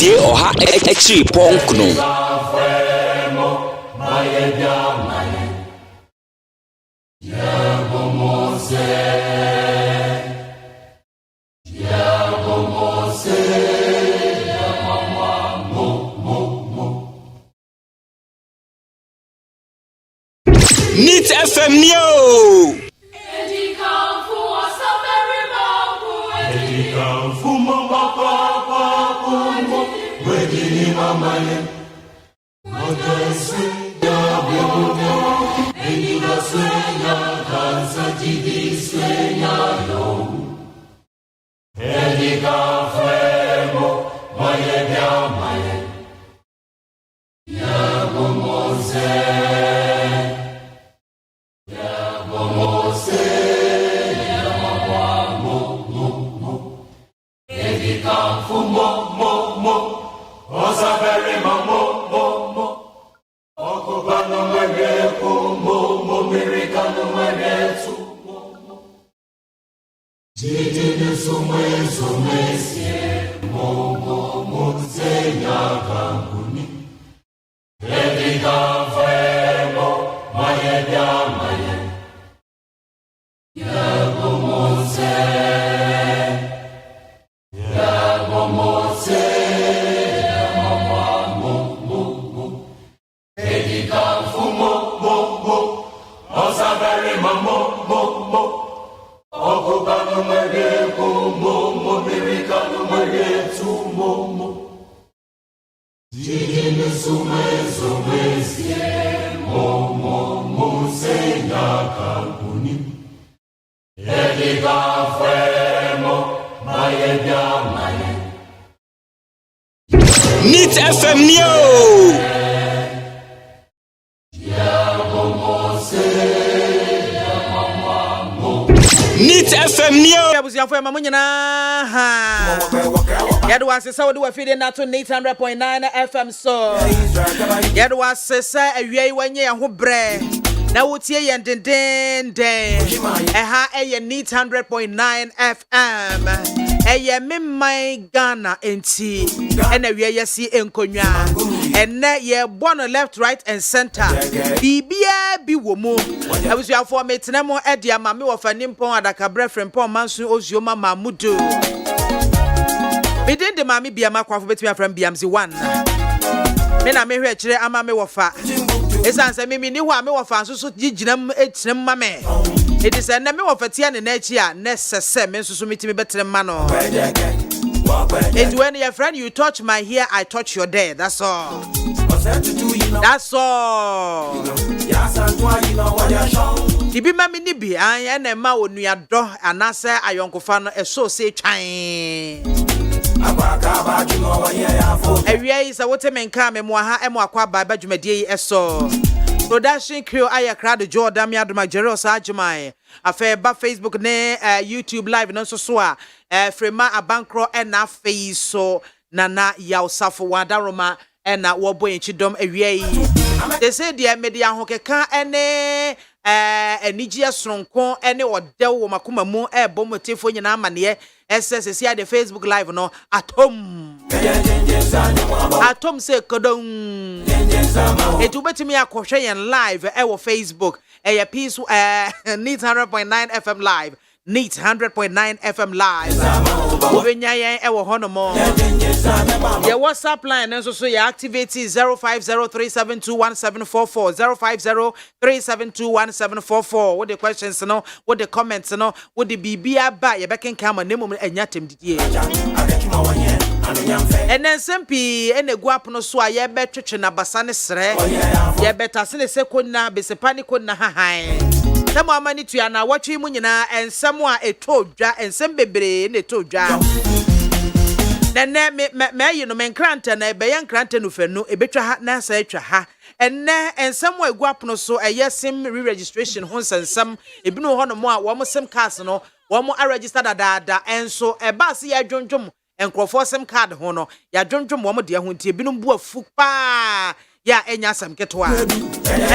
Tie oha ekchi ponkno Nit FM Neo Nit FM Neo Nit FM Neo Abusia for mama nyina ha Yedo asesa wo de wa feed na to 800.9 FM so Yedo asesa awiei wanye ho bre na wotie yen den eha eye 800.9 FM eye memman Ghana enti ena wiye si enkonwa enne ye bono left right and center bibia bi wo mu abusuafo metena mo ede ama me wo fanimpon adaka brefrem pon mansu ozuoma mamudu bidin de mami BIAMAH AKWAFO betimi afram BIAMZ 1 me na me hwe kire ama me wo fa esanse mimi ni ho a me wo fa nso so giginam etinam ma me it is na me wo fatia ne na chi a necessary me nso so mitimi betre ma no and when your friend you touch my hair I touch your there that's all that's all Ibi mami ni bi an na ma onua do anase ayonkofa no eso se twan Ewia is a wote menka me mo ha emo akwa baba dwumadie eso production crew ayakra de Jordan mi adoma Jeros ajumai afa ba Facebook ne YouTube live no so a frema abankro na face so nana yausafo wadaroma na wo boy chidom ewia yi they say dia media hokeka ene enigi asronko ene odew wo makoma mu ebo motefo nyina amane SSC the Facebook live no atom say kodon etu betimi akohwe yen live wo Facebook eye piece 100.9 FM live 100.9 FM live obenya yen wo honomo your WhatsApp line and so you activate 0503721744 0503721744 with the questions no with the comments no with the bibia ba you back in camera name enya temdidie and then sempi ene guap no so aye betwetwe na basa ne sre ye betase ne sekonna besepani konna hahan na mo amani tua na watwe mu nyina ensem a etodwa ensem bebre na etodwa nene me yi no menkranta na ebe yankranta no fanu ebetwa ha na sa etwa ha enne ensem a egu apono so eye sim re-registration ho nsensem ebinu ho no mo a wo mo sim cards no wo mo a register da enso eba se ya dwondwom enkrofo sim card ho no ya dwondwom wo mo de ho nti ebinu bu afu pa ya enya sam ketwa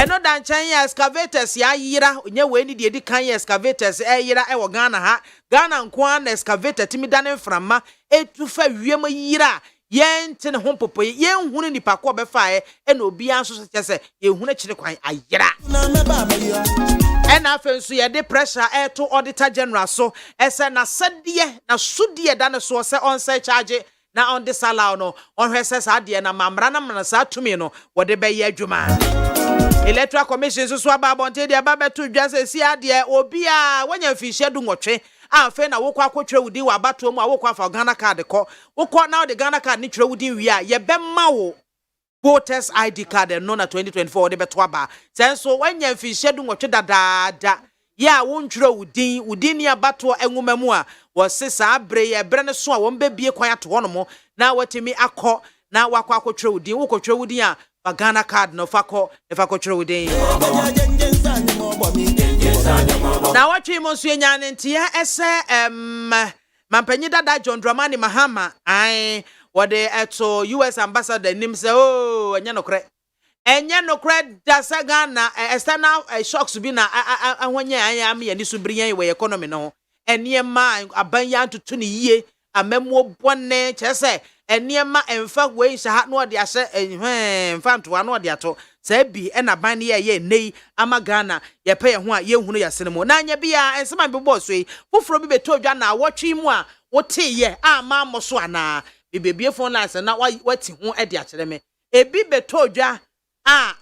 eno dan chan ya excavators ya yira onye we ni de edi kan ya excavators yira e wo Ghana ha Ghana nko na excavator timi dane mframa etufa wiem yira yente ne ho popo ye nhunu nipa ko be fae ena obi anso so kyese ye hunu kire kwan ayira ena afenso ye de pressure to auditor general so ese na sede na sudie dane so se on se charge na on this allow no on hwese sa de na mamra na sa tumi no wo de be ye adwuma electoral commission so aba bonte de aba beto dwase si ade obi a wanya fihye du nwotwe afa na wokọ akotwe wudi wa bato mu a wokọ afa Ghana card ko wokọ na the Ghana card ni twa wudi wi a ye bemma wo voters ID card no na 2024 de beto aba senso wanya fihye du nwotwe dadaada ya wontwa wudi ni abato enwuma mu a wo sesa abre ye bre ne so a wo mbebie kwan ato hono mo na watimi akọ na wakọ akotwe wudi wokotwe wudi a Ghana card no fako twa wudi na watwe mo so enya ne ntia ese mampanyi dada John Dramani Mahama ai wode eto US ambassador nim se oh enya nokre dasa Ghana external shocks bi na ahwanya ayam ye ni so brian we economy no eniema abanya tutu ne yie amemmo bone chese eniema emfa we sha no de ase emfa ntoa no de ato sa bi na ban ye nei ama Ghana ye pe ye ho a ye hunu ya senemo na anya bia ensema bi boss we foforo bi betodwa na wotwe mu a wote ye ama moso ana bibebie phone lines na wati ho de a kire me ebi betodwa a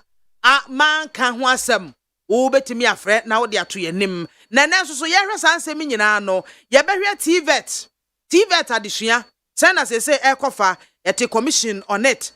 man kan ho asem wo betimi afre na wo de ato ye nim na nenso so ye hwe sansem nyina no ye behwe TVET adisua sana se ekofa ete commission on it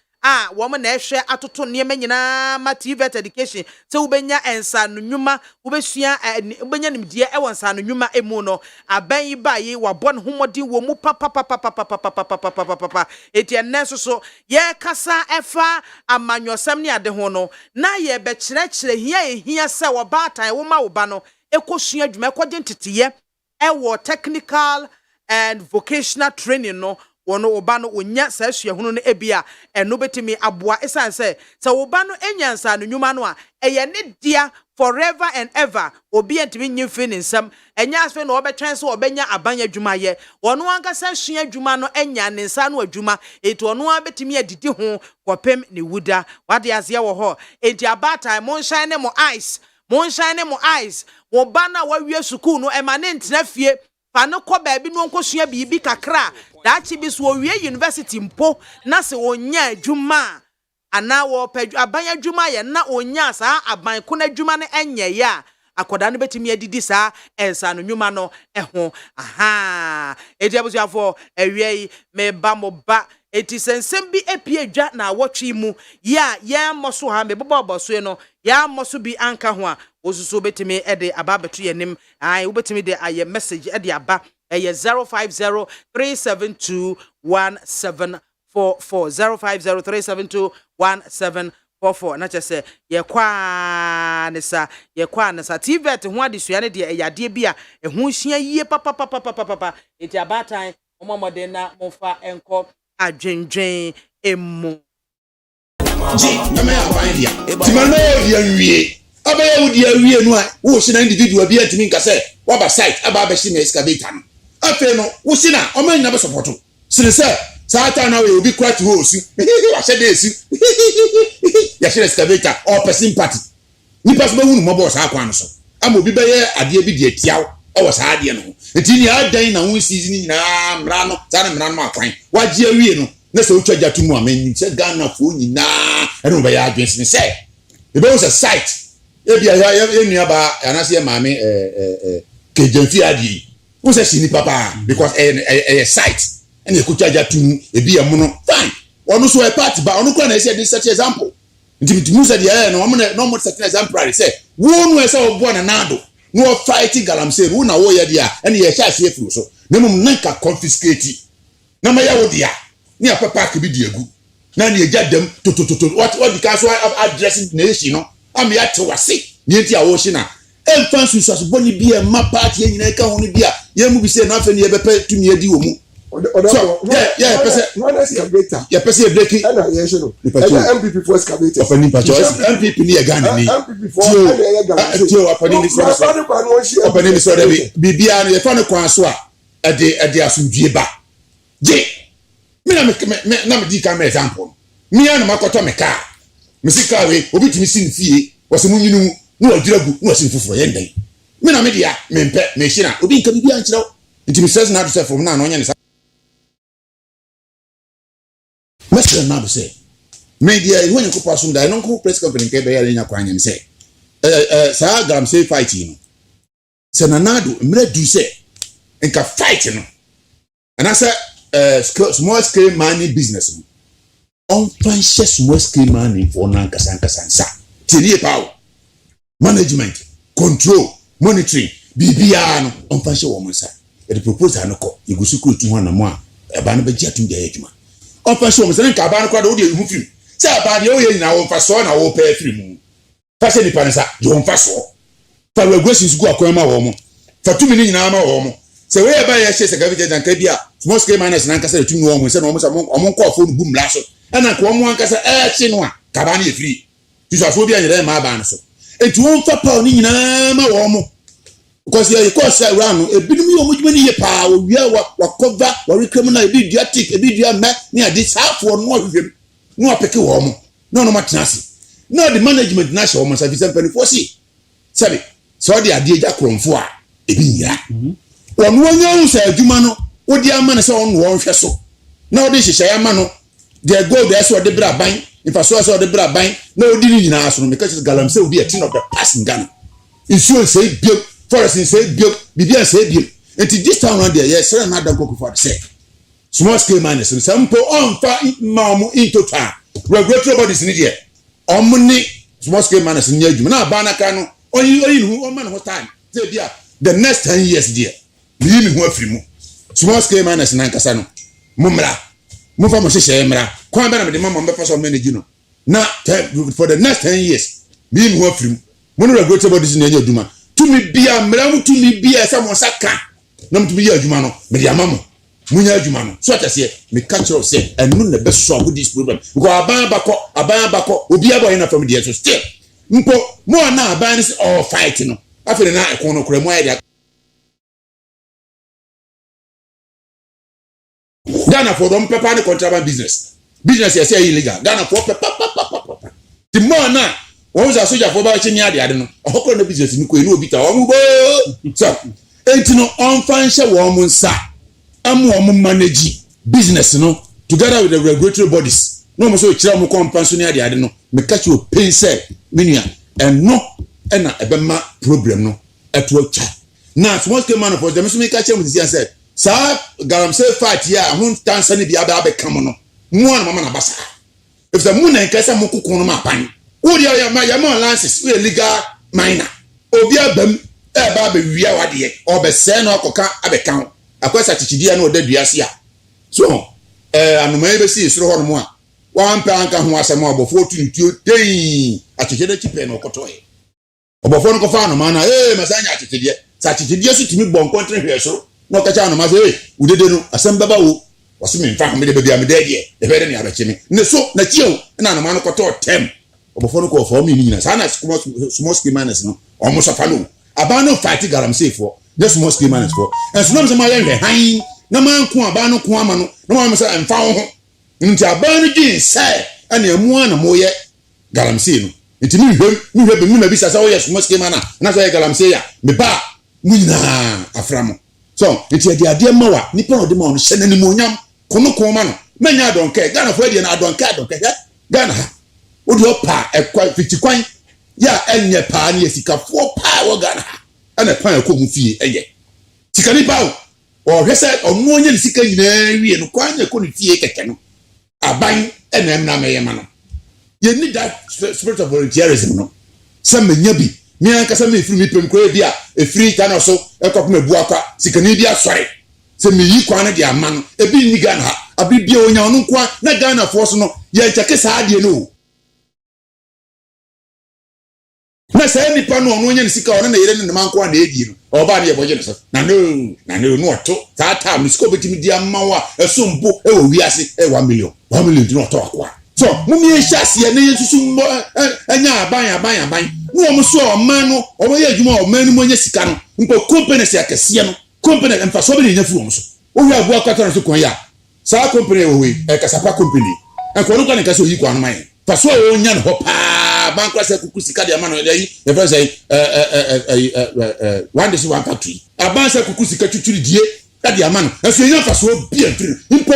wo mo na ehwe atoto niema nyina ma TVET education se ubenya ensa no nwuma ubesua ubenya nimdie ensa no nwuma emu no aban yi bayi wabon homodi wo mu papa eti enenso so ye kasa efa amanyosam ne ade ho no na ye be kire hia se wo baatan wo ma wo ba no ekosua dwuma ekogye ntetiye ewo technical and vocational training no wono oba no onya sa suahunu no ebia eno betimi aboa esan se oba no enyansa no nwuma no a eye ne dia forever and ever obi entimi nyimfi ne nsam enya asfe no obetwen so obenya abanya adwuma ye wono anka sa sua adwuma no enya ne nsa no adwuma eti wono abetimi adidi ho kopem ne wuda wade ase wo ho enti abata mo shine mo eyes wo ba na wawie sukuu no emane ntena fie fa no ko baabi no nkosua bibi kakra daachi bi so wie university mpo na se onya adwuma ana wo padu aban adwuma ye na onya saa aban ko na adwuma no enye ya akoda no betimi adidi saa ensa no nwuma no eho aha ediabusuafo awie me ba mo ba eti sensem bi epie dwa na wotwe mu ya moso ha me boboboso no ya moso bi anka ho a osusu betimi ede aba beto yenim ai wo betimi de aye message ede aba eye 0503721744 0503721744 na chese ye kwa nesa TVET ho adesua ne de eyade bia ehu hia yie papa eti abatan omomode na mofa enko adwenwen emu ji nyame aban dia timano dia wie abaya wudi awie no a wo hye na individual bi antimi nka se waba site aba ba hye na excavator no afi no wo hye na o man nya be support sire se saata na we obi kwat ho osu wa hye de esu ya hye excavator or person party ni pas ba hunu mo boss akwan no so ama obi be ye ade bi de atiaw e wo saa ade no enti ni adan na ho season na mra no saa na mra no akwan waje awie no na se otwa jatu mu amani se Ghana fo nyina e no be ya adwense se e be wo se site ebia ya enua ba anase maame kejemfi adi wo se sini papa because site and e kutwa jatu ebia mu no fine onu so e part ba onu kwa na say this such example nti musa dia no mo set example say wo no e say obo na nado no fighting galamsey wo na wo ye dia ene ye sha ase efuru so na mum nanka confiscate na ma ya wo dia ni apapa ka bi di agu na ne eja dem to what because addressing nation no am ya te wase ni enti a wo hye na emfa susu boni bi e ma party nyina ka ho ni bi a ye mu bi se na afa ni ye bepe tumi adi wo mu so yeah person one excavator yeah person break it and yeah no MPP for excavator of an MPP ni e Ghana ni MPP for and yeah Ghana tio apani ni so de bibia no ye fa no kwan so a ade asundue ba je me na me di ka me example me an makoto me ka me sika we obi timi sin fie wose munyinu no adiragu no sin fufuro ye ndan me na me dia me mpe me hina obi nka bibia nkyerɛw ntimi stress na do se from na no nya ne Mr. Nabu say, media, when you pass on the non press company, in a crime and say, Sir Gram say fighting. Senanado, Mre do say, and can fighting. And I said, small scale money business. On conscious small scale money for Nankasansa. Tilie power, management, control, monitoring, BBR on fashion woman side. The proposal no call, you go secret to one more, a banner jet in the edge man. Opa show me say nka ba no kwa do de hu film say aba de o ye nyina wo mfa so na wo pa film fa se ni panisa je wo mfa so fa regulations go akwama wo mo fa tumi ni nyina ma wo mo say we ba ye hye se gavite dan ka bia small scale miners na nka say tumi wo mo say no mo say mo ko afo no bum la so na ko mo anka say chi no a ka ba na ye free ti so afo bia nyere ma ba no so enti wo mfa pa ni nyina ma wo mo because you cause around a bit me omo djuma ni ye pa we wa cover wa criminal e bi diatic e bi dia me ni ade safo no hwem no apeke wo mo no matenase no the management na show mo service company for see sabi so the ade ja kromfo a e bi nyira wonu onye usa adwuma no odi ama ne se won wo hwe so na odi hyehyɛ ya ma no the gold there so de bra ban if so de bra ban na odi ni nyina so no because galamse will be a thing of the past in Ghana insurance say build forest say build bibia say build until this time around there yes sir na dan koku for say small scale miners so sample on fa maamu into town regulatory bodies ni there omni small scale miners ni adwuma na ba na ka no oyi hu o ma no time say bia the next 10 years there bi mi hu afiri mu small scale miners na nkasa no mumra mu fa mo hyehyɛ mra kwan ba na me de mama mbe fa so manage no na for the next 10 years bi mi hu afiri mu no regulatory bodies ni adwuma tumi bia mramu tumi bia sa mo saka na mtumi ya adwuma no me dia mamo munya adwuma no so atase me catch up say enu na be so with this problem because aban bako obi aba na family there so still mpo mo na aban is all fight no afere na ekon no kura mo ya Ghana for them paper and contraband business is illegal Ghana for paper the more na wọ́n sọ sójà fọ́ bá ṣe ní àdìadì no ọ̀họ́kọ̀ ní business ní kò inú òbí ta wọ́n mú bóó so enti no ọ̀nfà ń ṣe wọ́n mú nsá ẹmu wọ́n mú manage business no together with the regulatory bodies ní wọ́n sọ ìkyerẹ́ wọn kọ́ ọ̀nfà nsọ ní àdìadì no mẹ́ka kí o pay sẹ́ mínúà ẹ̀nọ́ ẹ̀nà ẹ̀bẹ̀ ma problem no ẹ̀tọ́ ọ̀twa na small scale man for them so mẹ́ka kyerẹ́ mu ti sẹ́ sáà galamsey fight yẹ ahun tansa ni bi abẹ́ kàn no mu wọn mama na basa efisɛ mu na nkɛsɛ mu koko no ma pan wodi ya ma lances we legal miner obi abam e ba be wia wade obese na okoka abeka ho akwasa chichidi na odadua ase a so anoma be si soro ho no a wan pa anka ho asɛm obofo tuntuo dei achichede chipe na okoto e obofo no ko fa anoma na masanya achichede sa achichede so timi bon kontre hwe so na okacha anoma say udede no asɛm baba wo wasumi mfa me de bia me de de e bere ne abechimi ne so na chiew na anoma no koto tem obofo no ko for me nyina sana small scale miners no omo so palo aba no fight galamsey for just small scale miners for and so no se ma yenhwe han na man ko aba no ko ama no na ma se mfa ho nti aba no gin say ana emu ana moye galamsey no nti mi hwem be mi ma bi sa wo yes small scale mana na so ye galamsey ya me ba mu nyina aframo so nti de ade ma wa nipa no de ma no hye na ni mo nyam kono ko ma no manya adonke Ghana for de na adonke Ghana ha odi opa ekwa fitikwan ya enye pa na yesikafo pa wo Ghana ana pan ekomu fie eye sikani pa o hwese onu onye sika nyina wie no kwa anya ekomu fie keke no aban ena emna meye ma no ye need that spirit of volunteerism no some nya bi me ankasa me free me pem ko e bia e free ta no so e kop me bu akwa sikani bia sori se me yi kwa na de aman e bi ni Ghana ha abi bia onya onu kwa na Ghana force no ye cheke sa de no na say nipa no onu nya sika ono na yere ne manko na edi no oba na ye boje no so na no oto ta ta misiko betimi di amawa esompo e wo wiase e 1 million no oto akwa so mumi ehyiase na yesusu mbo anya aban no omo so oman no omo ye adwuma oman no monya sika no nko company se akese no company emfaso be nya fu omo so o wi abu akata no so kon ya sa company wo we e kasapa company en ko no kan kase oyi kwa no man faso o nya no pa bankra se kuku sika de amano dey e fa say one day one factory aban se kuku sika twitwiri die ka de amano aso nya faso bi antri mpo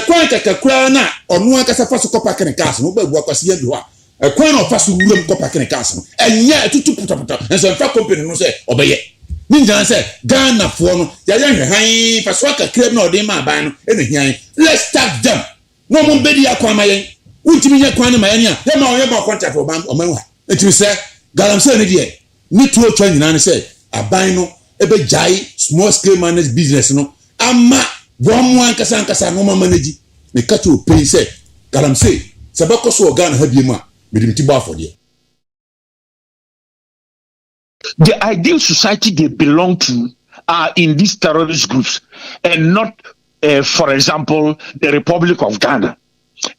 kwan kakakura na onu akasa faso kopa kene kas no ba bu akwase ya duwa kwan no faso wuram kopa kene kas no enya tutu putoputo enso fa company no se obeye ninja se Ghana fo no ya hwan faso kakakura na ode ma aban no ene hwan let's start them no mo bedi akwa yen untimi nya kwan ma yen ya ma contract oban omanwa etimi se galamse ne die ni tuo twa nyina ne se aban no ebe jai small scale managed business no ama bomu ankasa no ma manage me ka to pay say galamse sabako so Ghana ha biemu a me dimti ba for there. The ideal society they belong to are in these terrorist groups and not for example the Republic of Ghana.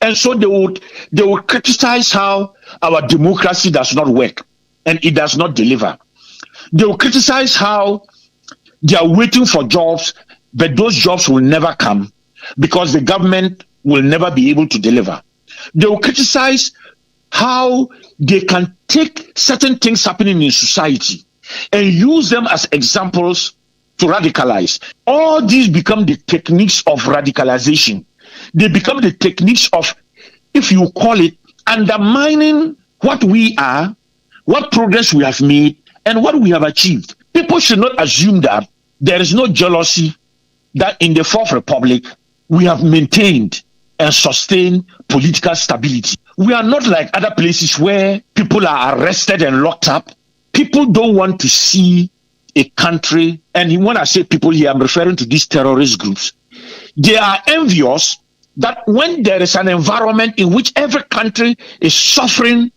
And so they would criticize how our democracy does not work and it does not deliver. They will criticize how they are waiting for jobs, but those jobs will never come because the government will never be able to deliver. They will criticize how they can take certain things happening in society and use them as examples to radicalize. All these become the techniques of radicalization. They become the techniques of, if you call it, undermining what we are, what progress we have made, and what we have achieved. People should not assume that there is no jealousy, that in the Fourth Republic, we have maintained and sustained political stability. We are not like other places where people are arrested and locked up. People don't want to see a country, and when I say people here, I'm referring to these terrorist groups. They are envious that when there is an environment in which every country is suffering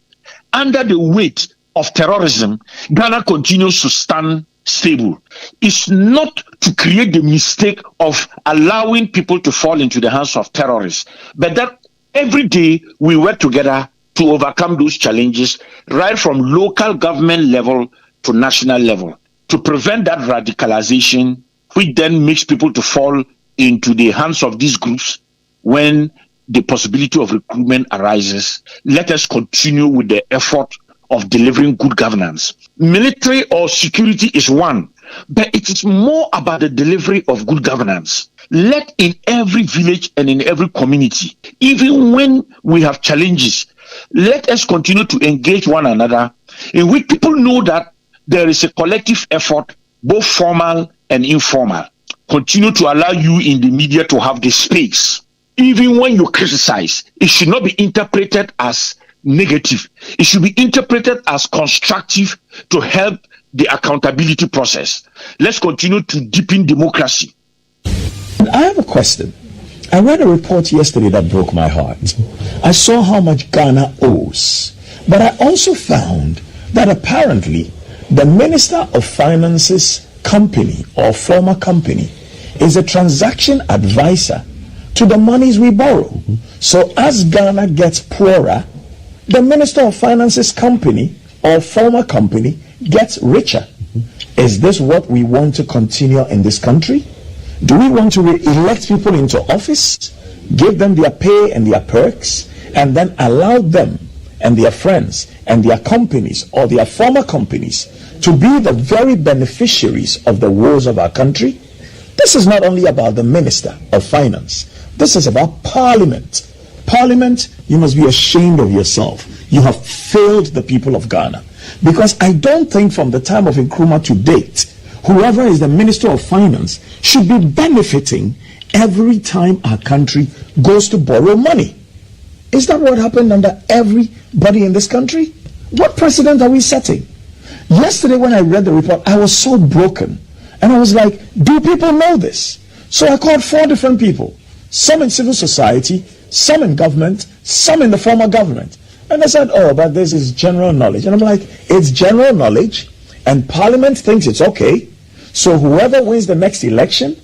under the weight of terrorism, Ghana continues to stand stable. It's not to create the mistake of allowing people to fall into the hands of terrorists, but that every day we work together to overcome those challenges, right from local government level to national level, to prevent that radicalization, which then makes people to fall into the hands of these groups when the possibility of recruitment arises. Let us continue with the effort of delivering good governance. Military or security is one, but it is more about the delivery of good governance. Let in every village and in every community, even when we have challenges, let us continue to engage one another in which people know that there is a collective effort, both formal and informal. Continue to allow you in the media to have the space. Even when you criticize, it should not be interpreted as negative. It should be interpreted as constructive to help the accountability process. Let's continue to deepen democracy. I have a question. I read a report yesterday that broke my heart. I saw how much Ghana owes, but I also found that apparently the Minister of Finance's company or former company is a transaction advisor to the monies we borrow. So as Ghana gets poorer, the Minister of Finance's company or former company gets richer. Is this what we want to continue in this country? Do we want to elect people into office, give them their pay and their perks, and then allow them and their friends and their companies or their former companies to be the very beneficiaries of the woes of our country? This is not only about the Minister of Finance. This is about Parliament. Parliament, you must be ashamed of yourself. You have failed the people of Ghana. Because I don't think from the time of Nkrumah to date, whoever is the Minister of Finance should be benefiting every time our country goes to borrow money. Is that what happened under everybody in this country? What precedent are we setting? Yesterday when I read the report, I was so broken. And I was like, do people know this? So I called 4 different people, some in civil society, some in government, some in the former government. And they said, oh, but this is general knowledge. And I'm like, it's general knowledge, and Parliament thinks it's okay. So whoever wins the next election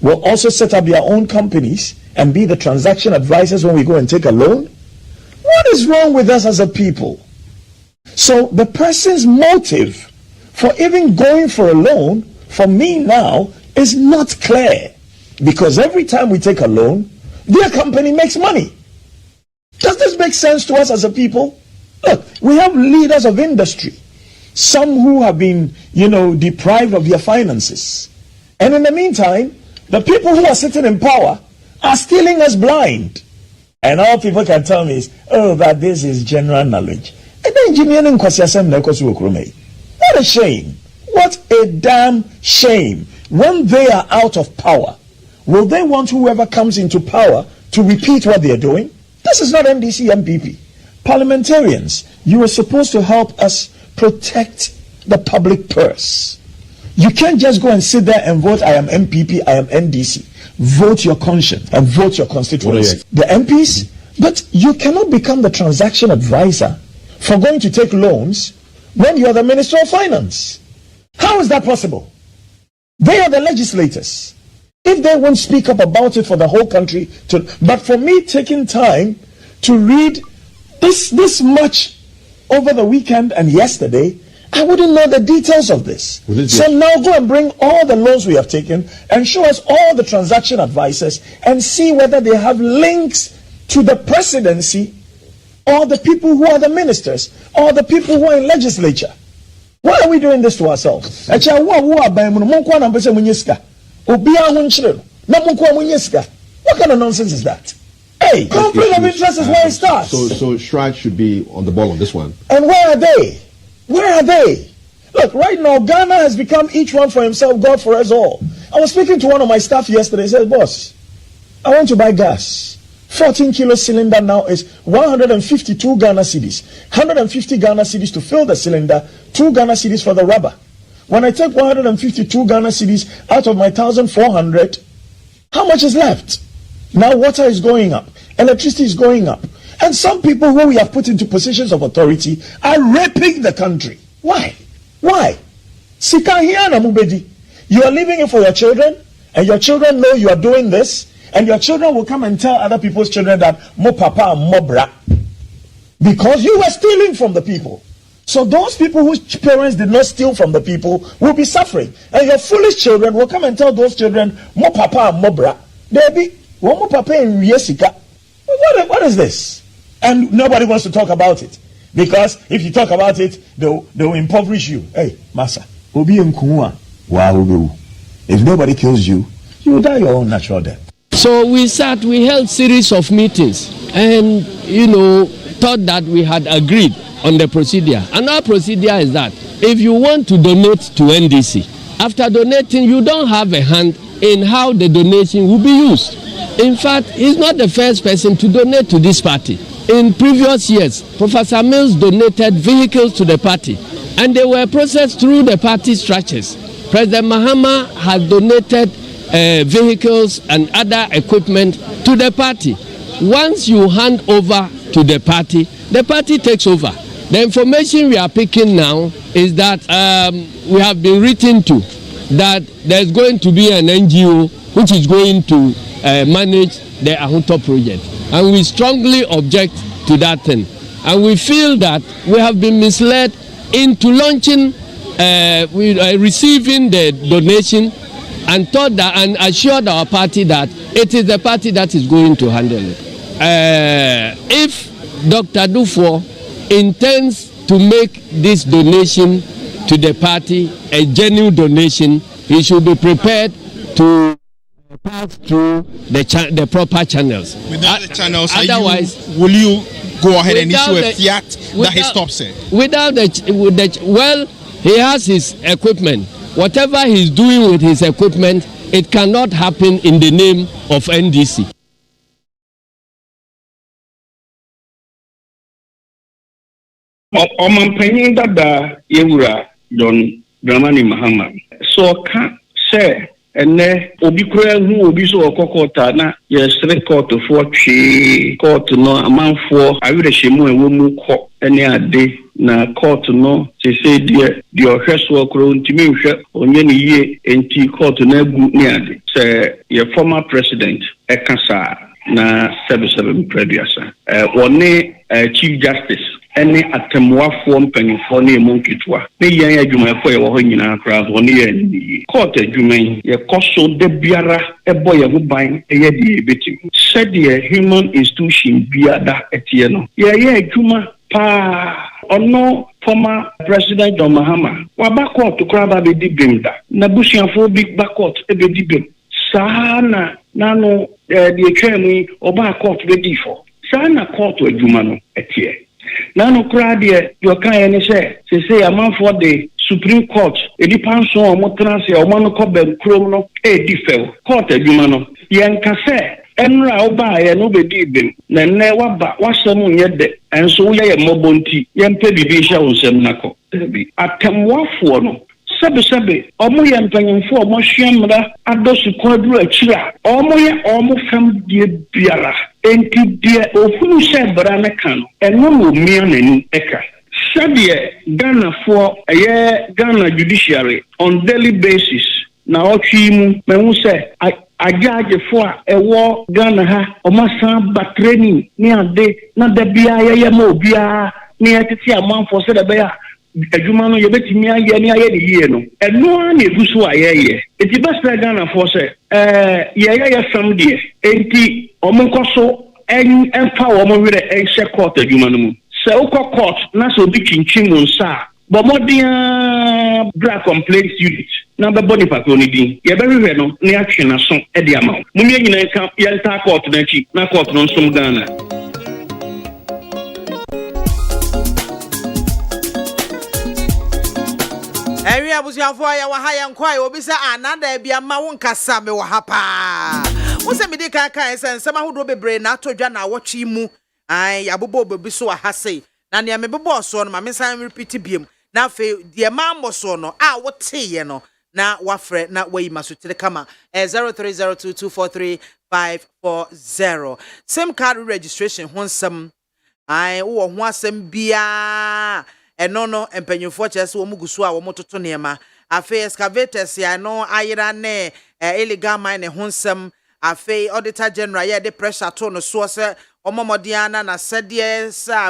will also set up their own companies and be the transaction advisors when we go and take a loan. What is wrong with us as a people? So the person's motive for even going for a loan for me now is not clear, because every time we take a loan, their company makes money. Does this make sense to us as a people? Look, we have leaders of industry, some who have been, deprived of their finances. And in the meantime, the people who are sitting in power are stealing us blind. And all people can tell me is, oh, but this is general knowledge. What a shame. What a damn shame. When they are out of power, will they want whoever comes into power to repeat what they are doing? This is not NDC MPP. Parliamentarians, you are supposed to help us protect the public purse. You can't just go and sit there and vote, I am MPP, I am NDC. Vote your conscience and vote your constituency. The MPs, but you cannot become the transaction advisor for going to take loans when you are the Minister of Finance. How is that possible? They are the legislators. If they won't speak up about it for the whole country, but for me taking time to read this much over the weekend and yesterday, I wouldn't know the details of this. So now go and bring all the loans we have taken and show us all the transaction advisors and see whether they have links to the presidency or the people who are the ministers or the people who are in legislature. Why are we doing this to ourselves? What kind of nonsense is that? Hey, conflict of interest is where it starts. So Shrine should be on the ball on this one. And where are they? Where are they? Look, right now, Ghana has become each one for himself, God for us all. I was speaking to one of my staff yesterday. He said, boss, I want to buy gas. 14 kilo cylinder now is 152 Ghana cedis. 150 Ghana cedis to fill the cylinder, 2 Ghana cedis for the rubber. When I take 152 Ghana cedis out of my 1,400, how much is left? Now water is going up, electricity is going up. And some people who we have put into positions of authority are raping the country. Why? Why? Sikahiyana Mubedi. You are leaving it for your children, and your children know you are doing this, and your children will come and tell other people's children that mo papa and mo bra, because you were stealing from the people. So those people whose parents did not steal from the people will be suffering, and your foolish children will come and tell those children mo papa and mo bra. They be mo papa and yesika. What is this? And nobody wants to talk about it, because if you talk about it, they'll impoverish you. Hey, Masa, obi nkuwa wa obewu. If nobody kills you, you will die your own natural death. So we held series of meetings, and thought that we had agreed on the procedure. And our procedure is that if you want to donate to NDC, after donating, you don't have a hand in how the donation will be used. In fact, he's not the first person to donate to this party. In previous years, Professor Mills donated vehicles to the party, and they were processed through the party structures. President Mahama has donated vehicles and other equipment to the party. Once you hand over to the party takes over. The information we are picking now is that we have been written to that there's going to be an NGO which is going to manage the Ahunto project. And we strongly object to that thing. And we feel that we have been misled into launching, receiving the donation, and thought that, and assured our party that it is the party that is going to handle it. If Dr. Dufo intends to make this donation to the party a genuine donation, he should be prepared to pass through the proper channels. Without the channels, otherwise, will you go ahead and issue a fiat that he stops it? Well, he has his equipment. Whatever he's doing with his equipment, it cannot happen in the name of NDC. Ọmọmpanyin dada yewura John Dramani Mahama. So can say and obi kura hu obi so okokota na yes court for twi court no amanfo awerehemu ewo mu kɔ ene ade na court no say de ohweso okro ntimi nhwe onye ne yie enti court na agu ne ade say your former president ekasa na 77 preduasa woni chief justice any atemwafo mpanyimfo na emunkitwa ne yan adwumayefo ye wo ho nyina kra zo ne ye ni court adwuman ye koso de biara ebo ye ho ban ye de betim said the human institution biada etie no ye adwuma pa ono former president John Mahama wa ba court kra ba be di bemda na busuafo big back court e be di bem sana nano the etwemu oba court be di for sana court adwuma no etie na no kra de yo kan ene say am for the Supreme Court edi panso omo transe omo no kobem krom no e di fel court adwuma no yen ka say enra oba ye no be di bem na ne waba wasem nye de enso ye mobonti yen pe bibi sha wonsem nako bi atemwafo no sebe omo ye mpanyimfo omo hwemra adosu kwadru akira omo fam die biara enti die ofunu she bra na kan eno no mia nani eka sabie Ghana for Ghana judiciary on daily basis na otwimu mehu se ajaje for ewo Ghana ha omasan ba training ni ade na da bia ye ma obia ni atiti amanfo se da be ya adwuma no yebetimi aye ni aye de yie no eno na eguso aye eti besta Ghana for se ye fam de enti omonkoso empa wo mo wire ehye court adwuma no mu se ukọ court na so bi chinchin mo nsa bo modern black complaint unit na be body patroni din ye be hwe no na atwe na so e de ama mo me nyina ka ye nta court na chi na court no nsom Ghana Ewi abusuafo ya wa ha ya nkwai obi se anada bia ma won kasa me wa ha pa wo se me di kan ensema hodo bebre na atodwa na awotwe mu ai abobo obi so ha sei na ne me bebo so no ma me san repeat biem na fe de ma mboso no a wote ye no na wafre na wayi masotire kama 0302243540 sim card registration honsam ai wo ho asem bia eno empanyufo chese wo mugusu a wo mototo nema afi excavators ya no ayira ne illegal mine honsam afi auditor general ya de pressure to no so se omomodiana na sede sa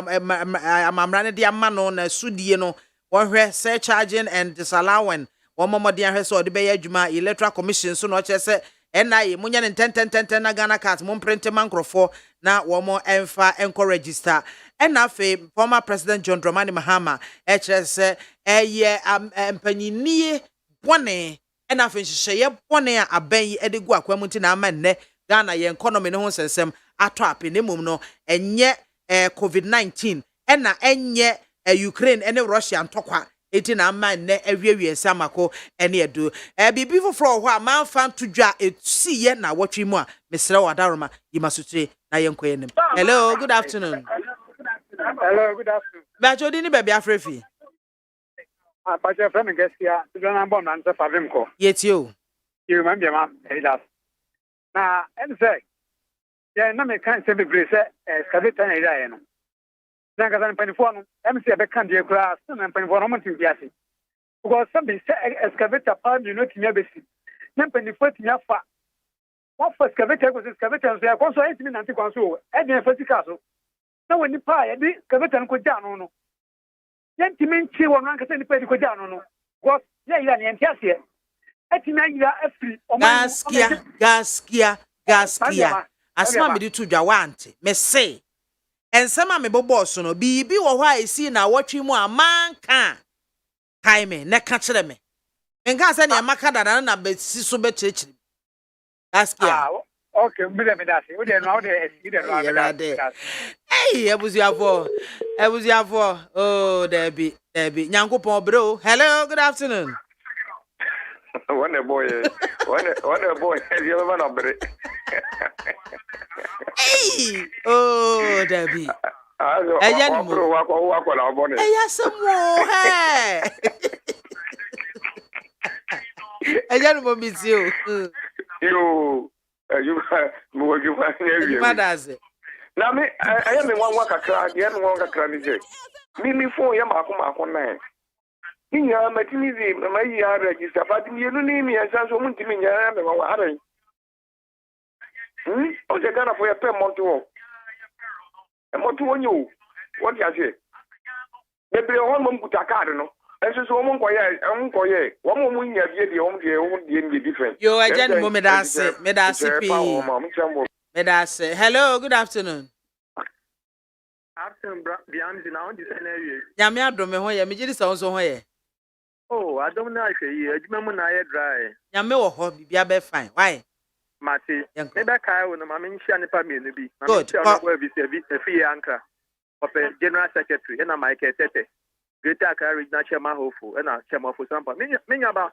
amamra ne de amano na sudie no wohwe surcharging and disallowing omomodian hwe so de be adwuma electoral commission so no chese NIA munya ne 10 na Ghana card mon print mankrofo na wo mo enfa enko register enafe former president John Dramani Mahama chese eye empanyinie bone enafe hye bone a aban yi edegu akwamuti na amanne Ghana ye economy ne ho sensem ato apene mum no enye COVID-19 ena enye Ukraine ene Russia ntokwa eti na amanne awiawie samako ene edu bibi foforo ho a man fan tudwa esi ye na wotwe mu a mesre wadaroma yimasutire na yenkoyenem. Hello, good afternoon. Hello, good afternoon. Bajodi ni baby afrefi. Baje friend ngesia, tudana bom na nse favimko. Yetio. You remember ma, edas. Na ense. Ya na me kan se bebre se excavator na ida ye no. Na ga san panifo no, MC be kan de kura, na panifo no montin biase. Because some be se excavator pa you know tinya besi. Na panifo tinya fa. What for excavator go excavator so ya konso entimi nanti konso. E de fatika so. Na woni pa ya di excavator ko ja no. Yentimi nchi wonu anka se ni pa di ko ja no. Because ya ila ni entiase. Etina ila afri o man. Gaskia. Asma me di tudwa wante. Me say ensema me bobo so no bibi wo ho a esi na wotwe mu amanka time ne ka kire me nka se ne maka dada na besi so be chirechiri gaskia okay me dasi we dey no dey esi dey no dasi hey ebuziafo oh debi nyankopon bro. Hello, good afternoon. One boy, you ever know, bre. Hey, oh, Debbie. Eya some more, hey. Eja no miss you. Yo, you mo give my Madaze. Na me I am one kakra, ye no one kakra ni je. Me phone ya mako na. Ninya matinizi na mai ya register but me no ni me asan so muntimi nya me wa haran. O je gana for your pay monto. E monto wonyo. What you say? Bebre won mo buta card no. Enso so mo nkoye. Wo mo nya bie de wo de ni different. Yo, eja no medase pi. Medase. Hello, good afternoon. Afternoon, BIAMAH now on the scenario. Nyame adome ho ye, me gidi so ho ye. Oh, I don't know if you adwuma mu na ye dry. Nyame wo ho bibia be fine. Why? Mate. Ebe kai wo no ma me nhia ne pa me no bi. Ma me Good. nhia no go bi se bi efi anka. Open General Secretary na Michael Tete. Greater Accra Regional Chairman Hofo na Chairman for Sampa. Me nya ba.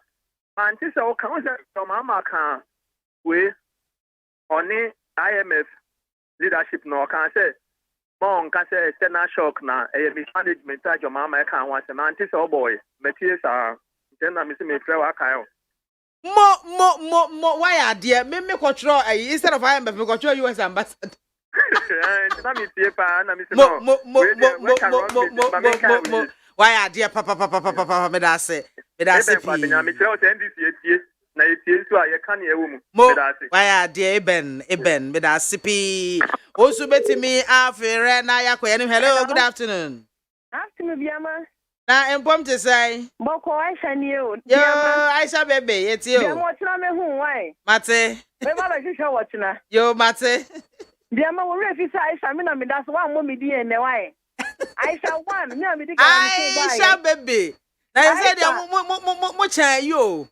Anti se o kan o se ma kan we oni IMF leadership no kan say bon ka say external shock na mismanagement ta jo mama kan wa se na anti se o boy metie sa then na me se me frɛ wa kan Mo why are there me control instead of IMF me control US ambassador. Na me tie pa na me se no mo why are there papa me da say pi na me tell NDC etie na etie so aye kan e wo mu me da say why are there eben me da say pi osu betimi afere na yakoye no. Hello, good afternoon. Afternoon, BIAMAH. Na empom te say Boko Aisha ni o. Yo, Aisha bebe, yeti o. BIAMAH tuna me hu why? Mate. Me ba ba shisha watuna. Yo, mate. BIAMAH wo refi sa Aisha me na me das wa mo me di ene why? Aisha one, me na me di ka Aisha bebe. Na you say dey mo chan you.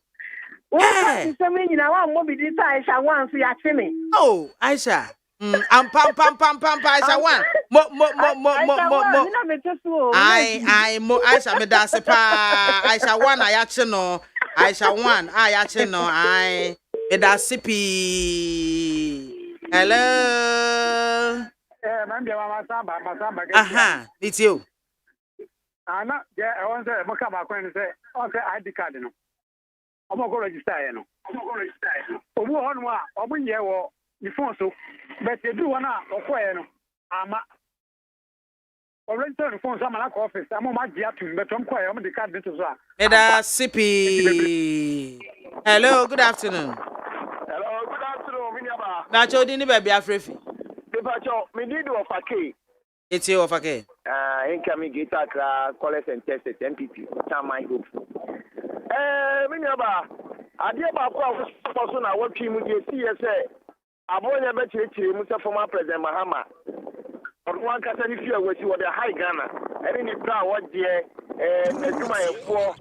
Eh. So me nyina wa mo me di sa Aisha one so ya che me. Oh, Aisha. Pam Aisha one. Mo. Aisha me da se pa. Aisha one ayache no. Aisha one ayache no. Ai me da sipi. Hello. Man BIAMAH masamba. Aha, it's you. Ana je e won say mo ka ba kwen say o say ID card no. Omo go register ye no. Obu ho no a obu ye wo ni phone so but e do one a okoye no ama register the phone so amala office am ma gia to but am koye am the card to so a Eda sipi. Hello, good afternoon. Hello, good afternoon, Minyaba. Na chodi ni baby afrefi. Pacho, me need of okay. It's you of okay. Incoming Greater Accra College and Tested MPP. Time my hope. Minyaba. Adia ba kwa so na what team you see say. Abonya be chire Musa former President Mahama. One kasa ni fear we see what the high Ghana. Any ni plan what there eduma efo.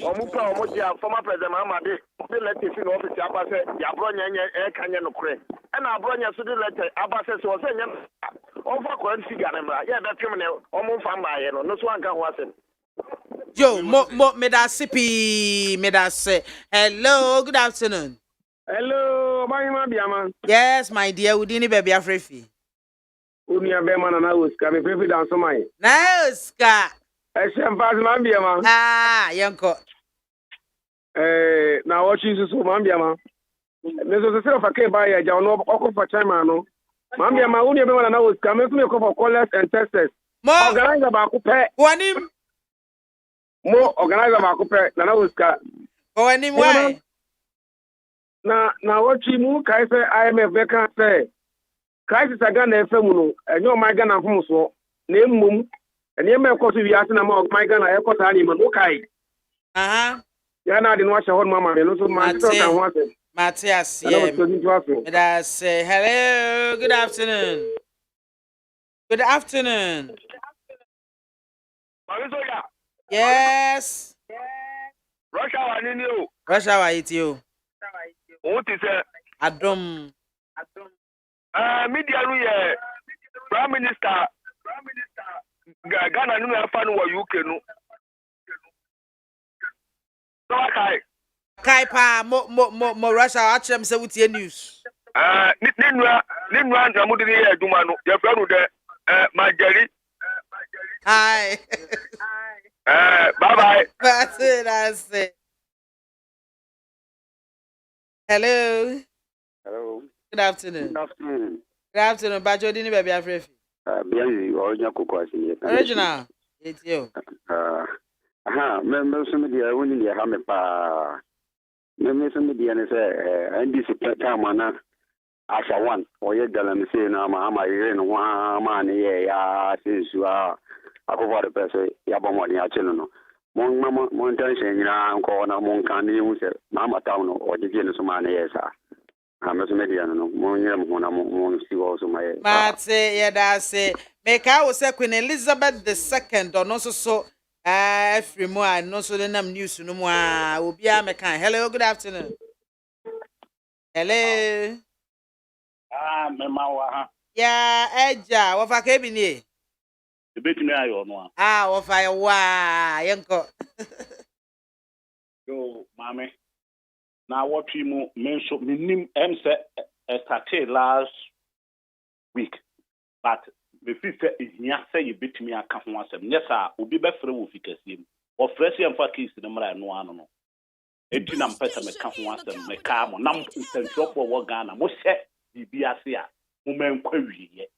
Omu plan omo dia former President Mahama dey let you in office abase ya bronya nye kanye no kure. Na abronya so dey let abase so say nya over current figure na ya be twem ne omo fa mbaye no so anka ho asem. Yo, me da sipi, me da say. Hello, good afternoon. Hello, BIAMAH. Yes, my dear, udini baby afrefi. Unia be man na Oscar be prefi dan so mai. Na Oscar. Esem pass man BIAMAH. Ah, yanko. Na watching so man BIAMAH. Me so say fa ke ba ya ja no okofo chairman no. Man BIAMAH unia be man na Oscar me so me ko for callers and testers. Organizer ba ko pe. Wanim. Mo organizer ba ko pe na Oscar. Wanim why? Na watching mu kai say IMF be kan say crisis aga na efe mu no enyo my Ghana fom so na emmum ene me ko so wi ase na my Ghana e ko ta ni man o kai aha ya na de no ahye hon mama me no so ma so kan ho ase Matthias yeah say hello, good afternoon. Good afternoon. Yes. Russia wa ni o. Russia wa it you. O ti say Adom. Media no Prime Minister Ghana no afa no wa UK no. So Kai pa mo Russia achem say wutie news. Ni nwa na mo de ye aduma no. Ye fra no de Majari. Hi. Bye bye. That's it. Hello. Hello. Good afternoon. Good afternoon. Good afternoon. Bajo dini baby afrefi. Bianzi original kokwasi. Original. It's you. Me so me dia woni dia ha me pa. Me so me dia ne say NDC time na Asha one oye gala me say na ma yire no wa ma ne ye ya sinsu akofo de pese ya bo mo ni a chenu no. Mon tension nyina nko na mon kan ni hu se ma town no oje ne so ma ne ye sa. I'm media no mo nyere mo na mo si wo so my Mate ye da se make I say Queen Elizabeth II or no so every mo I no so the nam news no mo obi a me kan. Hello, good afternoon. Hello. Me ma wa ha. Ya eja wo fa ka bi ni e. E betumi ayo no Wo fa wa yenko. Yo mame. Now what we mention minim started last week, but the sister is near say you bit me a count once. Yes, sir, will be better with him. Or fresh and for case in the Mara no. 18 and better me count once and me calm on number and drop or Ghana. Most set the BIASIA, woman query yet.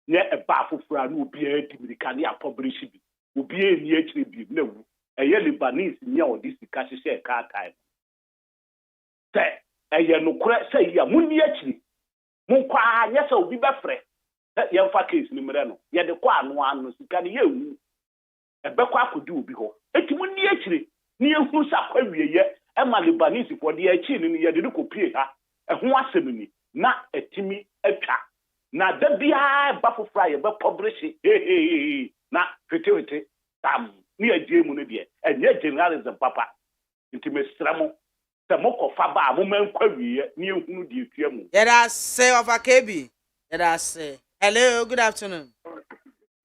Yet a baffle for a new beer, the Candia publishing will be in the HB. No, a yearly Banese near this because she said car time. Say, no credit say, ya Munni actually. Munqua, yes, so be befre. That young case in Merano. Yet the quan one can you. A bequa could do because it's Munni actually. Near who's up every year, and my Libanese for the chin in the Yadico Pier, and who was semi, not a Timmy a cat. Now, the BI Buffalo Fry, but publish it, not fertility, near Jim and yet generalism, papa. Intimate stramo. Moko faba moment query near who do you say of a KB. Say. Hello, good afternoon.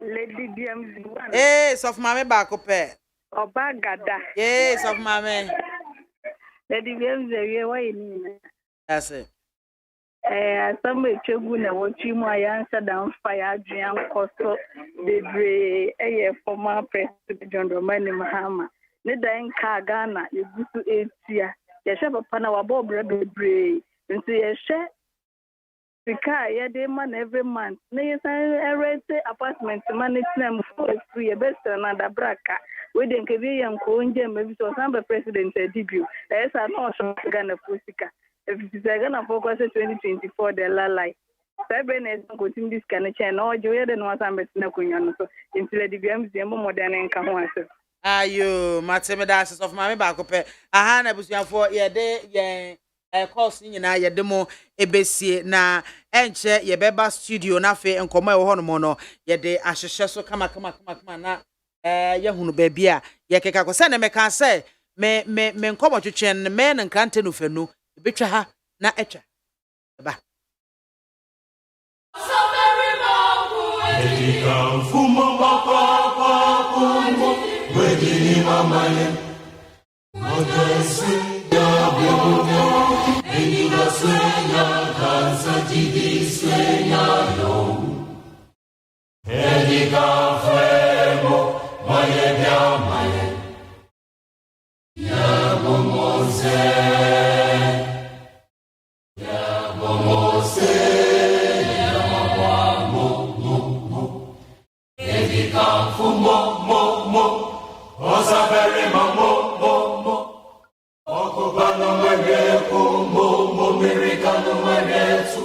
Lady DMZ. Yes, of Mammy Bacope. Obagada. Yes, of Mammy. Lady DMZ, why that's it. Somebody cheguna what you my answer down fire Adrian Costo, the former President John Romani Mahama. Neda enka Ghana, you go to 8 years. Yesha papa na wabo bebre nti yesha sika ye dey man every month na yesa rent apartment management for free best na da braka we dey nke bi yan ko nje maybe so some president debut yesa no so Ghana for sika if it is Ghana for 2024 the lalai sebe na eso continue this kind of chain no je we dey no some na kunya no so nti le DBM zemo modern nka ho ase. Ayo, Matemedasses of Mammy Bacope. Ahana Busian ye de ye course in ye demo ebesi na enche ye beba studio na fe nkoma e ho no ye de ahhehye so kama na ye hunu baby a ye keka ko se na me kan se me nkoma twetwen me na nkante no fenu betwa ha na etwa ba Wedini mamaye, modesi ya biogo, eniga swenya, dansa jidi swenya yo. Eniga femo, maye bia maye, ya bomose, ya mabamo, eniga fumo, mo. Osa very mo okubano mwere mo mirikano mwere tu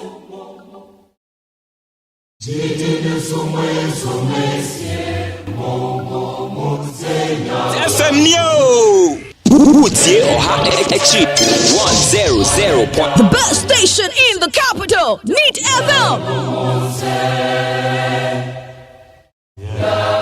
jidi sumwe mo senya FM Neo Utie Oha Echi 100. The best station in the capital, Neat FM. Yeah,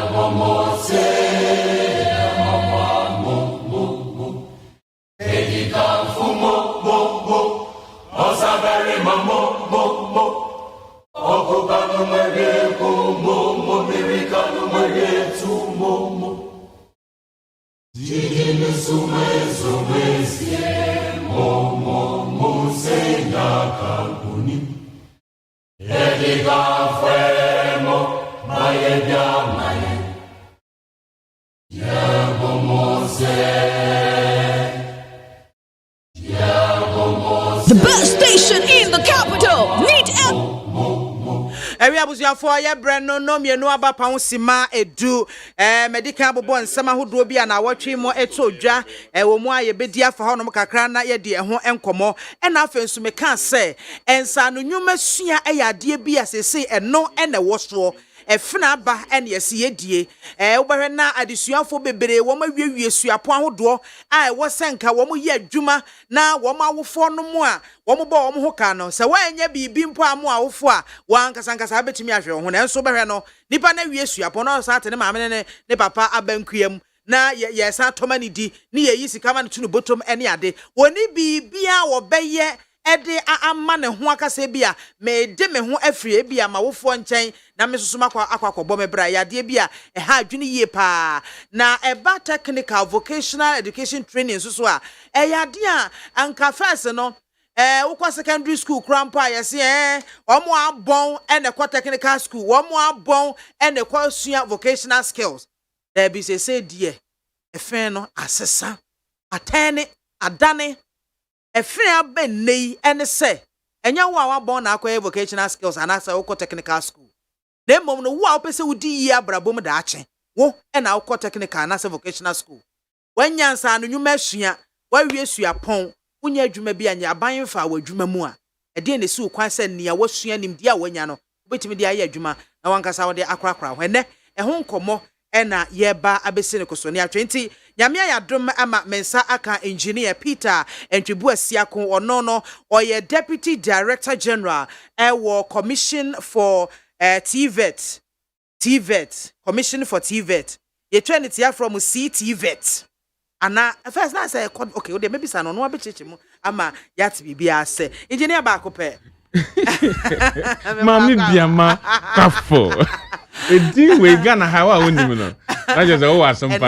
The best station in the capital. Neat Every abusuafo ya brano no mienu aba pa sima edu medical bobo nsema hodo bia na awotwe mo etodwa wo mu aye bedi afa ho no kakra na ye de ho enkomo na afensu me kan se ensa no nwuma sua eyade bia sese eno ene woso efina ba ene yesi yedie wobehwe na adesuafo bebere wo ma wiewie suapo ahodo a wo senka wo mu ye adwuma na wo ma awofo no mu a wo mu ba wo mu ho ka no se wanya bibi mpo amu awofo a wankasankasa betimi ahwe ho na enso behwe no nipa na wie suapo no sa ate ne maame ne papa abankuam na ye sa tomani di ni ye yisika ma no tunu botom ene ade woni bibia wo beye ede amma ne ho akase bia me de me ho afrie bia ma wofo nchen na me susuma akwakobo me bra ya de bia ha adwene yie pa na eba technical vocational education training so a ya de a anka first no wokwa secondary school krampa yesi omo abon ene kwa technical school omo abon ene kwa sua vocational skills there be say die efen no asesa atene adane efia benei ene se enya wo awabon na akwa vocational skills anasa wo technical school na mom no wo a opese wudi yi abrabom da ache wo ena wo technical anasa vocational school wanyansa no nwuma sua wawie sua pon unya adwuma bi anya aban fa wadwuma mu a ede ne si kwan se nia wasua nim dia wanya no obetimi dia ya adwuma na wankasa wo de akrakra ho ene ho nkomo ena yeba abesi ne koso ne 20 nyamia ya dom ama mensa aka engineer Peter Entwibu Asiako ono oye deputy director general wo commission for TVET commission for TVET ye trinity from CTVET ana first na say okay we maybe say no abecheche mu ama yat bibia say engineer ba ko pe Mami biama kafo edi we Ghana hawa wonimu no na je say o asompa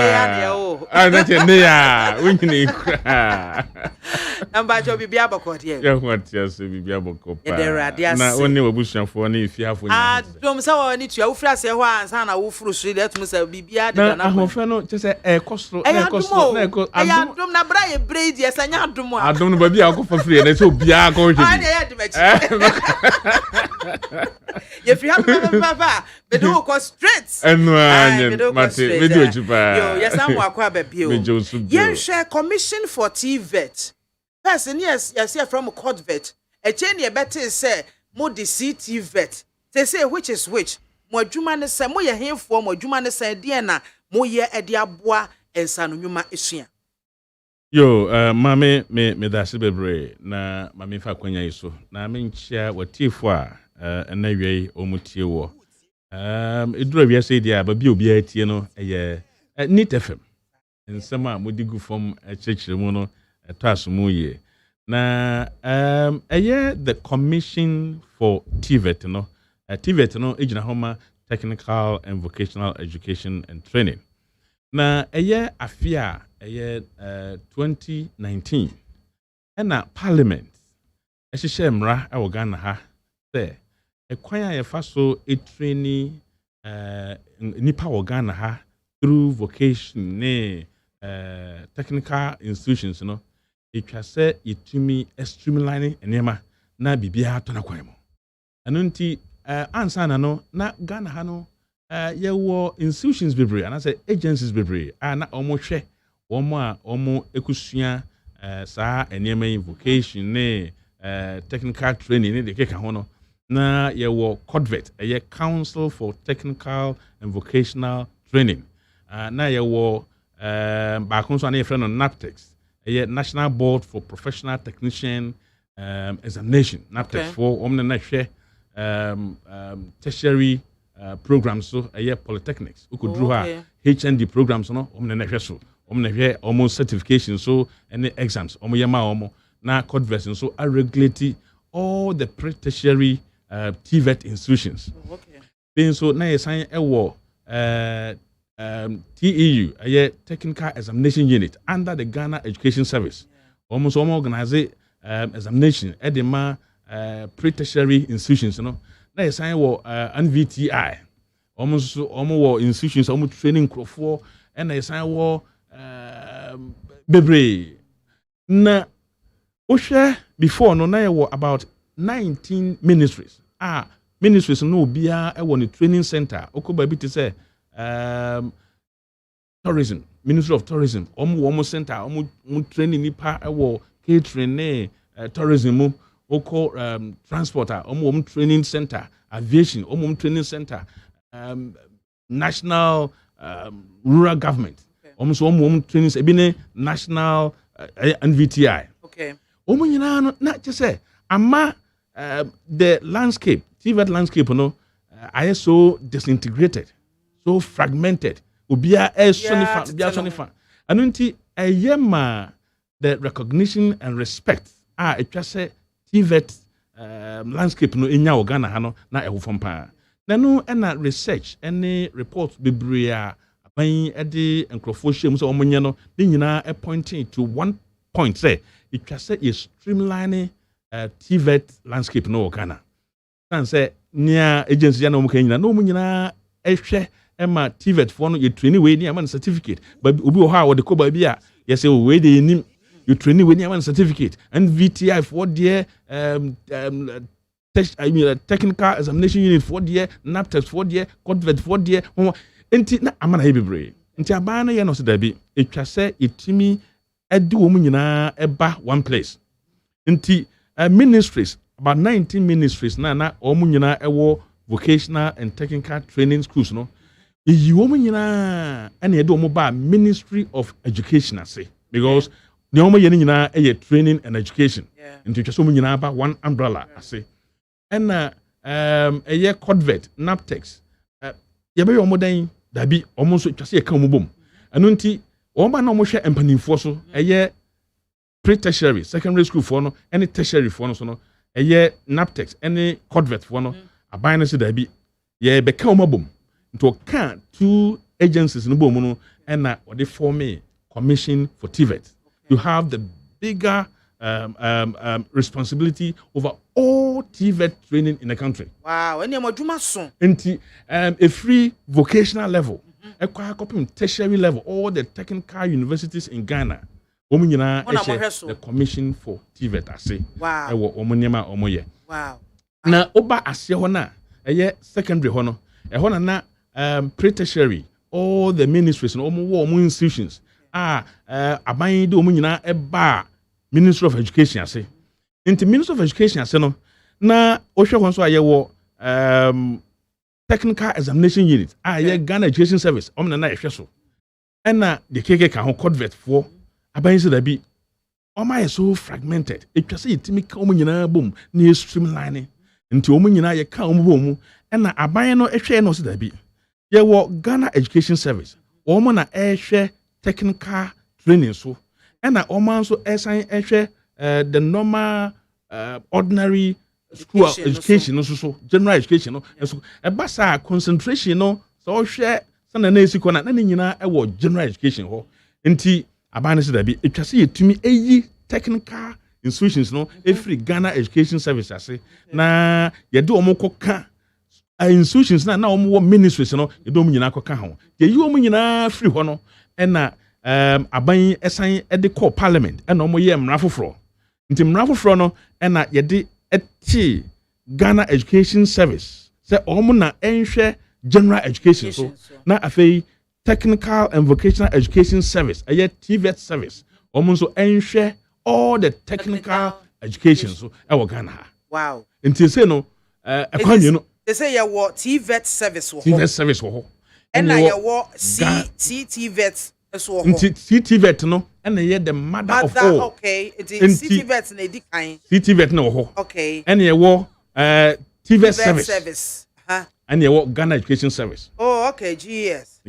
na che ne ya wonyine kra namba jo bibia bako de ya what ya so bibia bako pa na woni wabusuafo na efiafo nya dom sa wo ni tua wo fira se ho ansa na wo furu so de tum sa bibia de na ahofe no che say ekosro na dom na bra ye braid ye sa nya dom a adom no ba bia akofo free na so bia akọ hwe ani ya de machi ye fi ha papa be do ko straight enu anya mate video chupa yo yes am akwa ba bio ye share commission for TVET person yes from CODVET e chain ye better say mo the CTVET say which is which mo adwuma ne say mo ye henfo mo adwuma ne say de na mo ye ede aboa ensa no nwuma esua yo mame me da se bebre na mame fa kwanya iso na me nchia watifo a na wiei omutie wo edura wi ase dia ba bi obi atie no eye Neat FM nsema modigu fom chechire mu no eto asomu ye na eye the commission for TVET no TVET no ejina homa technical and vocational education and training na eye afia eye 2019 ena parliament ehihye mra e wo Ghana ha se ekwan a yefa so training nipa wo Ghana ha through vocation ne technical institutions no etwa se yetumi streamline enema na bibia to na kwan mo anu nti ansana no na Ghana ha no ye wo institutions bebre and say agencies bebre na omo hwe omo a omo ekusua saa enema vocation ne technical training ne de keka ho no na ye wo CODVET ye Council for Technical and Vocational Training na ye wo ba kon so na ye friend on NAPTEX ye National Board for Professional Technician Examination NAPTEX for omna na hwe tertiary programs so ye polytechnics ukudru ha HND programs no omna na hwe so omna hwe almost certification so any exams omo ye ma omo na CODVET so are regulate all the pre-tertiary TVET institutions. Okay. Then so na yesan ewo TEU, a Technical Examination Unit under the Ghana Education Service. Almost all organize examination at the pre-tertiary institutions, you know. Na yesan ewo NVTI. Almost institutions almost training for and na yesan ewo bebre na Oshe before no na were about 19 ministries. Ministries no bia e won training center. Okoba bi te say tourism, Ministry of Tourism. Omo center, omo training nipa e wo catering tourism mu. Oko transporter, omo training center, aviation, omo training center, national rural government. Omo so omo training ebine national NVTI. Okay. Omo nyina no na che say ama the landscape, TVET landscape no I so disintegrated, so fragmented. Obia sonifa. Anunti ayema the recognition and respect etwa say TVET landscape no enya Ghana ha no na ewo fom pa. Na no na research any report bebre a aban e enkrofo hwem so omonye no de nyina pointing to one point say etwa say is streamlining TVET landscape no Ghana. San say nia agency ya no mka nyina no nyina ehwe ema TVET for no ye training we ni am certificate but obi o ha wo de ko ba bi a ye say we de nim you training we ni am certificate and VTI for there technical examination unit for there NAPTEX for there CODVET for there enti na amana hebebre enti aba na ye no so da bi etwa say etimi edi wo mu nyina eba one place enti ministries about 19 ministries na omu nyina ewo vocational and technical training schools no yi omu nyina ene ede omu ba Ministry of Education ase because the omu ye nyina training and education into just omu nyina ba one umbrella ase and CODVET NAPTEX ye be omu dan dabi omu so twase ye ka omu bom anu nti omu ba na omu hwe empanimfo so pre-tertiary secondary school for no any tertiary for no so no NAPTEX any CODVET for no aban no se da bi ye be ka omabom nto ka two agencies no bom no na they form a commission for TVET. You have the bigger responsibility over all TVET training in the country. Wow, any moduma so nti a free vocational level a copy tertiary level all the technical universities in Ghana. The commission for TVET ase. Wow. Ewo omonema omoye. Wow. Na oba ase ho na secondary ho no. Na pre-tertiary all the ministries no omo institutions aban de omo nyina eba Ministry of Education ase. Into Ministry of Education ase no na ohwe ho so ayewo technical examination unit Ghana Education Service omna na ehwe so. Na the KK ka ho CODVET for aban se da bi oma so fragmented etwa se yitimi ka omu nyina bom na streamline nti omu nyina ye ka omu bom na aban no ehwe no se da bi ye wo Ghana Education Service omu na ehwe technical training so na omu so esan ehwe the normal ordinary school education no so general education no so eba sa concentration no so hwe sana na esiko na nyina e wo general education ho nti abane se da bi etwase yetumi eyi technical institutions no every Ghana Education Service ase na yede omo koka institutions na omo wo ministries no yede omo nyina koka ho ye yi omo nyina free ho no na aban esan ede call parliament na omo ye mra foforo nti mra foforo no na yede eti Ghana Education Service se omo na enhwe general education so na afei Technical and Vocational Education Service, TVET service. Almost enhwe all the technical education so e Ghana. Wow. Until say no they say you what TVET service wo. TVET service wo. And na you what CTVET so wo. CTVET no and ye the mother of all. Okay. It is CTVET na di kan. CTVET no wo. Okay. And ye wo TVET service. And ye wo Ghana Education Service. Oh, okay, GES.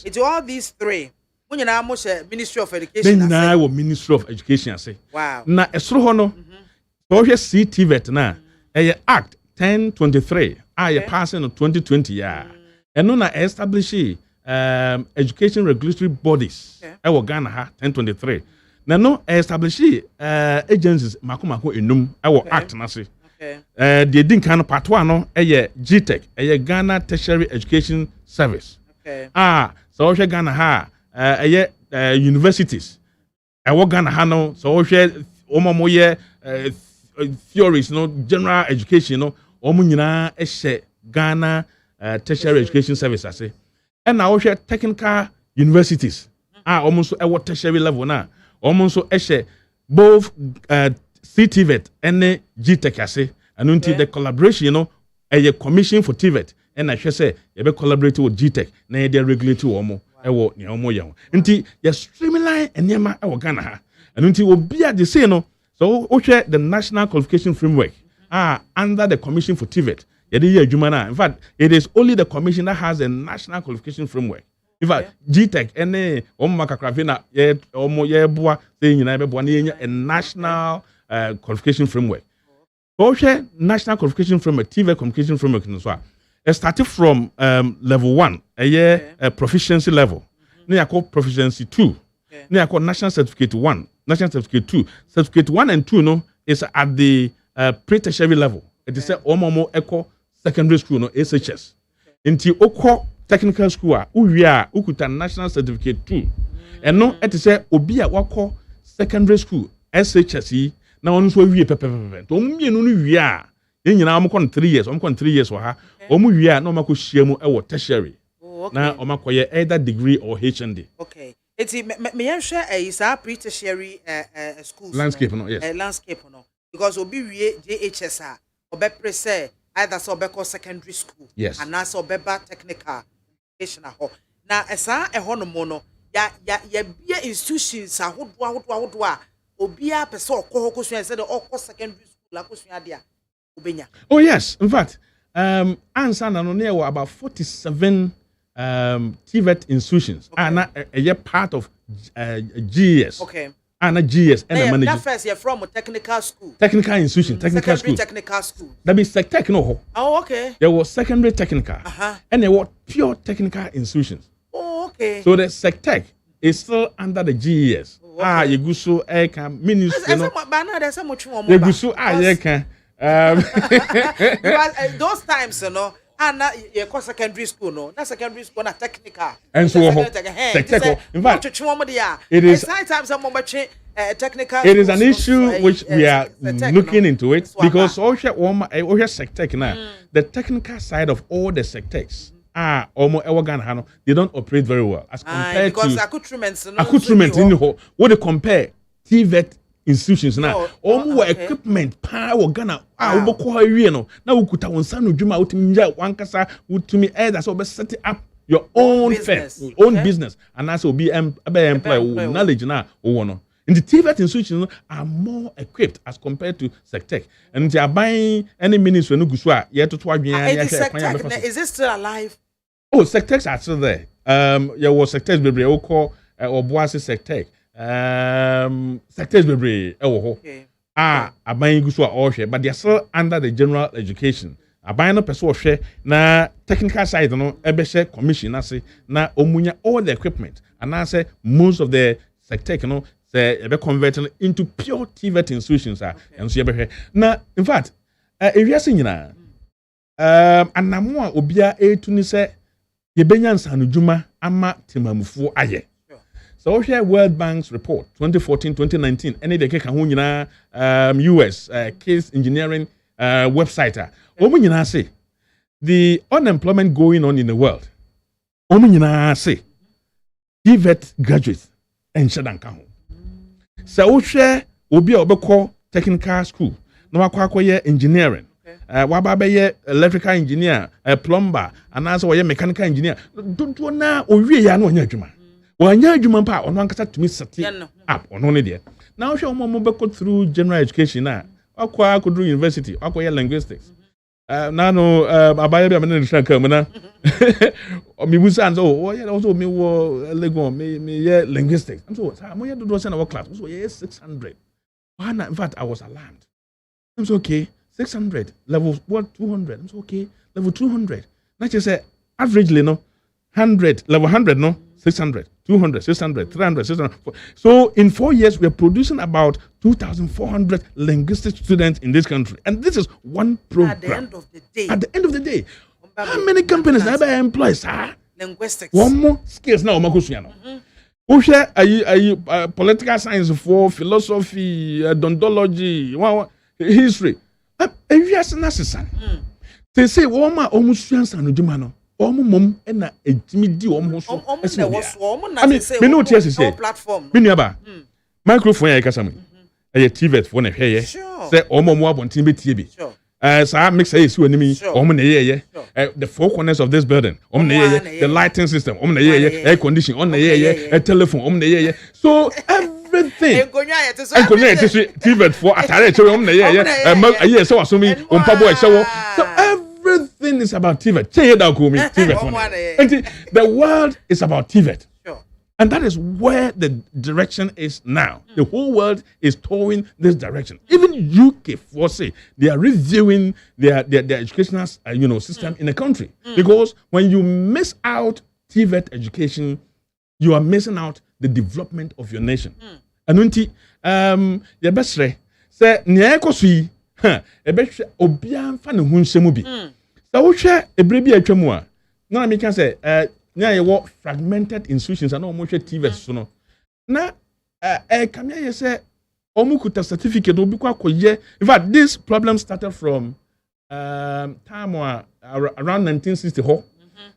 It's all these three. When you now Ministry of Education. Then now Ministry of Education say. Wow. Na esro ho no. So here CTVET na Act 1023 passing in 2020 ya. And no na establish education regulatory bodies. E Ghana ha 1023. Na no establish agencies mako enum e act na say. The din kan part 1 no GTEC Ghana Tertiary Education Service. So Ghana ha universities. Ghana ha no so omo theories no general education no omo nyina ehye Ghana tertiary education service ase and na wo hwe technical universities omo so ewo tertiary level na omo so ehye both CTVET and GTech ase and until the collaboration a commission for TVET and I should say you be collaborate with GTech na dey regulate omo ewo ne omo ye nti you streamline enema ewo Ghana ha and until obi a dey say no so we share the national qualification framework under the commission for TVET in fact it is only the commission that has a national qualification framework. In fact, GTech and Omakakravina omo ye boa say nyina be boa na a national qualification framework. So share national qualification framework, TVET qualification framework so it started from level 1, a year proficiency level. Then I call proficiency 2. Then I call national certificate 1, national certificate 2. Certificate 1 and 2 no is at the pre-tertiary level. It is omo echo secondary school no SHS. Until oko technical school ukuta national certificate 2. And no it is obi a wako secondary school SHS na onu so wie pepepepe. To mienu no wie a nyina am kon 3 years, 3 years wa ha. Omu wie a na omako hyiamu e tertiary. Na omakoye either degree or HND. Okay. Eti me yanhwe is a pre-tertiary schools. Landscape no, yes. Landscape no. Because obi wie JHS a obepre say either so obeko secondary school and na so obeba technical education ho. Na esa ho no mo no ya bia institutions ahodo a obi a pese okọ kosua say the okọ secondary school akosua dia obenya. Oh yes, in fact answer na no near about 47 TVET institutions are a part of GES. Okay. And a GS and a manager. That first you're from a technical school. Technical institution, technical school. Technical school. That be SecTech no. Oh, okay. There was secondary technical. And there were pure technical institutions. Oh, okay. So the SecTech is still under the GES. You go so I can minister. There's so much more. You go so you can. Because those times, and you call secondary school, no. That's secondary school, not technical. And so, technical. In fact, it is technical. It is an issue which we are looking into it because SecTech now, the technical side of all the SecTechs they don't operate very well as compared because to accoutrements. What they compare TVET institutions now equipment power Ghana uboko hawie no na ukuta wonsa no dwuma utimnja wankasa utumi either so be set up your own business and also be employ knowledge na wo no in the TVET institutions are more equipped as compared to SecTech and they are buying any ministry no gusu a ye toto adwen is it still alive? Oh, SecTechs are still there. There was SecTechs bebre o call Obuasi SecTech. Sectors bebre aban gusu a ohwe but they are still under the general education aban no person ohwe na technical side no ebe share commission ase na omunya all the equipment and I say most of the SecTech no say ebe converting into pure TVET institutions and so ebe na in fact ewiase nyina anamo a obia etuni say yebenya nsanu dwuma ama temamufu aye. So here World Bank's report 2014-2019 any de keka ho nyina US case engineering website omu nyina say the unemployment going on in the world omu nyina say TVET graduates and shadanka ho so hwe obi a obekọ technical school na wakọ engineering waba be electrical engineer plumber and also mechanical engineer do na owie ya na onya adwuma wanya adwuma pa ono ankasa tumi set up ono ne de now hwe omo be through general education na akwa akudru university akwa linguistics na no abaya bi amene ntra kam na mi busa and so also me wo legon me linguistics I'm so mo ye do na class so 600 in fact I was alarmed. I'm so okay 600 level 200 I'm so okay level 200 na just say averagely no 100 level 100 no 600 200 600 300 600 so in 4 years we are producing about 2,400 linguistic students in this country and this is one program. At the end of the day how many companies ever employ linguistics one more skills now omakosua no who share a political science for philosophy, dondology, history. Yes, necessary. They say, Woma almost chance and Jumano. Mom and a Jimmy D almost. I mean, we know what you say. Minyaba microphone ya kasami. A TV phone a hair. Say, Omo Wab on TV. So I mix a issue enemy, the four corners of this building, the lighting system, air conditioning, a telephone, so everything. TV for a so assuming so everything is about TV. The world is about TV. And that is where the direction is now. The whole world is towing this direction. Even UK, for say, they are reviewing their educational system in the country. Because when you miss out TVET education, you are missing out the development of your nation. And the best say, Niako sui, a best obian fan of Hunsemubi. So, we share a baby at Chamua. Now, I can say, now you work fragmented institutions and almost TV so no. Now, come here say, omukuta certificate will be quite. In fact, this problem started from time around 1960.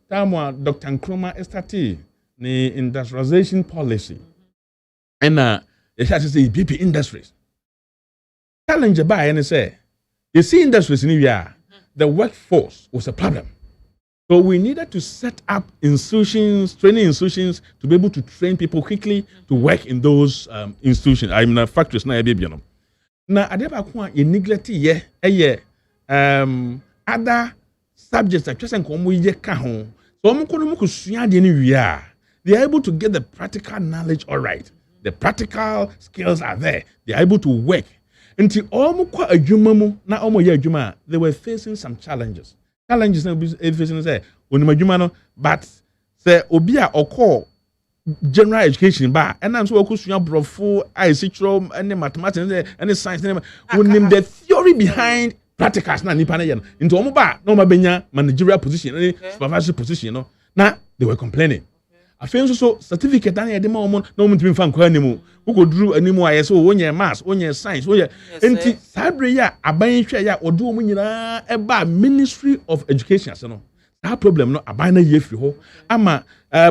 Time when Dr. Nkrumah started the industrialization policy, and it has to say BP industries. Challenge by and say, you see industries in India, the workforce was a problem. So we needed to set up institutions, training institutions, to be able to train people quickly to work in those institutions. I mean, factories na baby no. Na adeba kwa ye neglect other subjects that just nkomo ye ka ho. So omo kono mo kusua de ni wi they are able to get the practical knowledge all right. The practical skills are there. They are able to work. Until omo kwa adwuma mu na omo ye adwuma, they were facing some challenges. Challenges now facing say onimajuma but say obia oko general education ba and I'm so okusua brofo isitro and mathematics and science and the theory behind practicals na nipa na ye no into omo ba na omo benya managerial position and supervisory position na they were complaining. I feel so certificate and the moment no one to be found anymore. Who could do anymore? I saw one year maths, 1 year science, 1 year. And Sabria, Abayan or do about Ministry of Education. So no, that problem no Abana yefiho. Ama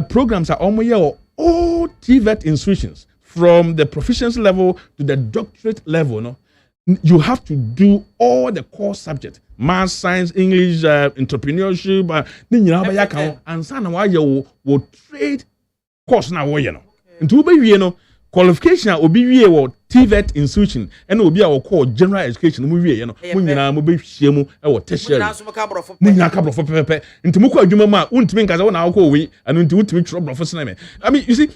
programs are almost all TVET institutions from the proficiency level to the doctorate level. No, you have to do all the core subjects. Math, science, English, entrepreneurship, and son why you will trade course now. And to be qualification obi wie wo TVET institution and obi a wo call general education mu wie munyina mo be hwiemu e wo tertiary munyina ka brofo pepepe ntimi ko adwuma ma untimi nkaza wo na wo we and untimi timi tro brofo sineme. I mean, you see,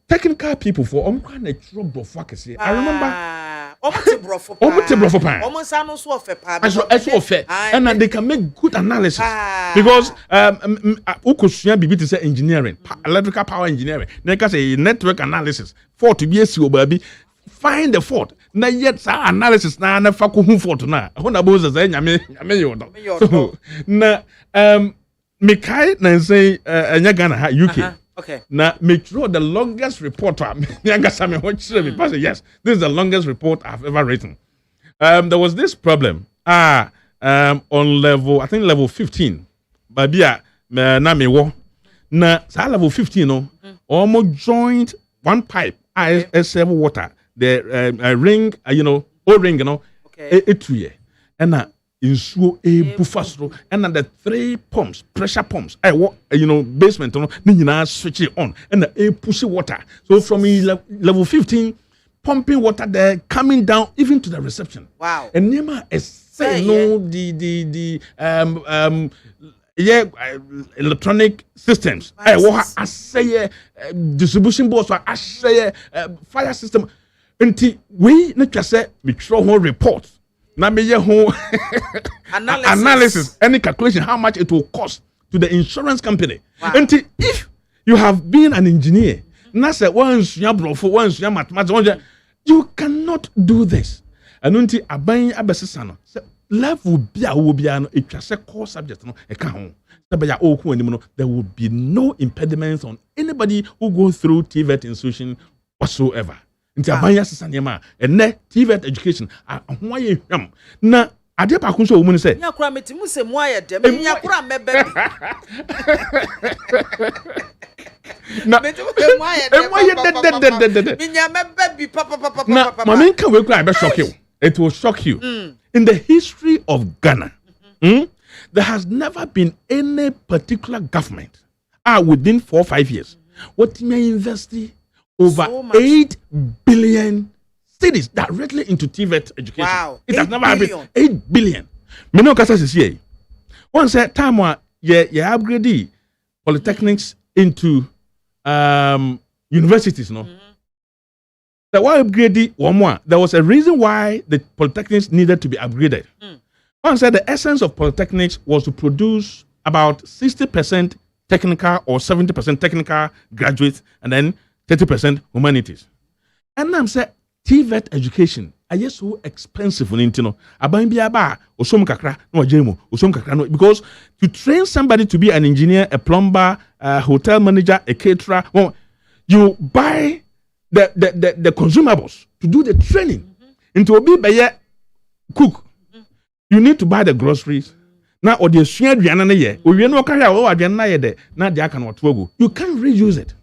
technical people for omkwa na tro brofo akese. I remember brofo pan. And they can make good analysis because ukosua bibi to say engineering, electrical power engineering. They can say network analysis. Fault to be a baby. Find the fault. Na yet sa analysis na fa ko hu fault na. Hona bo say nyame yodo. So na Mikai na say enya Ghana UK. Okay. Now, make sure the longest report. Yes, this is the longest report I've ever written. There was this problem. On level, I think level 15. Babia, na me wo. Na level 15 no. Almost joined one pipe. IS7 water. The ring, O-ring, Okay. 2 year. And insuo bufasro and the 3 pumps, pressure pumps. Basement ni nyina switch it on and the push water. So from level 15 pumping water there coming down even to the reception. Wow. And Nema is say no the electronic systems. I say distribution boards I say fire system until we not just say we throw one report. Na me home analysis, any calculation, how much it will cost to the insurance company. Wow. Until if you have been an engineer, once you cannot do this. And until abayin abesisano, level be a will be an a core subject no account. There will be no impediments on anybody who goes through TVET institution whatsoever. Into abanya sisanema and TVET education. Why na ade pa kun so woman say. Nya kura metimu se mo ayedem. Nya kura mebe. Na metimu se mo ayedem. Nya mebe bi papa. Na mama nka we kura be shock you. It will shock you. In the history of Ghana, there has never been any particular government within 4 or 5 years what may invest over 8 billion cities directly into TVET education. Wow. It has never happened. 8 billion. Me no kasa sisi. One said time ye upgrade polytechnics into universities, no? The why upgrade one more. There was a reason why the polytechnics needed to be upgraded. One said the essence of polytechnics was to produce about 60% technical or 70% technical graduates and then 30% humanities. And I'm saying TVET education is so expensive on intino. Because to train somebody to be an engineer, a plumber, a hotel manager, a caterer, well, you buy the consumables to do the training. Into a bit cook. You need to buy the groceries. Now, or the share Diana, or you know, carry out Diana, now they can what go. You can't reuse it.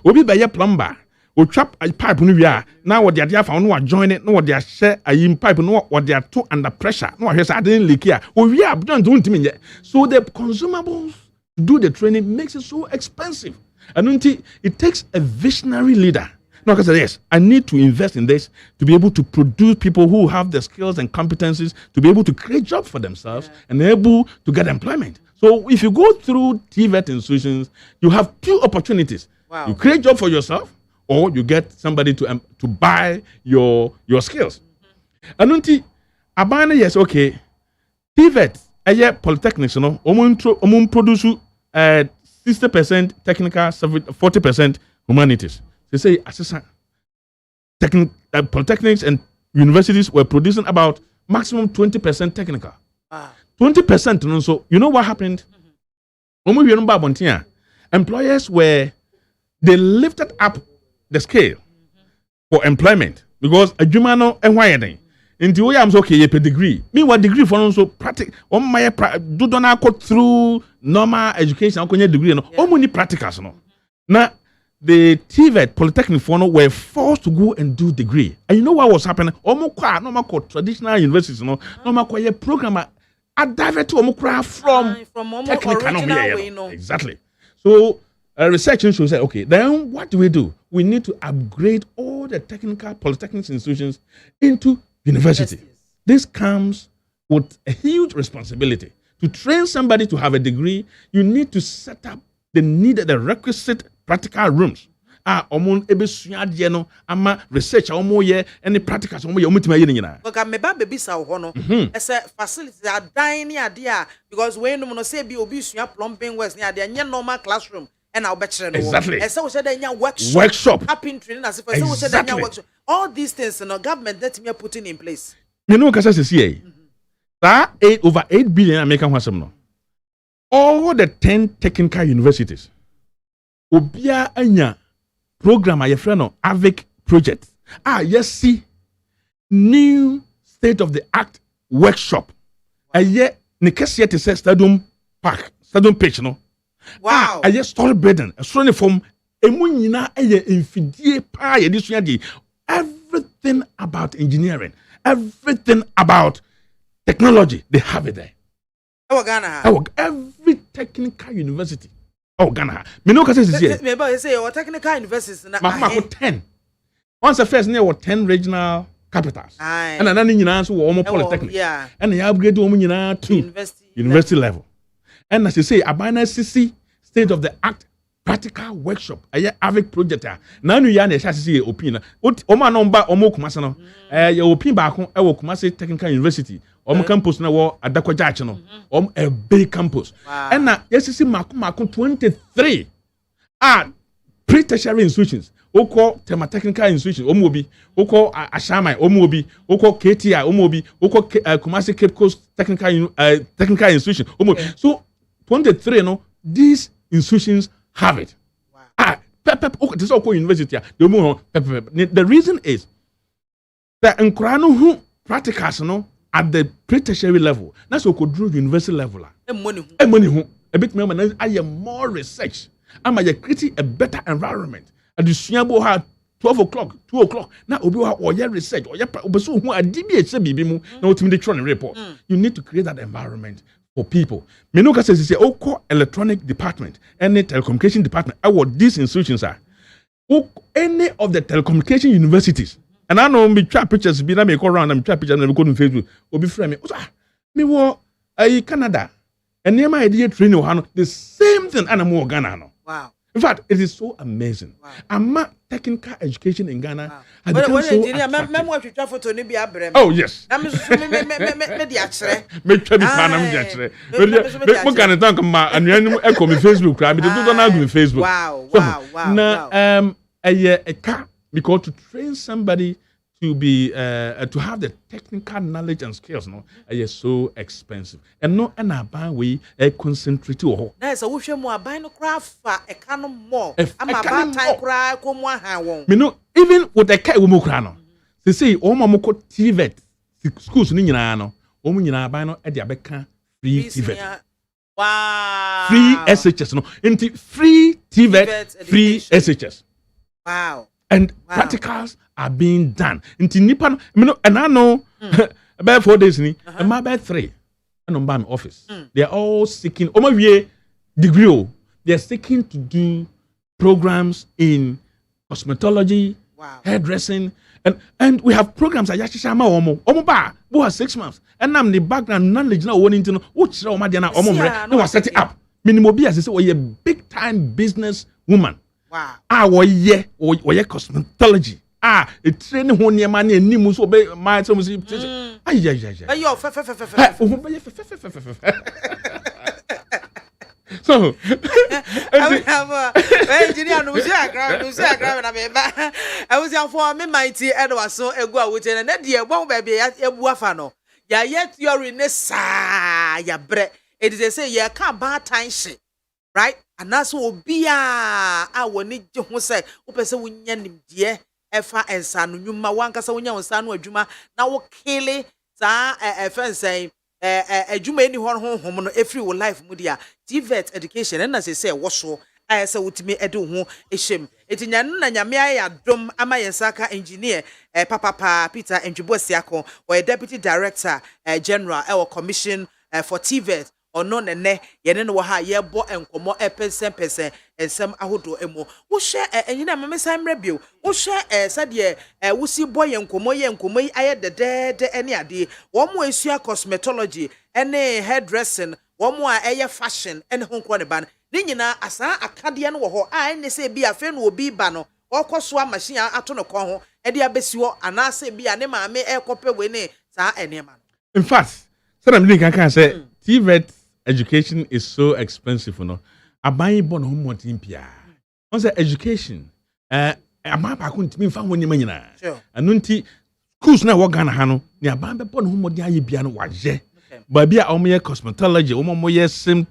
Or be by a plumber, or trap a pipe, now what they are found, no join it, no what they are share a pipe, no what they are too under pressure, no, I didn't leak here. Or we are done doing to me yet. So the consumables to do the training makes it so expensive. And until it takes a visionary leader. No, because yes, I need to invest in this to be able to produce people who have the skills and competencies to be able to create jobs for themselves and able to get employment. So if you go through TVET institutions, you have two opportunities. Wow. You create job for yourself, or you get somebody to buy your skills. And until abana yes, okay, TVET, polytechnics, you know, produce 60% technical, 40% humanities. They say assistant polytechnics and universities were producing about maximum 20% technical. 20%. So you know what happened? Employers they lifted up the scale for employment because a jumano and why they into way I'm okay, a degree. Meanwhile, degree for also practice on my do not go through normal education, degree, no, only practicals. No. Now the TVET polytechnic were forced to go and do degree. And you know what was happening? No traditional universities, no a program I divert to from technical way, no. Exactly. So research shows that okay, then what do? We need to upgrade all the technical polytechnic institutions into university. This comes with a huge responsibility. To train somebody to have a degree, you need to set up the requisite practical rooms. Research any practicals facilities are dying idea because when you say be obesity plumbing was near the normal classroom and I'll bet you exactly. And so said workshop. Training as if I said workshop. All these things government that me are putting in place. You know, because that over 8 billion American wasam. All the 10 technical universities. Obia anya program a friend AVIC project. Yes, see new state of the art workshop. Aye Nikesia to say stadium park, stadium pitch, no. Wow. Aye story building, a strong form. Emunyina aye infidie pa ye disua di. Everything about engineering, everything about technology, they have it there. Every technical university. Oh, Ghana. Me no say this year. Me say your technical universities na. Mahama 10. Once the first near 10 regional capitals. And another nyina so wo polytechnic. Yeah. And they upgrade wo nyina to university level. And as you say, abana CC state of the art practical workshop. Aye AVIC project. Na nu ya na sha CC opinion. O ma no mba omo kumase no. Ya opinion ba ko e wo Kumasi Technical University. Campus na wo Adakwaja no. A big campus. And na yes CC mako 23 pre-tertiary institutions. Oko Tema Technical Institution, Omobi, Oko Ashamai, Omobi, Oko KTI, Omobi, Oko Kumasi Cape Coast Technical Institution, Omobi. Okay. So 23, these institutions have it. Wow. This is Oko University. The reason is that in Krano who practicals at the pre-tertiary level, that's what could do university level. Money a bit more, I am more research. I'm creating a better environment. At the Siabo had 12 o'clock, 2 o'clock. Now, or your research, or your person who are DBH, no timidation report. You need to create that environment for people. Menuka says, it's a electronic department, any telecommunication department. What these institutions are. Any of the telecommunication universities. And I know me try pictures, be me go around and try pictures and go to Facebook. Or be friend me wo Canada. And near my idea training the same thing and more Ghana. Wow. In fact, it is so amazing. Wow. I'm technical education in Ghana. Wow. Oh yes. Wow. Because to train somebody to be to have the technical knowledge and skills, is so expensive. And no, and I buy we concentrate on. That's a wish more buy no craft a canon more. I'm a bad time cry, come one. Me no, even with a cat woman, they say, oh, Mamoko TVET schools in Yano, Omina buy no at the Abeka free TVET. Wow. Free SHS, into free TVET, free SHS. Wow. And practicals are being done. Into Nippon, and I know about 4 days, and my about 3. And on my office, they are all seeking. Degree. They are seeking to do programs in cosmetology, hairdressing, and we have programs at Yashishama Omo who are 6 months. And I'm the background knowledge now wanting to know which Omadiana Omo no set it up. Minimobi as I say, a big time business woman. Wow. Oye cosmetology. A training one year money and Nimus obey my so so engineer no I was young for me mighty Edward so ego with and that dear one baby ebuafano. Ya yet you're in a sa ya bre. It is a say ya can't bad time shit. Right? And that's what be I will need to say, Upesa Winyan, dear, Efa and San, you ma one cassa when you son with Juma, now kill it, a friend saying, a Juma any home, every life, Mudia, TVET education, and as I say, was so, I saw with me, Edu, a shame. It's in Yamia, Dom, Amaya Saka engineer, Papa Peter and Jubosiako, or a deputy director, general, our commission for TVET. Or no ne yene no ha ye bo enkomo epesen ensem ahodo emo wo hye enyina memesa mrebio wo hye sade wo si bo ye enkomo yi aye de ene ade wo mo esua cosmetology ene hairdressing wo mo a eye fashion ene honko ne ban ni nyina asa akade no wo ho a ene se bi afa no obi ba no okoso a machine ato no kon ho e de abesi wo anase bi ane maame ekope we ne sa ene ma. In fact, so I'm really can say TVET education is so expensive, I buy born home what impia. On the education, a map I couldn't mean found when you mean. Sure. And nunti schools now work on Hano, near Bamba born home what the piano was. But be a cosmetology, sim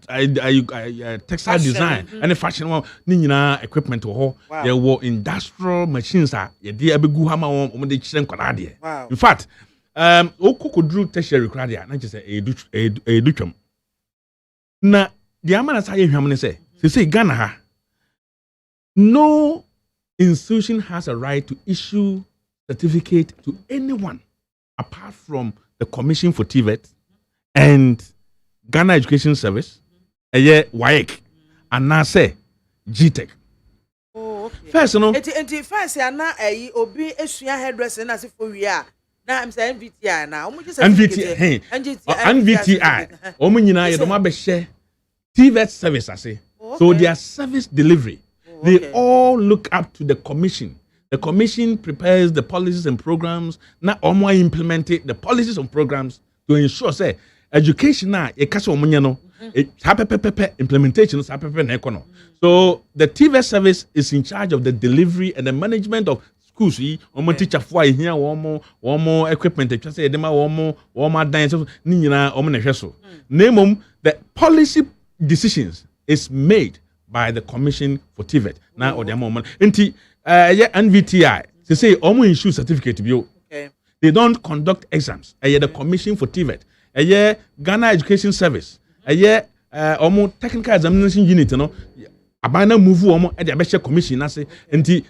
textile design, and the fashion nina equipment or there were industrial machines are ye dear Beguhama on the Chisem Canada. In fact, Oko could do tertiary cradia, not just a duchum. Na the amana say hwam ne say Ghana no institution has a right to issue certificate to anyone apart from the Commission for TVET and Ghana Education Service WAEC and now say GTEC. Oh, okay. First first na obi esua hairdressing as for we are. Now I'm saying NVTI now. NVTI. Omunyina ye do ma be share TVET service I say. So their service delivery. They all look up to the commission. The commission prepares the policies and programs. Now omo implement the policies and programs to ensure say education na e kasa omunya no implementation so the TVET service is in charge of the delivery and the management of schools teacher for here one equipment they say dem one dance ni nyina na hwe so name the policy decisions is made by the commission for TVET now or the moment NVTI they say issue certificate bio they don't conduct exams the commission for TVET Ghana Education Service technical examination unit abana move e dey be commission na say nti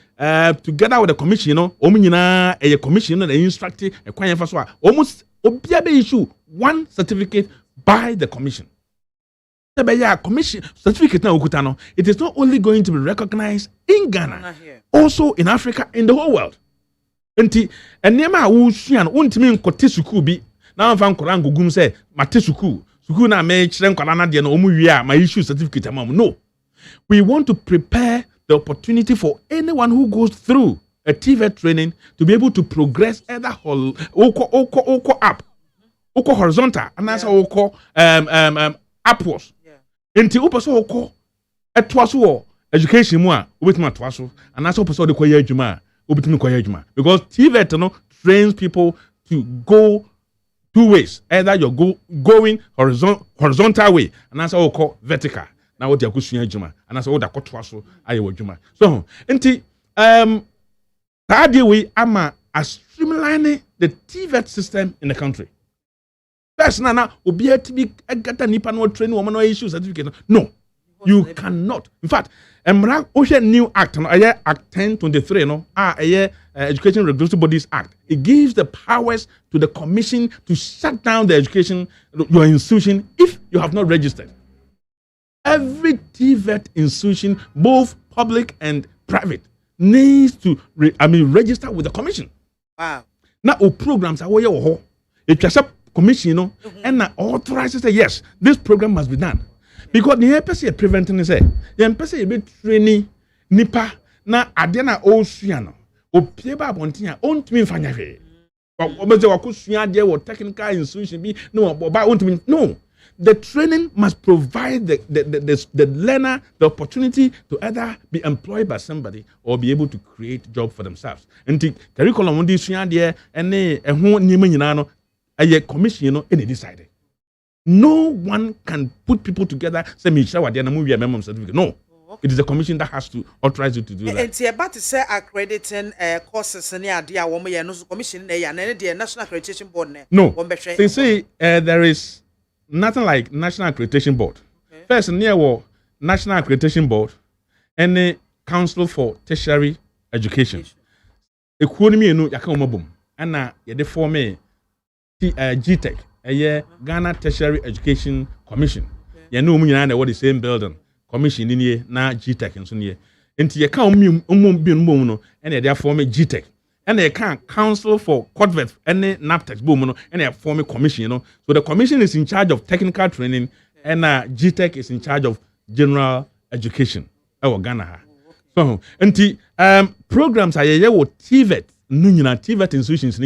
together with the commission nyina commission the instruct e kwan fa so obia be issue one certificate by the commission. Commission certificate na okuta no it is not only going to be recognized in Ghana also in Africa, in the whole world. Nti enema wo sua no untimi nkote suku bi na mfa nkora ngugum say mate suku na me kire nkora na de no omu wie a my issue certificate amam. No, we want to prepare the opportunity for anyone who goes through a TVET training to be able to progress either up horizontal and also upwards. Nti upeso oko etwaso wo education mu a obetuma twaso and also upeso de koye adwuma obetumi koye adwuma because TVET no trains people to go two ways, either you're going horizontal way and also oko vertical. Now what you kusua adwuma and also da kotwaso aye adwuma. So nti that way ama streamlining the TVET system in the country. That's na obi atibi agata nipa no train woman no issue certificate. No, you cannot. In fact, emra ohwe new act no act 1023 no Education Regulatory Bodies Act. It gives the powers to the commission to shut down the education your institution if you have not registered. Every TVET institution, both public and private, needs to register with the commission. Wow. Now programs are where it just commission and authorizes say yes, this program must be done. Because the emphasis preventing say the emphasis be training nipa na ade na osuano opieba abontia ontumi mfanya hwe obeze wakusua de wo technical institution bi no oba ontumi. No, the training must provide the learner the opportunity to either be employed by somebody or be able to create job for themselves. And the curriculum ndi sua de ene eho nyima nyina no a commission and decided. No one can put people together. Say me share na movie member certificate. No, it is a commission that has to authorize you to do that. And it's about to say accrediting courses and idea woman no commission and the National Accreditation Board. No, they say there is nothing like National Accreditation Board. Okay. First, near National Accreditation Board and the Council for Tertiary Education. Economy no yaka omabum. Ana ye de form GTEC, Ghana Tertiary Education Commission. You know, we are the same building. Commission in here, na GTEC and so near. And you can't and they are forming GTEC. And they can't council for COTVET and NAPTEX boom, and they are forming commission, So the commission is in charge of technical training, and GTEC is in charge of general education. Ghana. So, and programs are TVET, TVET institutions,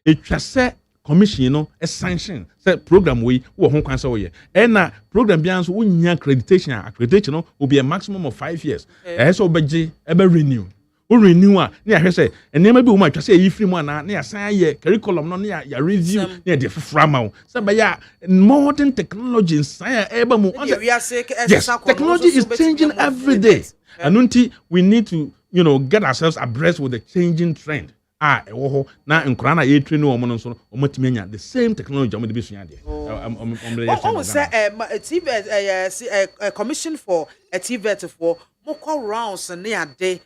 it just commission a sanction set program we wo ho kwan so ye na program bi anso unya accreditation will be a maximum of 5 years so obeje renew a na ya hwese enema bi wo ma twase yi free mu na ya san ye curriculum no na ya review na de fofra ma wo se ba ya modern technology san eba mu yes, technology is changing every day and we need to get ourselves abreast with the changing trend. Na nkura na train no omo nso omatimi anya the same technology omo de besua de commission for a TVET for moko rounds na ade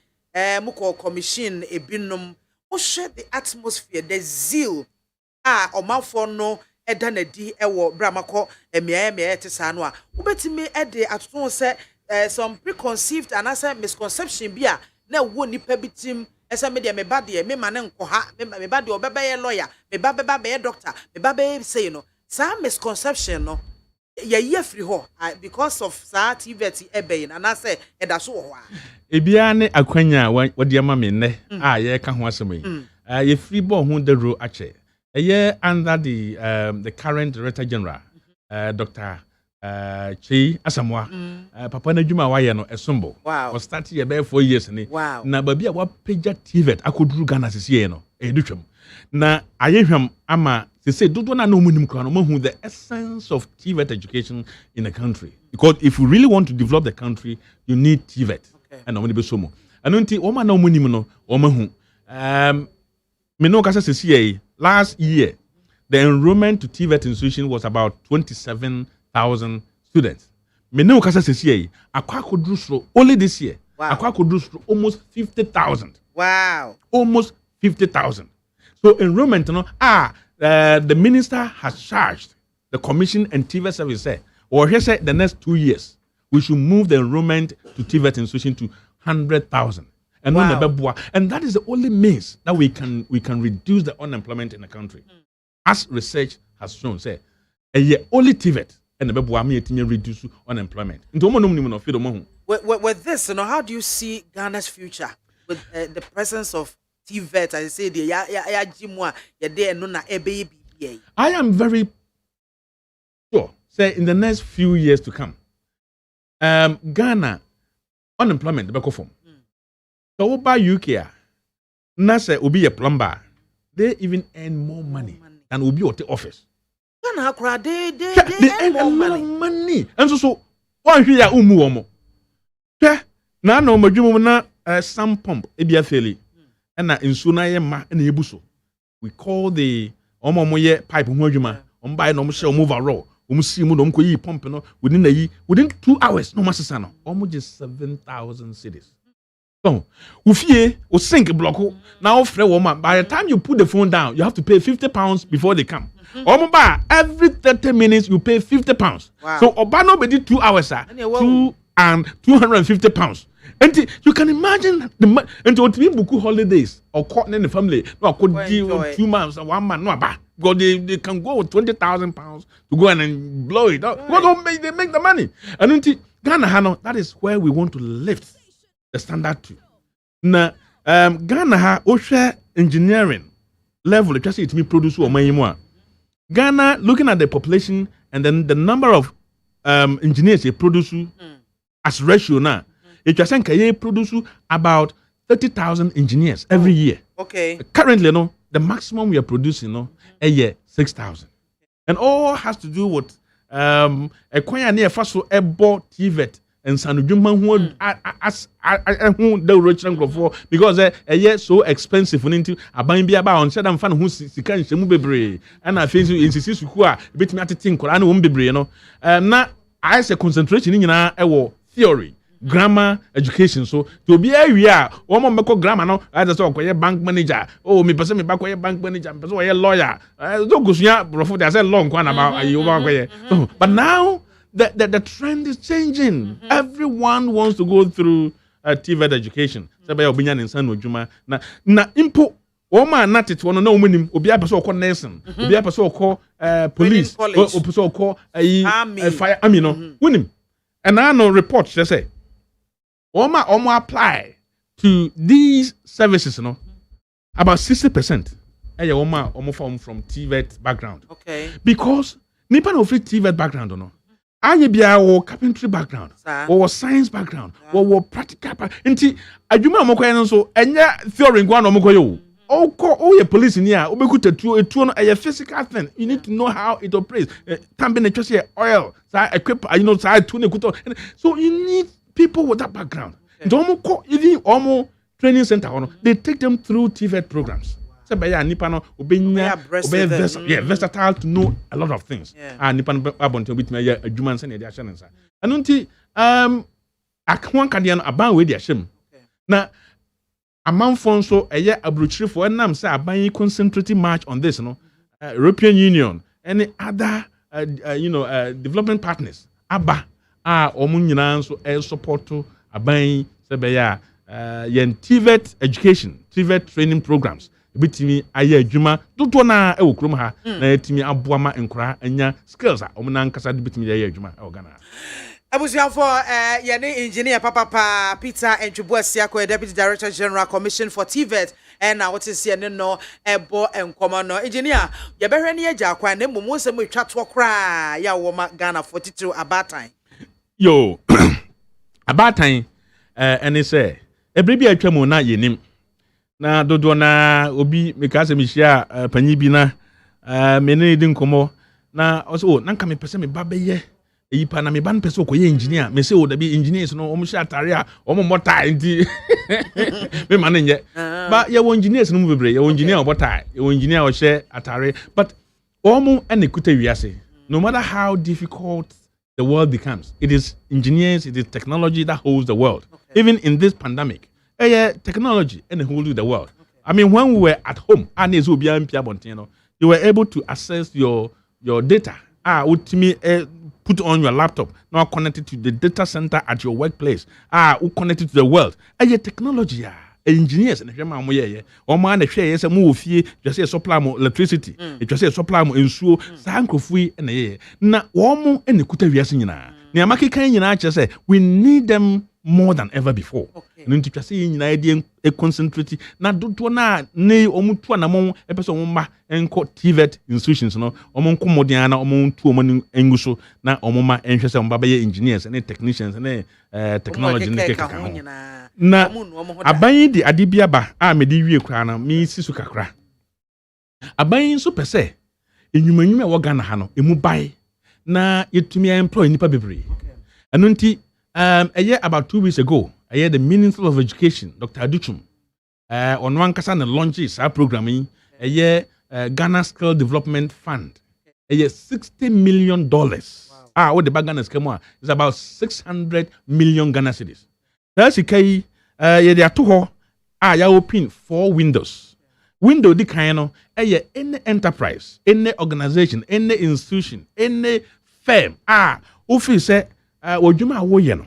moko commission ebinom mo share the atmosphere the zeal omafo no eda na di ewo bramako emia te sa no a obetimi ede atoto se some preconceived and as misconception bia na wo nipa bitim esa media me ba de me mane nko ha me ba de obeba ye lawyer me ba be doctor me ba be say some misconception no ye free ho because of sa TVET ebe na say e da so ho ebia ne akwanya wode ama me ne ye ka ho asem yi ye free ball ho the ro ache ye under the current director general Dr. Chi Asamoah papa na dwuma wa ye no esombo was start here be 4 years ni na ba bia wa pagya TVET akoduru Ghana sese no edutwam na ayehwam ama sese dodo na no munim kra no mahu the essence of TVET education in the country, because if you really want to develop the country you need TVET and no be so mo anunti o ma na munim no o mahu me no kasa sese last year the enrollment to TVET institution was about 27,000 students. Me no kasa sesi akwa only this year. Akwa almost 50,000. Wow. Almost 50,000. So enrollment the minister has charged the commission and TVET service or he said the next 2 years we should move the enrollment to TVET institution to 100,000. And and that is the only means that we can reduce the unemployment in the country. As research has shown, say, only TVET and the Babuami reduce unemployment. With this, how do you see Ghana's future with the presence of TVET? I say I am very sure, say, in the next few years to come, Ghana unemployment the form. So by UK, Nasa will be a plumber. They even earn more money than will be at the office. They earn a lot of money. And so one here umuomo. Na no madwum na some pump ebia feli. And na nsu na ye ma na ebuso. We call the omomoye pipe ho adwuma. Omba no mo share move roll. Si mu no mko yi pump no within 2 hours no masesa no. Omo just 7,000 cedis. So, ufie o sink block now woman. By the time you put the phone down, you have to pay £50 before they come. Every 30 minutes you pay £50. Wow. So Obano be 2 hours, £250. And you can imagine the and to be buku holidays or caught in the family. No, could give 2 months or 1 month. No, because they can go with £20,000 to go and blow it out. Because they make the money. And until Ghana, that is where we want to lift the standard to. Na Ghana ha osha engineering level it just me produce or my Ghana, looking at the population and then the number of engineers they produce as ratio now, it just produce about 30,000 engineers every year. Okay. Currently, the maximum we are producing a year 6,000. And all has to do with a quite near first ebo TVET and Sanujuma who as who the rich for because a so expensive into a buying be about on Shadam fan who can shemu and I think insist who are bit me at think or I won't be now I say concentration in our theory. Grammar education so to be a year one more grammar no I just talk bank manager me person me back bank manager person lawyer don't go so there's a long one about but now the trend is changing. Everyone wants to go through TVET education. Sabe obinya nsan odwuma na impo o ma na tete wono na omunim obi a person okọ nursing obi a person okọ police o person okọ fire army no wonim and I know report say omo apply to these services about 60% omo from TVET background. Okay. Because nipa no free TVET background Anye bia wo carpentry background or science background or practical nti adwuma omokọ no so enya theory ngwa no omokọ yo o police ni a obekuta etuo no a physical thing. You need to know how it operates. Tambe na twese oil equip sa tu ne kuto. So you need people with that background. Nti even training center they take them through TVET programs. Nipa no versatile to know a lot of things. Nipa no abonto bit me adwuma nsa na dia hye nsa. Anu nti akwan kade no aban we dia hyem. Na amanfo nso abrochirefo enam say aban concentrating much on this European Union and other development partners aba omu nyina nso support aban say yen TVET education, TVET training programs. Bitimi aye adwuma dodo na e wokrom ha na etimi aboama enkora anya skills a omna nkasa de bitimi aye adwuma e Ghana. Abusiafo ye ne engineer papa Peter Entwubuasiako, Deputy Director General Commission for TVET na what is here no ebo enkomo no engineer ye behwe ne agya kwan na mmom se mo twa to kra ya wo ma Ghana 42 abatan yo abatan ene say ebrebi atwa mu na yenim na dodo na obi mekase mehia panyi bi na menene di nkomo na also na nka me pese me babeye eyipa na me ban pese okoye engineer me say o da bi engineers no omo hia atare a omo mota ndi me man nye ba ye wo engineers no mu bebre ye wo engineer obota ye wo engineer o hye atare but omo ene kuta wiase no matter how difficult the world becomes, it is engineers, it is technology that holds the world. Okay. Even in this pandemic, technology and holds the world. Okay. I mean, when we were at home, you were able to access your data. Put on your laptop, now connected to the data center at your workplace. Connected to the world. Technology. Engineers and hwema mo ye o ma na hwe ye se mo ofie just say supply mo electricity just say supply mo ensuo sa nkrofu na ye na wo mo ene kuta wiase nyina ne amake kan nyina ache say we need them more than ever before no ntwa say nyina ye de concentrate na dodo na ne o mu tu na mo e pese o ma enko TVET institutions no o mo nko modern na o mo tu o mo enguso na o mo ma enhwe say o ba ye engineers and technicians and technology ne keka na aban di adibia ba a me di wie kra na me sisu kakra aban so pese enyumanwum e wo Ghana ha no emu bai na yetumi employ nipa bebre anunti about 2 weeks ago the Minister of Education Dr. Aduchum on one kasa na launches our programming Ghana Skill Development Fund $60 million what the Ghana scheme is about 600 million Ghana cedis. That's okay. There are two ya open 4 windows. Window di kind any enterprise, any organization, any institution, any firm. Office say wodwuma wo ye no.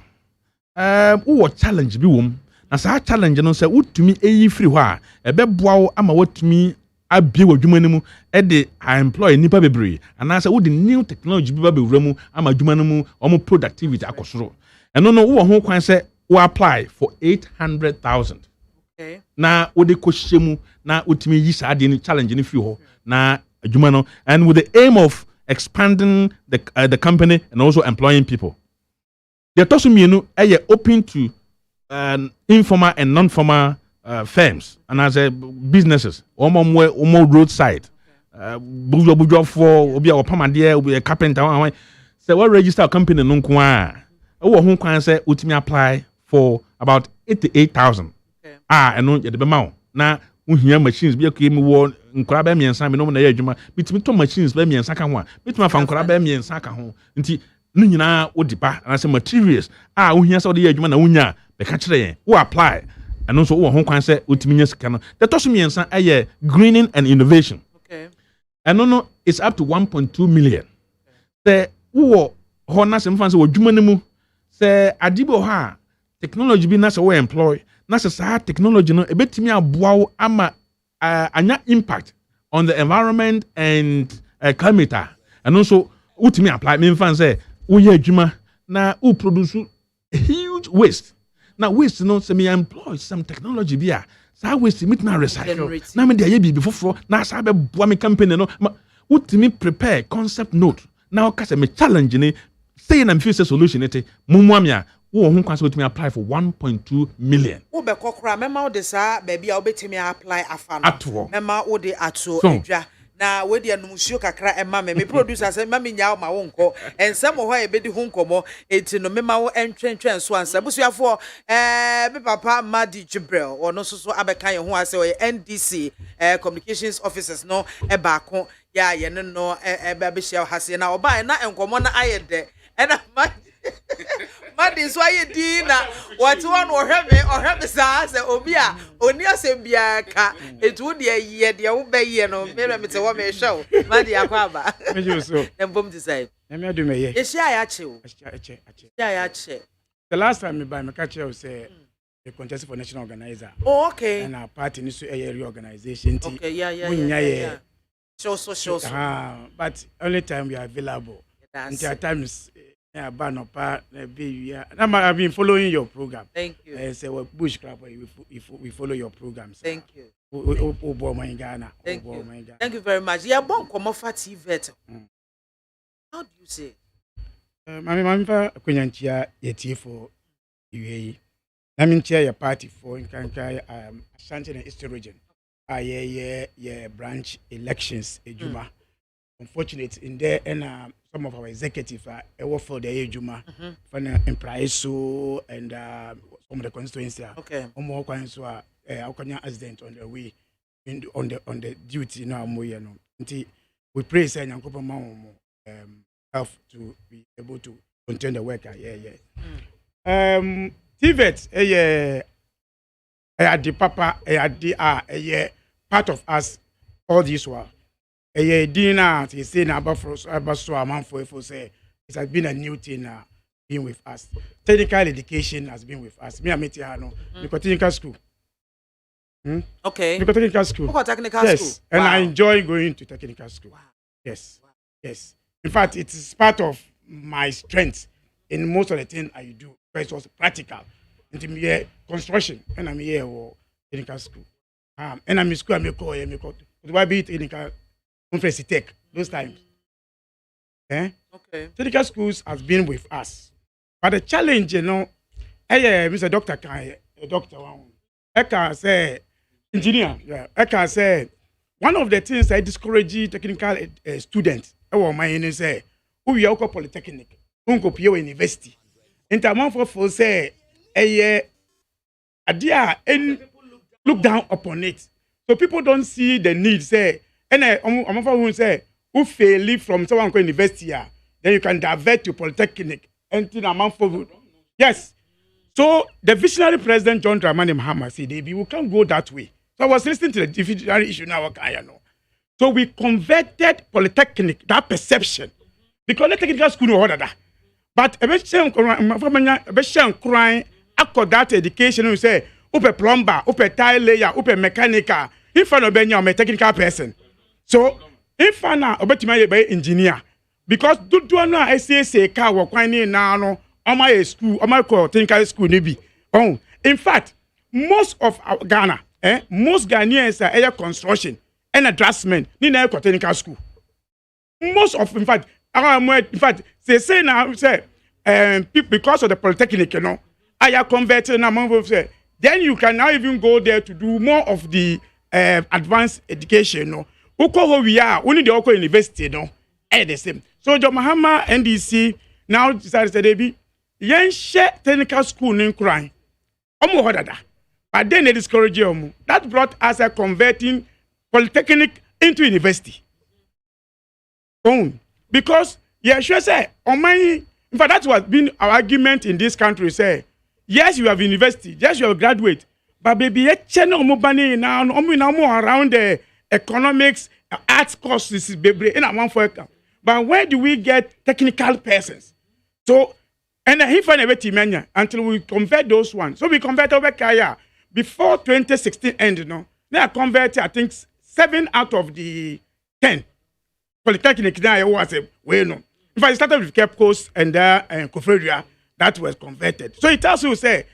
Wo challenge bi wom. Na sa challenge no say wotumi eyi free ho a ebeboa wo ama wotumi abie wodwuma nimu de employ nipa bebre. Ana say wo the new technology bi ba bewura mu ama dwuma nimu omo productivity akosoro. Eno no wo ho kwan say we apply for 800,000. Okay. Na ode kohyemu na utimi yi saade ni challenge ni fi ho na adwuma no and with the aim of expanding the company and also employing people. The tosumienu open to informal and non-formal firms and as businesses. Omo roadside. Bujo for obi a opamade obi a carpenter. So what register company no nko a. Wo ho kwan say utimi apply for about 88,000. And no ye de bema na uhia machines bi akye mi wo nkora ba miensa me no na ye adwuma bitimi to machines ba miensa ka ho a bitimi afa nkora ba miensa ka ho nti no nyina wo dipa na say materials uhia say wo de ye adwuma na unya be ka kire yen wo apply and so wo ho kwan say utimi nya sika no the toso miensa greening and innovation. Okay. And no it's up to 1.2 million. Say wo ho na se mfa say wo adwuma ne mu say adibo ha technology bi na say we employ na say sa technology no ebetimi aboa ama anya impact on the environment and climate and also utimi apply me fan say we adwuma na u produce huge waste na waste no say me employ some technology bi a sa waste meet na recycle na me dey bi before na sa be boa me company no utimi prepare concept note na o ka say me challenge ni say na me feel solution ete mumu me a wo ho kwan so betimi apply for 1.2 million. Wo be kokora mema wo de sa baby a wo betimi apply afa no. Mema wo de ato edwa. Na we de anumusuo kakra ema me producer say mema nya ma wo nko. Ensem ho e bedi ho nkomo enti no mema wo entwentwen so ansa. Busuafo be papa Madi Jibril ono so abeka ye ho ase o NDC communications officers no e ba ko ya ye no e ba be hia hase na oba na enkomo na ayede ena Madi so aye di na what one ohwe me sa se obi a oni asem bia ka etu de ye de wo be ye no me te wo me hwe Madi akwaba me ju so embom decide na me adu me ye e share ya che o share ya che the last time me buy me catch you say the contest for national organizer. Oh, okay. And our party needs to reorganization. Okay, yeah. Sure. But only time we are available. Until times Yeah, Banopa, I've been following your program. Thank you. Say what Bush Club, we follow your programs. Thank you. Ghana. Thank you. Thank you very much. Yeah, bon komofa TV. How do you say? Mamma Kunyantia yeti for UAE. Namintia your party for in Kankai Ashanti and Eastern region. Yeah, branch elections Ejuma. Unfortunately, in there and some of our executives are work for the Ejuma, in Praiso and some of the constituency. Okay. More coins were accident on the way on the duty now. We pray saying help to be able to continue the work. TVET the papa the part of us all this while. Dina say about so amount for say it has been a new thing being with us. Technical education has been with us. Me ameti hano because technical school. Okay. Because technical school. Yes. And I enjoy going to technical school. Wow. Yes. Yes. In fact, it is part of my strength in most of the things I do. Because it was practical. And I'm here construction and I'm here for technical school. And I'm in school, I'm here. Why be technical? Conference tech those times. Okay. Technical schools has been with us, but the challenge, Mr. Doctor I can say engineer. Yeah, I can say one of the things I discourage technical students. My say, who you call polytechnic, who go Pio University. In terms of say, idea and look down upon it, so people don't see the need. Say. And I'm going to say, who fail from someone going to university, then you can divert to polytechnic and to the amount for. Yes. So the visionary president John Dramani Mahama said, we can't go that way. So I was listening to the visionary issue now. So we converted polytechnic, that perception, because the technical school no order. But a crying after that education, we say, upe plumber, upe tile layer, upe mechanical, if I'm a technical person. So, if I know about my engineer, because do no I say car work now on my school, on my technical school maybe. Oh, in fact, most of our Ghana, most Ghanaians are air construction and a draftsman need a technical school. Most of, in fact, they say now say because of the polytechnic, I are converted among of say, then you can now even go there to do more of the advanced education, Uko we are only the Oko University, the same. So John Mahama NDC now decided to be yen share technical school in crime. But then they discourage you. That brought us a converting polytechnic into university. Because sure say on my in fact that's what been our argument in this country. Say yes, you have university, yes, you have graduate, but baby, channel mobile now around the economics, arts courses, baby, in a one for account. But where do we get technical persons? So, and he find a way until we convert those ones. So we convert over Kaya before 2016 end. They are converted, I think, 7 out of the 10 polytechnic. Now was a way no. If I started with Cape Coast and Kofredria, that was converted. So it also say,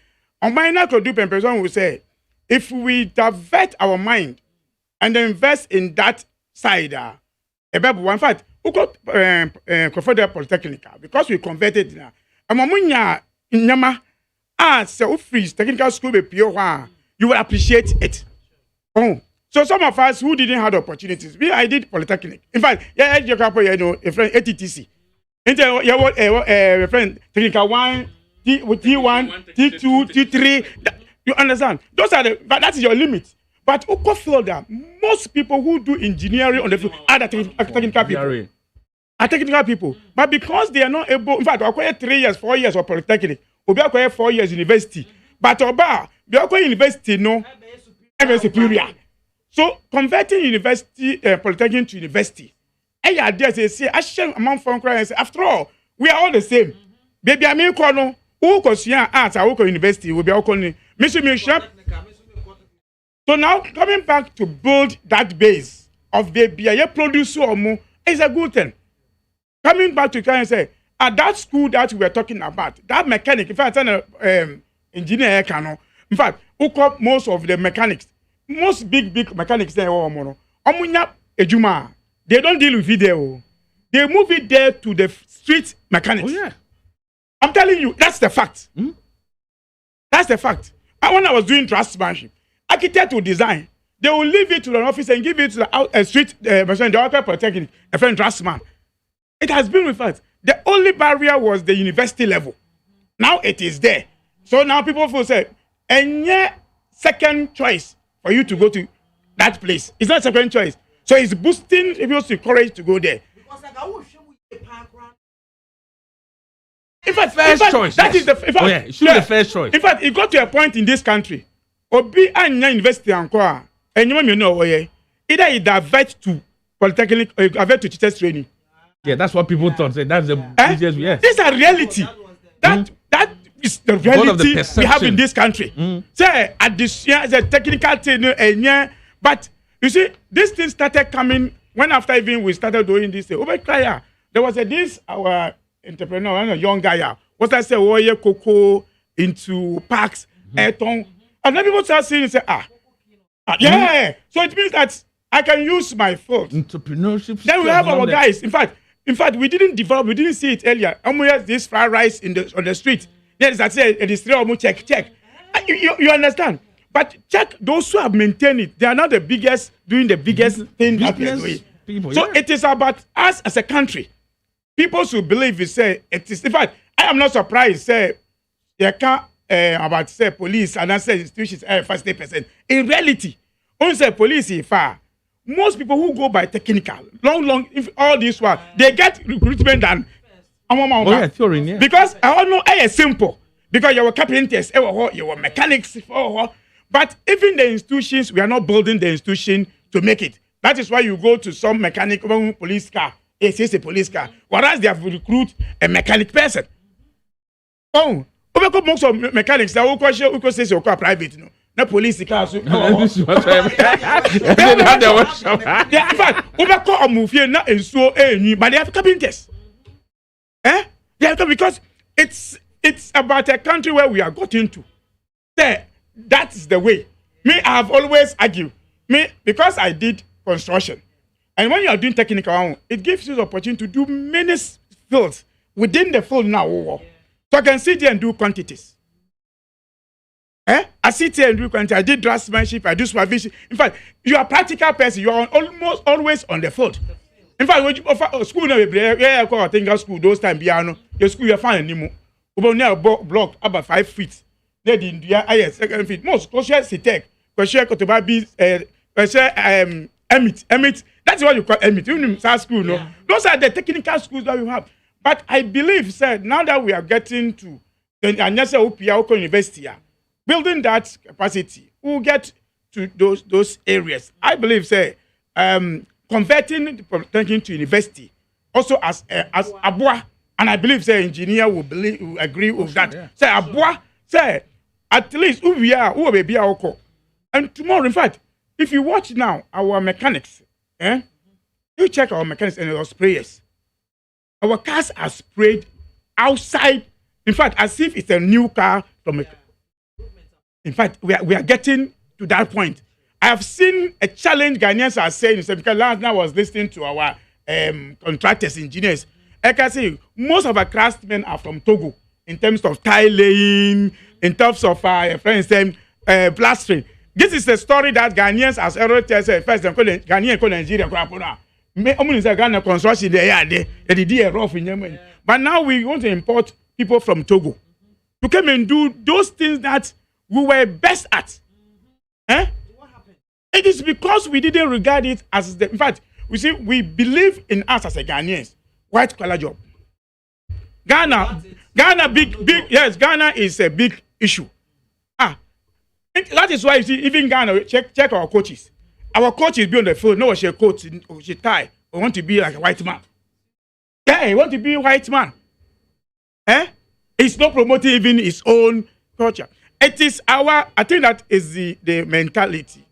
on my natural do person will say, if we divert our mind and invest in that side, in fact, we got Confederate Polytechnic because we converted now. Amamunya Nyama so free technical school be pure, you will appreciate it. Oh, so some of us who didn't have the opportunities, I did Polytechnic. In fact, a friend ATTC. A friend technical 1, T1, T2, T3. You understand? Those are but that's your limit. But Uko feel that most people who do engineering on the field are the technical people. Are technical people. But because they are not able, in fact, I acquire 3 years, 4 years of polytechnic, we acquire 4 years university. But we acquire university, no, I'm superior. So converting university, polytechnic to university, I dare say, I share among from clients. After all, we are all the same. Baby, I mean, who goes arts, I work university, will be all calling Mr. So now coming back to build that base of the BIA producer is a good thing. Coming back to kind of say, at that school that we were talking about, that mechanic, in fact, engineer cano. In fact, hook up most of the mechanics, most big mechanics there, Omunya ejuma. They don't deal with video. They move it there to the street mechanics. Oh, yeah. I'm telling you, that's the fact. That's the fact. And when I was doing draftsmanship, architect will design. They will leave it to the office and give it to the street machine, the Outer Polytechnic, a friend draftsman. It has been with us. The only barrier was the university level. Now it is there. So now people will say, any second choice for you to go to that place. It's not second choice. So it's boosting people's courage to go there. In fact, first choice. That is the it should be the first choice. In fact, it got to a point in this country. Obi anya university anko and you know either it divert to polytechnic or divert to teachers training. Yeah, that's what people thought. That's the easiest. Yes. This is a reality. That is the reality we have in this country. Say at this year, the technical thing, but you see, this thing started coming when after even we started doing this. There was this our entrepreneur, a young guy. What I say, cocoa into parks, Ayrton. And then people start seeing and say, yeah. So it means that I can use my field. Entrepreneurship. Then we have our guys. In fact, we didn't see it earlier. Almost this fried rice on the street. Yes, I say it is check. You understand? But check those who have maintained it. They are not the biggest doing the biggest thing that we are doing. People, so it is about us as a country. People should believe it. Say it is. In fact, I am not surprised. Say you can't. About say police and I say institutions 1%. In reality, only say police is far. Most people who go by technical, long, if all this one, they get recruitment done. Theory, yeah. Because I don't know, it's simple. Because you were carpenters, you were mechanics, but even the institutions, we are not building the institution to make it. That is why you go to some mechanic, police car, it's a police car, whereas they have recruit a mechanic person. Most of mechanics that who say so private, no. Na police car so. Yeah, in fact, overcome move na ensuo but they have carpenters. Because it's about a country where we are got into. That is the way. Me, I have always argued. Because I did construction. And when you are doing technical, it gives you the opportunity to do many fields within the field now. So I can sit here and do quantities. I sit here and do quantities. I did draftsmanship, I do supervision. In fact, you are a practical person. You are almost always on the field. In fact, when you offer school, I think school, those time, your school, you find anymore. Over block about 5 feet. Then in the 2 feet. Most social tech, question to be emit. That's what you call emit. Even in school, no. Yeah. Those are the technical schools that we have. But I believe, sir, now that we are getting to the University, building that capacity, we'll get to those areas. I believe, sir, converting the Polytechnic to university, also as Abua, and I believe, sir, engineer will agree with that. Yeah. Sir, Abua, sir, at least who we are, who will be our call. And tomorrow, in fact, if you watch now our mechanics, you check our mechanics and our sprayers. Our cars are sprayed outside. In fact, as if it's a new car from a. In fact, we are getting to that point. I have seen a challenge Ghanaians are saying, because last night I was listening to our contractors, engineers. I can say most of our craftsmen are from Togo in terms of tile laying, in terms of plastering. This is a story that Ghanaians has already said first. Ghanaian and Nigeria. Ghana construction but now we want to import people from Togo to come and do those things that we were best at. What happened? It is because we didn't regard it as in fact, we believe in us as a Ghanaians, white collar job. Ghana big yes, Ghana is a big issue. That is why you see even Ghana check our coaches. Our coach is be on the field. No, she coach, she tie. We want to be like a white man. Yeah, he want to be a white man. He's not promoting even his own culture. It is I think that is the mentality.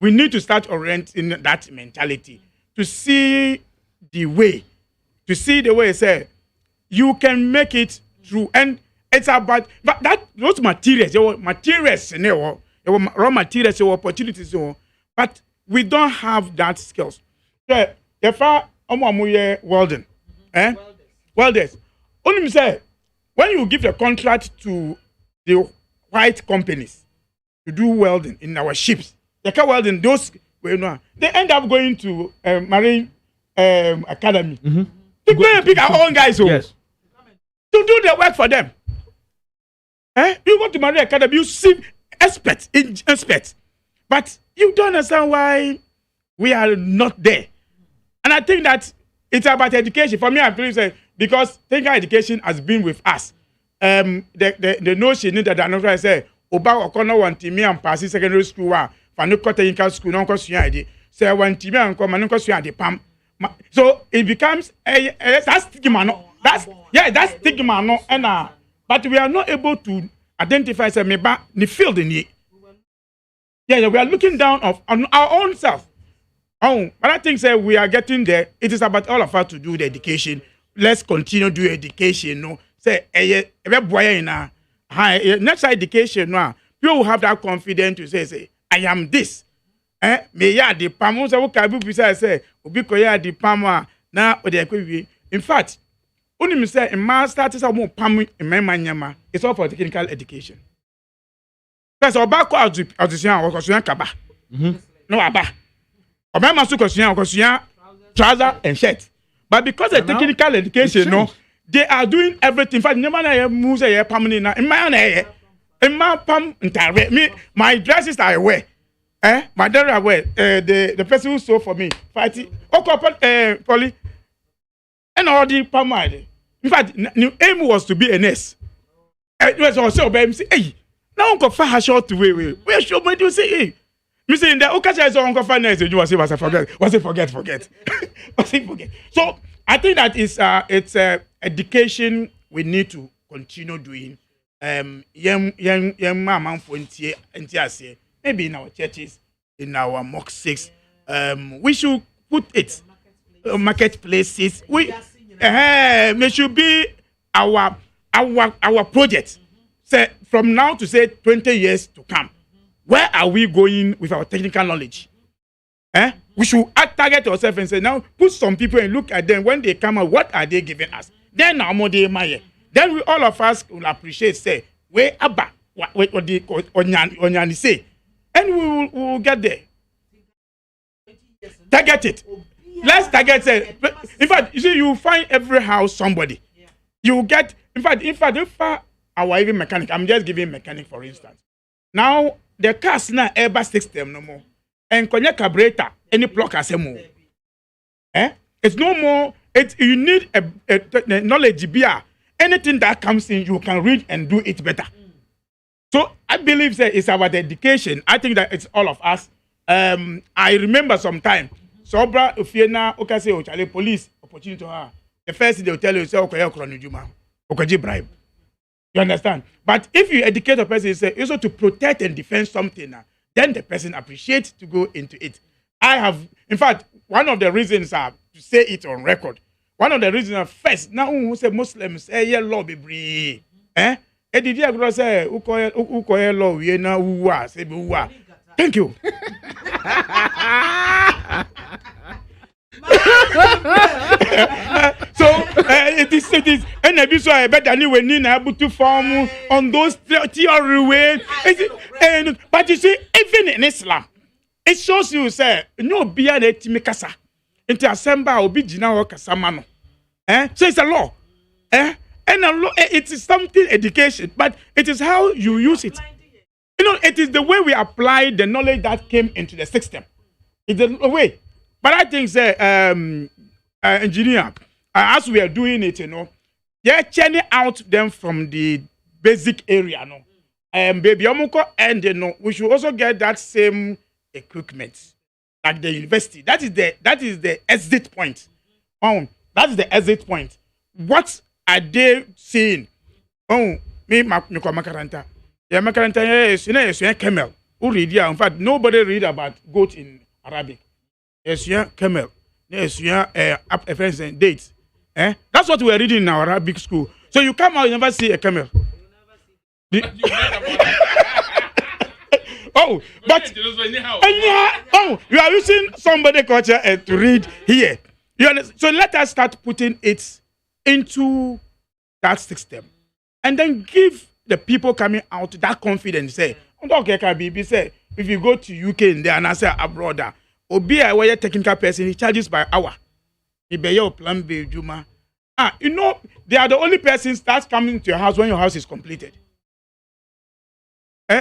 We need to start orienting that mentality to see the way say you can make it through. And it's about those materials, raw materials, opportunities, but we don't have that skills. So, if welding, welders. Only say when you give a contract to the white companies to do welding in our ships, they can welding those. They end up going to marine academy. To go and pick our own guys to do the work for them. You go to marine academy, you see experts, but you don't understand why we are not there. And I think that it's about education. For me, I believe that because technical education has been with us. The notion that I know say, Oba Okono want me and pass secondary school, Fanuko technical school, non question. Say one team and come and question the PAM. So it becomes that's stigma. No, that's stigma. No, and but we are not able to identify say maybe the field in it. Yeah, we are looking down on our own self. But I think say we are getting there. It is about all of us to do the education. Let's continue do education. No, say next education. No, people will have that confidence to say I am this. Me ya the pam. So what can be say obi koya the pam na ode. In fact, only me say in my status of more pam in my manyama. It's all for technical education. Because oba ko audition or kaba. No aba. Oba masu question trouser and shirt. But because of technical education, no, they are doing everything. In fact, no matter moves a permanent in my pam entire me, my dresses are away. My daughter are away. The person who sold for me, fighting, Polly, and all the pam. In fact, the aim was to be a nurse. It was also by say, hey, now Uncle Fa short to way. Where should we do say, hey? Me saying that okay, so Uncle Fa nurse, you was forget. Forget. So I think that it's education we need to continue doing. Young mama maybe in our churches, in our mosques, we should put it marketplaces. We should be our project. Say from now to say 20 years to come. Where are we going with our technical knowledge? We should target ourselves and say, now put some people and look at them when they come out, what are they giving us? Then we all of us will appreciate, say, where Abba, what the Onyani say, and we will get there. Target it. Let's target it. In fact, you see, you find every house somebody. You get, in fact, if our even mechanic, I'm just giving mechanic for instance. Now, the cars now Airbus system no more. And connect carburetor, any plug as a more. It's no more. You need a knowledge beer. Anything that comes in, you can read and do it better. So I believe that it's about education. I think that it's all of us. I remember sometime. Sobra Ufiena Okase Ochale police opportunity to her. The first thing they'll tell you is okay, bribe. You understand? But if you educate a person, say also to protect and defend something, then the person appreciates to go into it. I have, in fact, one of the reasons to say it on record. One of the reasons first, now who say Muslims say law be free. Did you say ukoye law we na uwa say uwa. Thank you. So it is and I be so I bet anyway Nina able to form on those theory way. But you see, even in Islam, it shows you say no be an etimikasa. Into assemble obi jina wo kasamano. So it's a law. And a law, it is something education, but it is how you use it. You know, it is the way we apply the knowledge that came into the system. It's the way. But I think, engineer, as we are doing it, you know, they're churning out them from the basic area, no. Baby Omoko, and you know, we should also get that same equipment like the university. That is the exit point. That is the exit point. What are they saying? Me makaranta. Yeah, makaranta is camel. Who read? Yeah, in fact, nobody read about goat in Arabic. Yes, yeah, camel. Yes, yeah, dates. That's what we are reading in our Arabic school. So you come out, you never see a camel. Oh, but you are using somebody culture to read here. You understand? So let us start putting it into that system, and then give the people coming out that confidence. Say, okay, say if you go to UK and there and I say abroad, Obi a technical person, he charges by hour. He be your plan B Juma. You know they are the only persons that's coming to your house when your house is completed.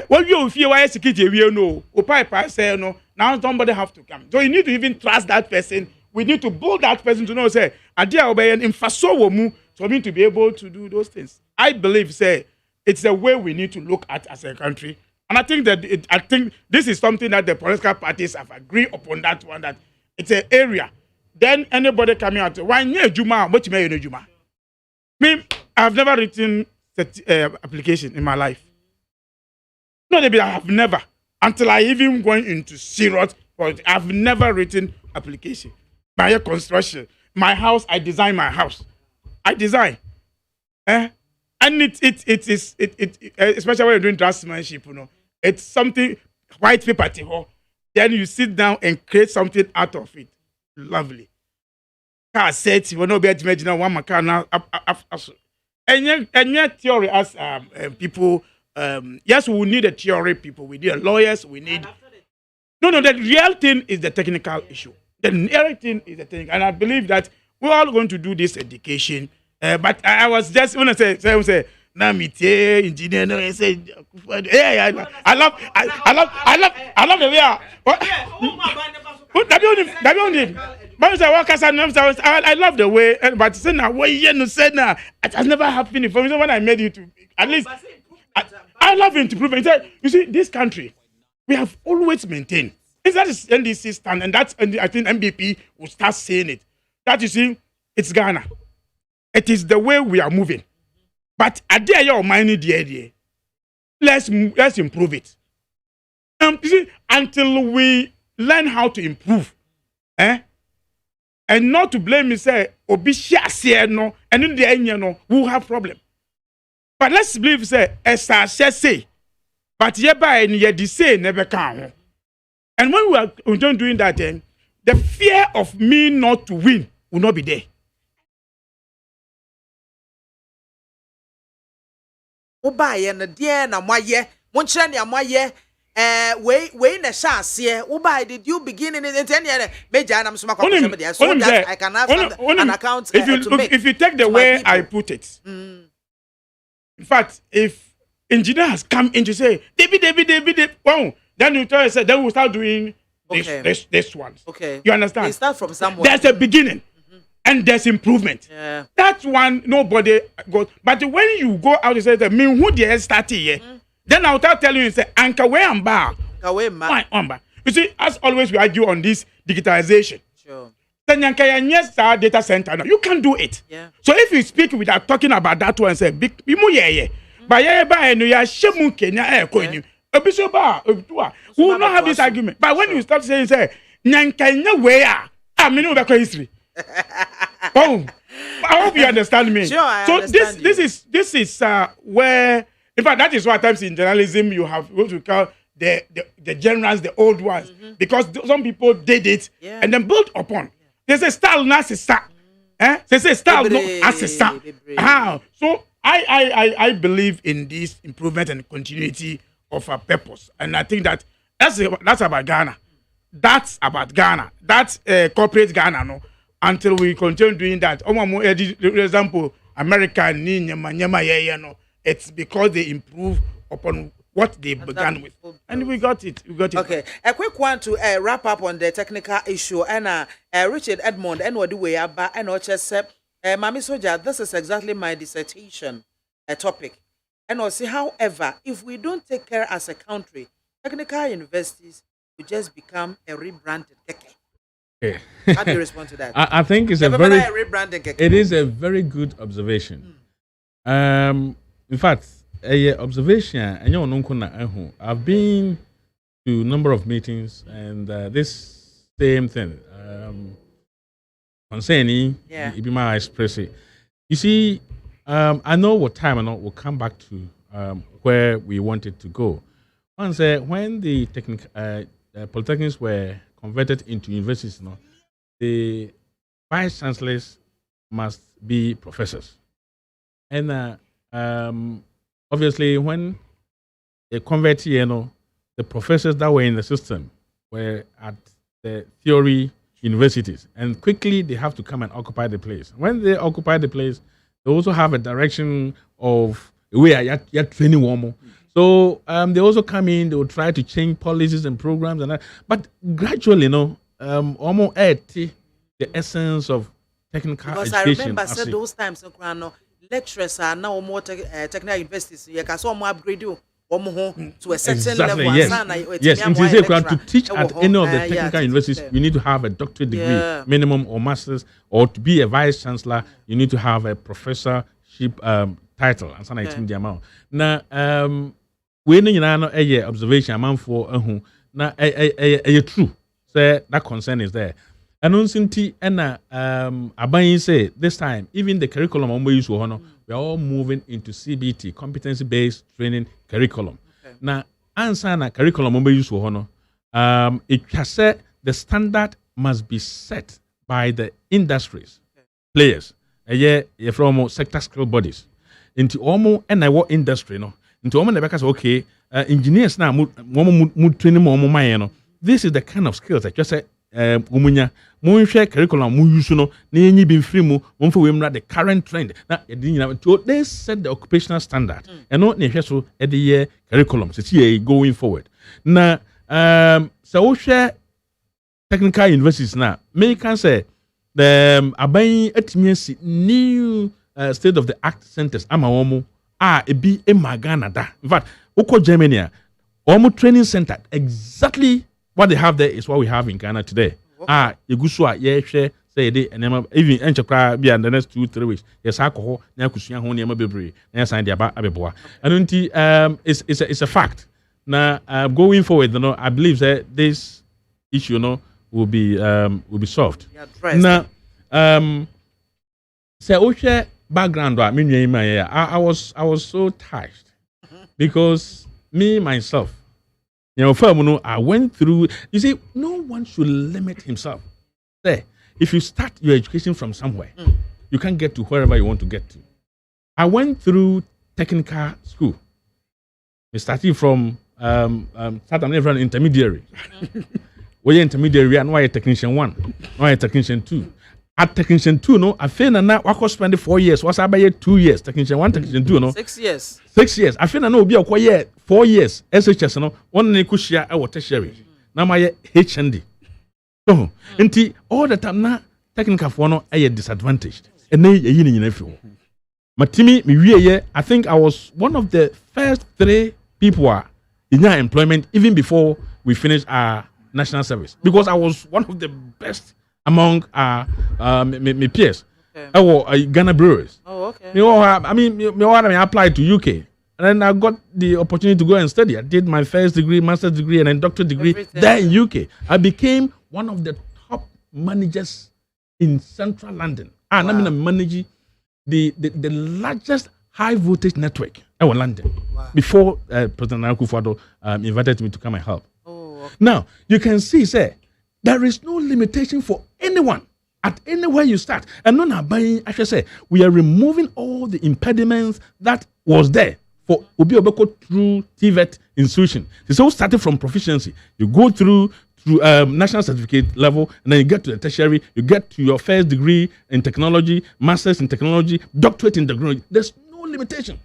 What you feel why security we know Opa say no now somebody have to come. So you need to even trust that person. We need to build that person to know say adia obey in faso mu for me to be able to do those things. I believe say it's a way we need to look at as a country. And I think that I think this is something that the political parties have agreed upon that one, that it's an area. Then anybody coming out, why near Juma, what you may know Juma? Me, I've never written application in my life. No, I have never. Until I even going into serious, but I've never written application. My construction, my house, I design my house. I design. And it is especially when you're doing draftsmanship, you know, it's something white paper, then you sit down and create something out of it. Lovely. Car set, you will not be able to imagine one mechanic. And yet theory as people. Yes, we need a theory people. We need lawyers. We need. No. The real thing is the technical issue. The real thing is the thing, and I believe that we're all going to do this education. But I was just when I say, Namite engineer. No, I say, yeah, I love the way. I love the way. But say now, what you say now, it has never happened for me. When I made it, at least. I love improvement. You see, this country, we have always maintained. That is NDC stand, and that's I think MBP will start saying it. That you see, it's Ghana. It is the way we are moving. But at the your money, let's improve it. You see, until we learn how to improve, and not to blame me say Obisha no, and in the end, no, we'll have problem. But let's believe say Esther say, but by and yet the say never can. And when we are doing that, then the fear of me not to win will not be there. Obaye na die na moye, monche na moye, we na shasie. Obaye, did you begin in it? Major, I'm so that I can have an account. If you take the way I put it. In fact, if engineers come in to say, David, wow, then you tell us, then we'll start doing this one. Okay. You understand? They start from somewhere. There's a beginning and there's improvement. Yeah. That one, nobody goes. But when you go out and say, me who they start here, then I'll tell you, say, Anka, where I'm bar. You see, as always, we argue on this digitalization. Sure. Yes, our data center. No, you can do it. Yeah. So if you speak without talking about that one, say big but we will not have this argument. But when you start saying say where history. Oh, I hope you understand me. Sure, I so understand this is where, in fact, that is why times in journalism you have what we call the generals, the old ones, because some people did it and then built upon. They say style na sister. They say style no sister. So I believe in this improvement and continuity of our purpose. And I think that that's about Ghana. That's about Ghana. That's corporate Ghana, no. Until we continue doing that. For example, America, no. It's because they improve upon what they began with. And we got it. Okay. A quick one to wrap up on the technical issue. And Richard Edmond, and what do we have? And said, Mami Soja, this is exactly my dissertation topic. And also, however, if we don't take care as a country, technical universities will just become a rebranded keke. Okay. How do you respond to that? I think it's it is a very good observation. In fact, observation, I've been to a number of meetings and this same thing. concerning Ibima express it. You see, I know what time and we'll come back to where we wanted to go. Once when the polytechnics were converted into universities, the vice chancellors must be professors. And obviously, when they convert here, the professors that were in the system were at the theory universities, and quickly they have to come and occupy the place. When they occupy the place, they also have a direction of where you're training one. So they also come in, they will try to change policies and programs and that. But gradually, almost the essence of technical because education. Because I remember those times, lecturers are now more technical universities. You can so more upgrade you to a certain level. Yes. To teach at any of the technical universities, you need to have a doctorate degree, minimum, or master's, or to be a vice chancellor, you need to have a professorship title. And so now, we need to observation among for now true. Say that concern is there. And uncertainty and Abayin say this time even the curriculum we use we are all moving into CBT, competency based training curriculum. Okay. Now answer na curriculum we use it has said the standard must be set by the industries, players. From sector skill bodies into almost and what industry into almost the okay engineers now training more this is the kind of skills that just say umunya share curriculum mu use no na yenyi bi free mu for we the current trend na they set the occupational standard and no na hwe so the year curriculum see going forward na so we share technical universities na me can say the aban atimi new state of the art centers ama womo ebi emagana da in fact uko Germany omo training center exactly what they have there is what we have in Ghana today. Yegusua share say they and even enchakra be and the next 2-3 weeks. Yes, alcohol, Nakusia Honia Bebre, and sign the Abeboa. And it's a fact. Now going forward, I believe that this issue will be solved. Now say Osha background I was so touched because me myself I went through. You see, no one should limit himself. If you start your education from somewhere, you can get to wherever you want to get to. I went through technical school. We started from intermediary. We intermediary and why technician 1, why technician 2. At technician 2, I feel now I could spend 4 years. What's about 2 years? Technician 1, technician 2, 6 years. 6 years. I feel now be a 4 years. SHS one nekushia our tertiary. Now my HND. So, all the time now technical for a disadvantaged. And then you Matimi, I think I was one of the first 3 people in our employment even before we finished our national service because I was one of the best among my peers. Ghana brewers. Oh, okay. I applied to UK. And then I got the opportunity to go and study. I did my first degree, master's degree, and then doctorate degree there in UK. I became one of the top managers in central London. And I'm managing the largest high voltage network in London before President AKWAFO invited me to come and help. Okay. Now, you can see, there is no limitation for anyone at anywhere you start. And not buying, I should say, we are removing all the impediments that was there for Obi Obeko through TVET institution. It's all started from proficiency. You go through national certificate level, and then you get to the tertiary, you get to your first degree in technology, master's in technology, doctorate in technology. There's no limitation.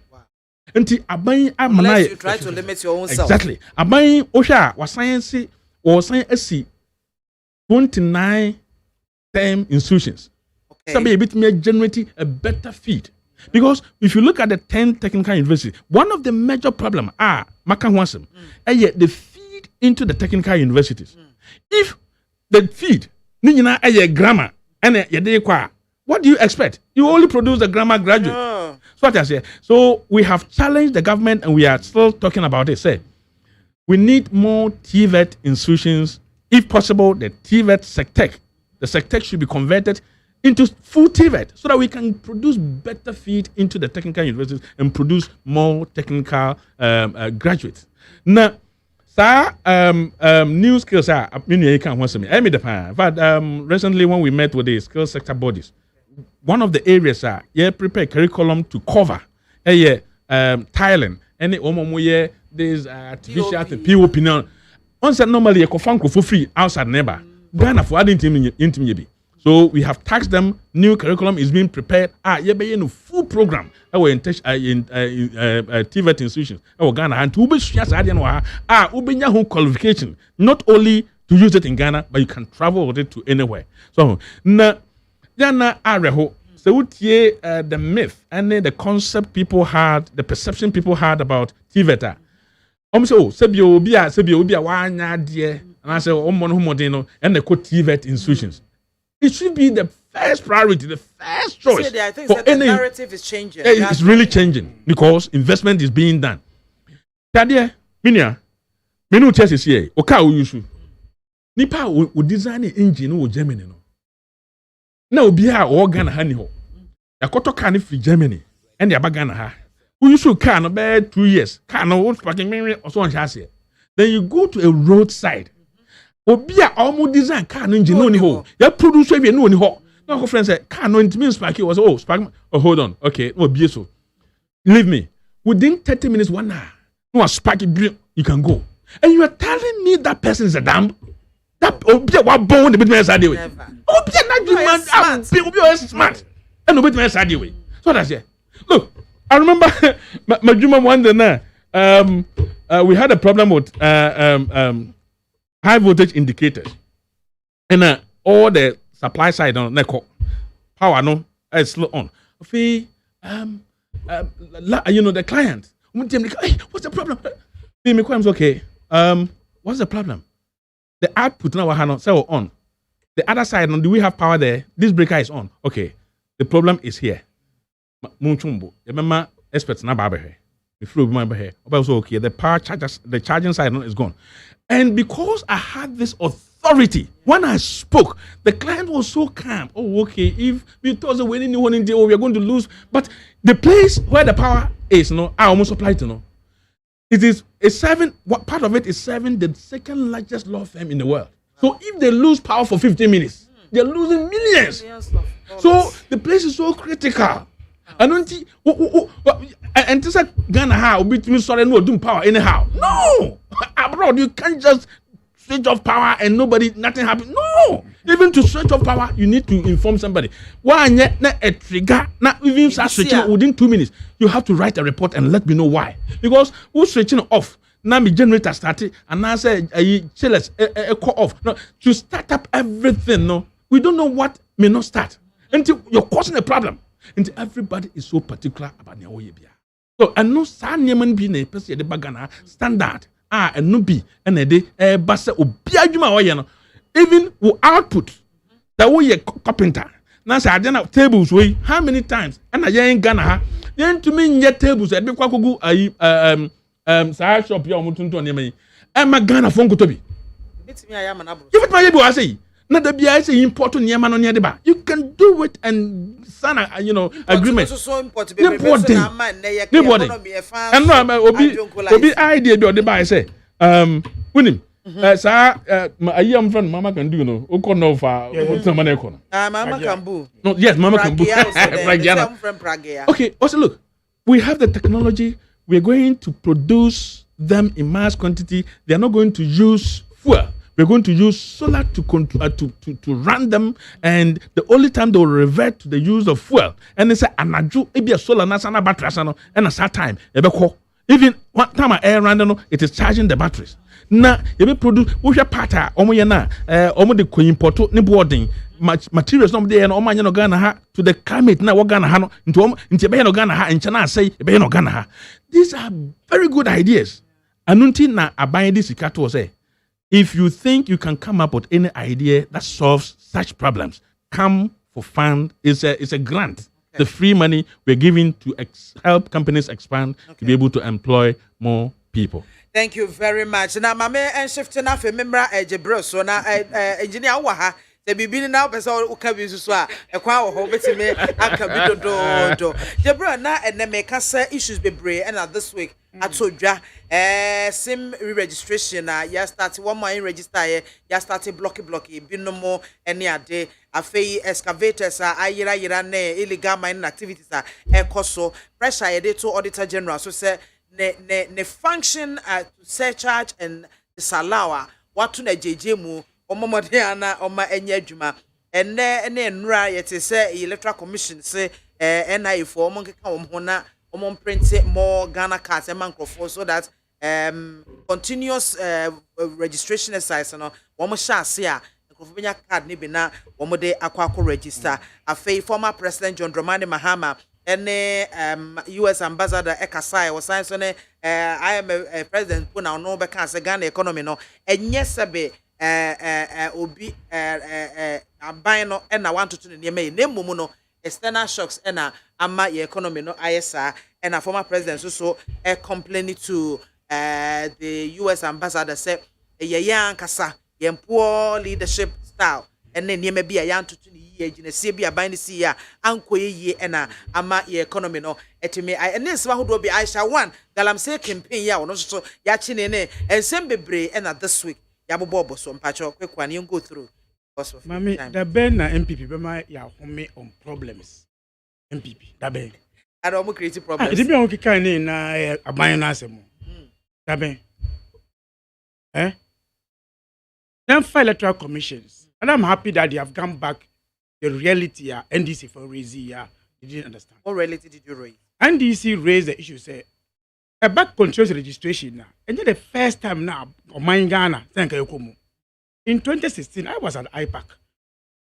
Unless you try to limit your own self. Exactly. Abayin Osha was science or science 29 term institutions. Somebody a bit more generating a better feed. Because if you look at the 10 technical universities, one of the major problems they feed into the technical universities. If the feed grammar and what do you expect? You only produce the grammar graduate. So what I say. So we have challenged the government and we are still talking about it. Say we need more TVET institutions. If possible, the TVET SecTech. The SecTech should be converted into full TVET so that we can produce better feed into the technical universities and produce more technical graduates. Now, new skills are you can want me. But recently when we met with the skill sector bodies, one of the areas are prepare curriculum to cover Thailand and there's artificial POP now. Once normally you can find for free outside neighbor. Ghana for adding to so we have taxed them. New curriculum is being prepared. You full program. In TVET institutions. Ghana and to be qualification. Not only to use it in Ghana, but you can travel with it to anywhere. So now, so the myth and the concept people had, the perception people had about TVET. So sebio obi a wanya de and I say and the code TVET institutions. It should be the first priority, the first choice. I think the narrative is changing. It's really changing because investment is being done. Tadia, menu test is here. Oka uyusu. Nipa will design an engine or Germany. No, be a organ honey ho. Yakoto can if Germany and the Abagana ha. We used to car no bad 2 years. Car no old parking or so on chassis. Then you go to a roadside. Obia almost design car no engine no ni ho. Ya produce we no ni ho. No friend say car no means sparky was spark. Oh hold on. Okay, no be so. Leave me. Within 30 minutes 1 hour. No sparky you can go. And you are telling me that person is a damn that obia wa born the business side way. Obia na man obia is smart. And no business side way. So that's it. Look, I remember Majuma one day now. We had a problem with high voltage indicators, and all the supply side on power no is slow on. The client, hey, what's the problem? Okay. What's the problem? The output now on. The other side, do we have power there? This breaker is on. Okay. The problem is here. Munchumbo. Remember, experts na baba here. If you remember here, also okay. The power chargers, the charging side is gone. And because I had this authority, when I spoke, the client was so calm. Oh, okay. If we thought that when anyone in the we are going to lose, but the place where the power is, I almost applied to it is a part of it is serving the second largest law firm in the world. So if they lose power for 15 minutes, they're losing millions. So the place is so critical. And this Ghana how between sorry no doing power anyhow. No, abroad you can't just switch off power and nothing happens. No, even to switch off power you need to inform somebody. Why a trigger? Not even start switching within 2 minutes. You have to write a report and let me know why. Because who's switching off? Now my generator started and I say chillers call off. No, to start up everything. No, we don't know what may not start until you're causing a problem. And everybody is so particular about their way. So I know some Yemen be a person the bagana standard. And no be and a day bassa obiajuma even with output that way a carpenter. Now say I don't tables way how many times and I ain't Ghana then to me yet tables at the kwakugu side shop your mutunto name and my Ghana phone to be. It's me I am an able. You put my able I say. Not the BI say important near man on near the bar. You can do it and sign agreement. So important. Nobody. And no, obi idea be on the bar say winning. Sir, a young friend mama can do no. Oko no for some money corner. Mama Kambu. No, yes, Mama Kambu. Okay, also look, we have the technology. We're going to produce them in mass quantity. They are not going to use fuel. We're going to use solar to run them, and the only time they will revert to the use of fuel. And they say, "Anaju, maybe a solar nasana battery, and a certain time, even one time I air run, it is charging the batteries. Now, you may produce which part omoyana, the coin porto, ni boarding materials no there, and omanyano Ghana to the climate now Ghana hano into Behano Ghana ha and China say Behano Ghana ha. These are very good ideas. Anunti na abaying this ikato say. If you think you can come up with any idea that solves such problems, come for fund. It's a grant. Okay. The free money we're giving to help companies expand to be able to employ more people. Thank you very much. Now, my man and shifting off a member Jebro, so now engineer Waha, The bibi now person who can be so a kwa wo ho betime aka bi do. Jebra na ene make say issues bebre and this week atodwa sim re-registration na ya start one more register ya start block bi no mo ene ade afei excavators ayira na illegal mining activities ekoso pressure ye dey to auditor general so say ne function to surcharge and disallow what to na jeje mu omomode ana oma enya adwuma ene enura yete say electoral commission say NIA for omon keka omho na omon print more Ghana cards and microphone so that continuous registration exercise no womo sha ase a microphone card ni bi na womo de akwa register afei former president John Dramani Mahama ene US ambassador Ekasai was sign so ne I am a president put now no be can say Ghana economy no enye sebe obi aban no na want to ne me na mumu no external shocks na ama your economy no ISA and a former president so complaining to the US ambassador say ye kasa ye poor leadership style and then ye may be a yan to ye gina see be a bind see ya anko ye na ama your economy no etime I and this one who be Aisha one galam say campaign ya no so ya chinene and same bebre and this week ya bobo so mpacho quick one you go through. Mami, the Ben na MPP bema ya home on problems. MPP, the Ben. I don't create problems. It be on kika ni na aban na asemo. The Ben. Then file electoral commissions. And I'm happy that they have come back the reality NDC for raising you didn't understand. What reality did you raise? NDC raised the issue say a back controls registration now. And then the first time now on Ghana, thank you. In 2016, I was at IPAC.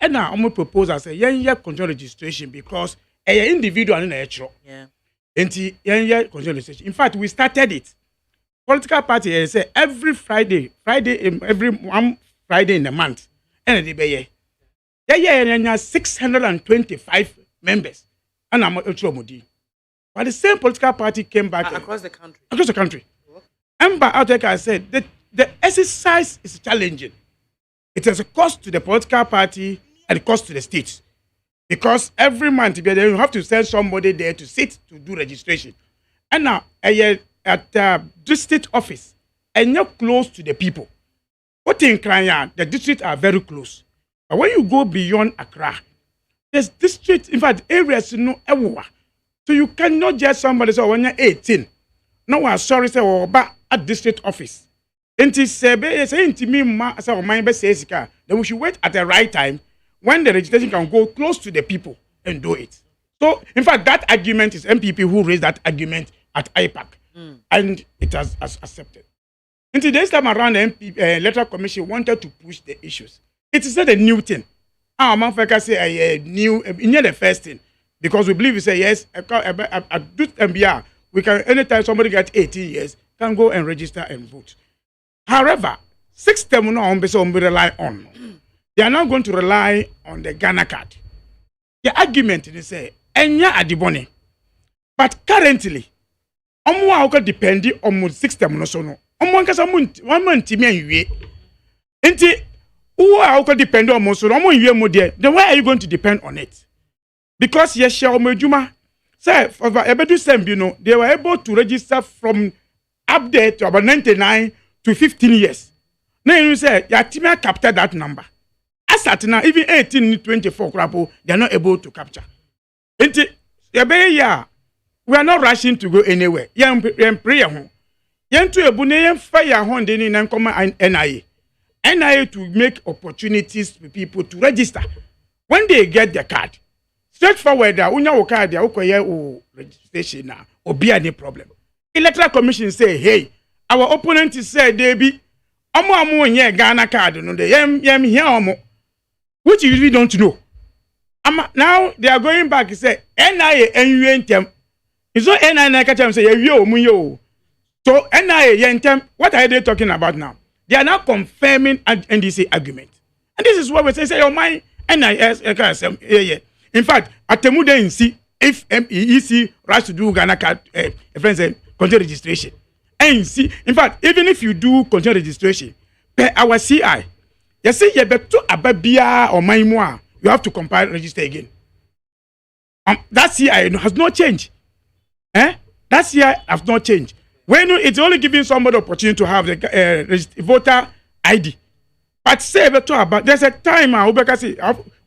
And now I'm going to propose as a young control registration because an individual in a church. Yeah. And young control registration. In fact, we started it. Political party say every Friday, every one Friday in the month. And they be yeah, 625 members. And I'm a Modi. But the same political party came back across the country. Across the country. And by Outeka said that the exercise is challenging. It has a cost to the political party and a cost to the states. Because every month you have to send somebody there to sit to do registration. And now at the district office, and you're close to the people. What in Kranya, the districts are very close. But when you go beyond Accra, there's districts, in fact, areas no everywhere. So you cannot just somebody say, when you're 18, no, I'm sorry, say, oh, but at district office. Then we should wait at the right time when the registration can go close to the people and do it. So, in fact, that argument is MPP who raised that argument at IPAC, and it has accepted. And this time around, the electoral commission wanted to push the issues. It is not a new thing. Manfaka say a new, near the first thing, because we believe we say yes. At MBR, we can anytime somebody gets 18 years can go and register and vote. However, system no rely on. They are not going to rely on the Ghana card. The argument is say enya adibone. But currently, omo depend on system no so no. Omo nkasa one month me anwie. Enti who depend on mo so no omo anwie mo there. Then why are you going to depend on it? Because yes share omo adwuma. Say for ebedu sembi no, they were able to register from up there to about 99 to 15 years. Now you say your team captured that number. As at now, even 18, 24 crap, they are not able to capture. We are not rushing to go anywhere. Prayer home. To a bunny fire home, they need NIA. NIA to make opportunities for people to register. When they get the card, straightforward, card, registration now, or be any problem. Electoral Commission say, hey, our opponent is said they be Omo Ghana card no they yam here which you really don't know. Now they are going back and say NIA NUNTM. It's not NIA catch them say yo. So NIA yentem, what are they talking about now? They are now confirming an NDC argument. And this is what we say, oh my NIS in fact, at Temude in see if MEEC rush to do Ghana card friends control registration. And see, in fact, even if you do control registration, per our CI, You see, you better ababia or maimwa. You have to compile register again. That year has not changed. That year has not changed. When it's only giving somebody opportunity to have the voter ID. But say better about there's a time I will say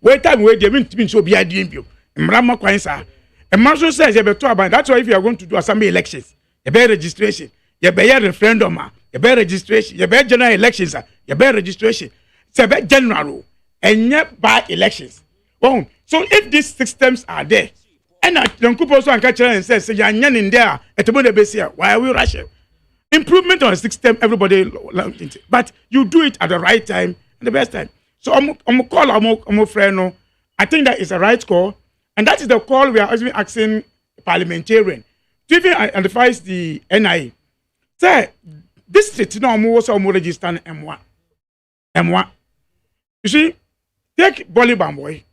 wait time where they mean so be ID you. Mrama kwansa. A man says you better about that's why if you are going to do assembly elections, you better registration, you better referendum, you better registration, you better general elections, you better registration. It's better general and yet by elections. Oh, so if these systems are there, and don't also and catch and says you're in there at the base here, why are we rushing? Improvement on the system, everybody, but you do it at the right time and the best time. So I'm call I'm friend. I think that is a right call, and that is the call we are also asking parliamentarian to even identify the NIA. Say district no more also more register M1. You see, take Bolly Bamboy.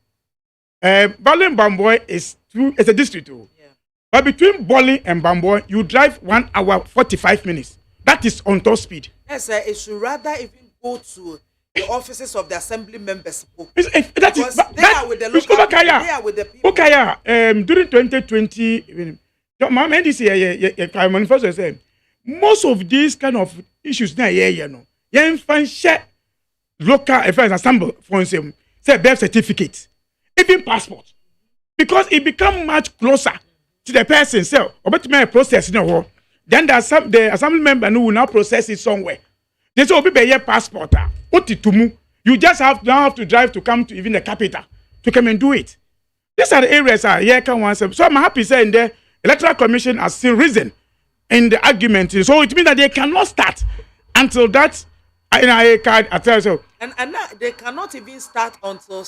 Bolly Bamboy is a district too. But between Bolly and Bamboy, you drive 1 hour 45 minutes. That is on top speed. Yes, sir. It should rather even go to the offices of the assembly members. They are with the local people. They are with the people. During 2020, my man this year, manifesto said most of these kind of issues now, local affairs assembly for instance, say birth certificate, even passport, because it become much closer to the person. So, about my process, then the assembly member who will now process it somewhere. They say, "Obi your passport. You just have to drive to come to even the capital to come and do it." These are the areas so I'm happy saying the Electoral Commission has still risen in the argument. So it means that they cannot start until that NIA card. And now they cannot even start until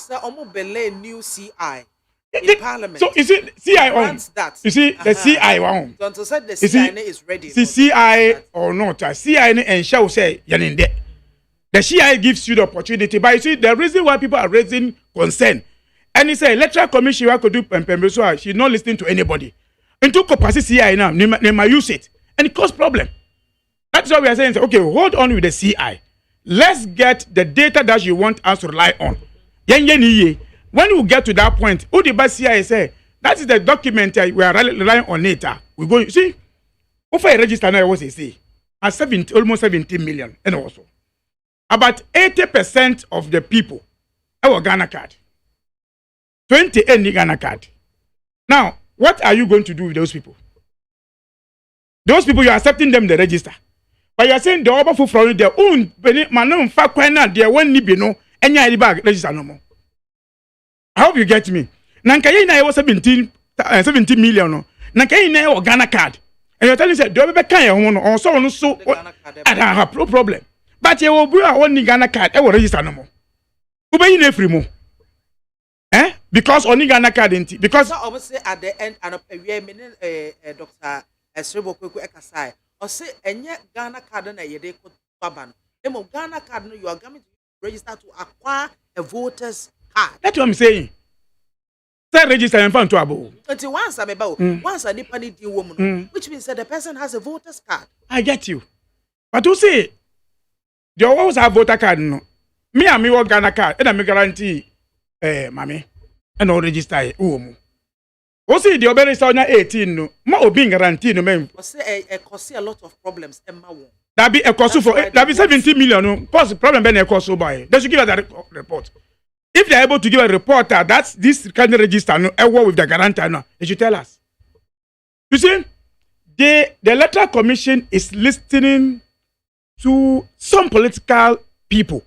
Bele new CI. In Parliament. So is it CI on? That. You see the CI one. So until said the CI is ready. See CI or not? CI and shall say yaninde. The CI gives you the opportunity, but you see the reason why people are raising concern, and it's a Electoral Commission who could do pempembeso. She's not listening to anybody. Into capacity CI now, they might use it, and it cause problem. That's why we are saying, okay, hold on with the CI. Let's get the data that you want us to rely on. When we get to that point, who the CI say that is the document we are relying on it. We go see. If I register now, what they say, at almost 17 million, and also about 80% of the people have a Ghana card. 28 Ghana card. Now, what are you going to do with those people? Those people, you are accepting them the register, but you are saying the overflow from their own man fa kwena their one nibino enya edi bag register no more. I hope you get me. Nankaye na was 17 million no. Nankaye na Ghana card. And you're telling me do be kan your no on so no so I don't have no problem. But you will be one Ghana card e will register no more. Ube yi na free mo. Because only Ghana card enti because so obviously at the end and we Dr. Esrebo Kweku Ekasai or say enye Ghana card na yede ko baban. Emo Ghana card no you are going to register to acquire a voter's card. That's what I'm saying. Say register and found to abo. Until once I'm about once a nipa need the woman, which means that the person has a voter's card. I get you. But you say you always have voter card no. Me and me work Ghana card and I me guarantee mami and no register uomu. O say the register na 18 no. Ma obi guarantee no me. O say e cause a lot of problems emma won. That be a cost for that be 17 million no. Cause problem be na cost so buy. They should give us that report. If they are able to give a report that's this kind of register no work with the guarantor no, they should tell us. You see, the Electoral Commission is listening to some political people,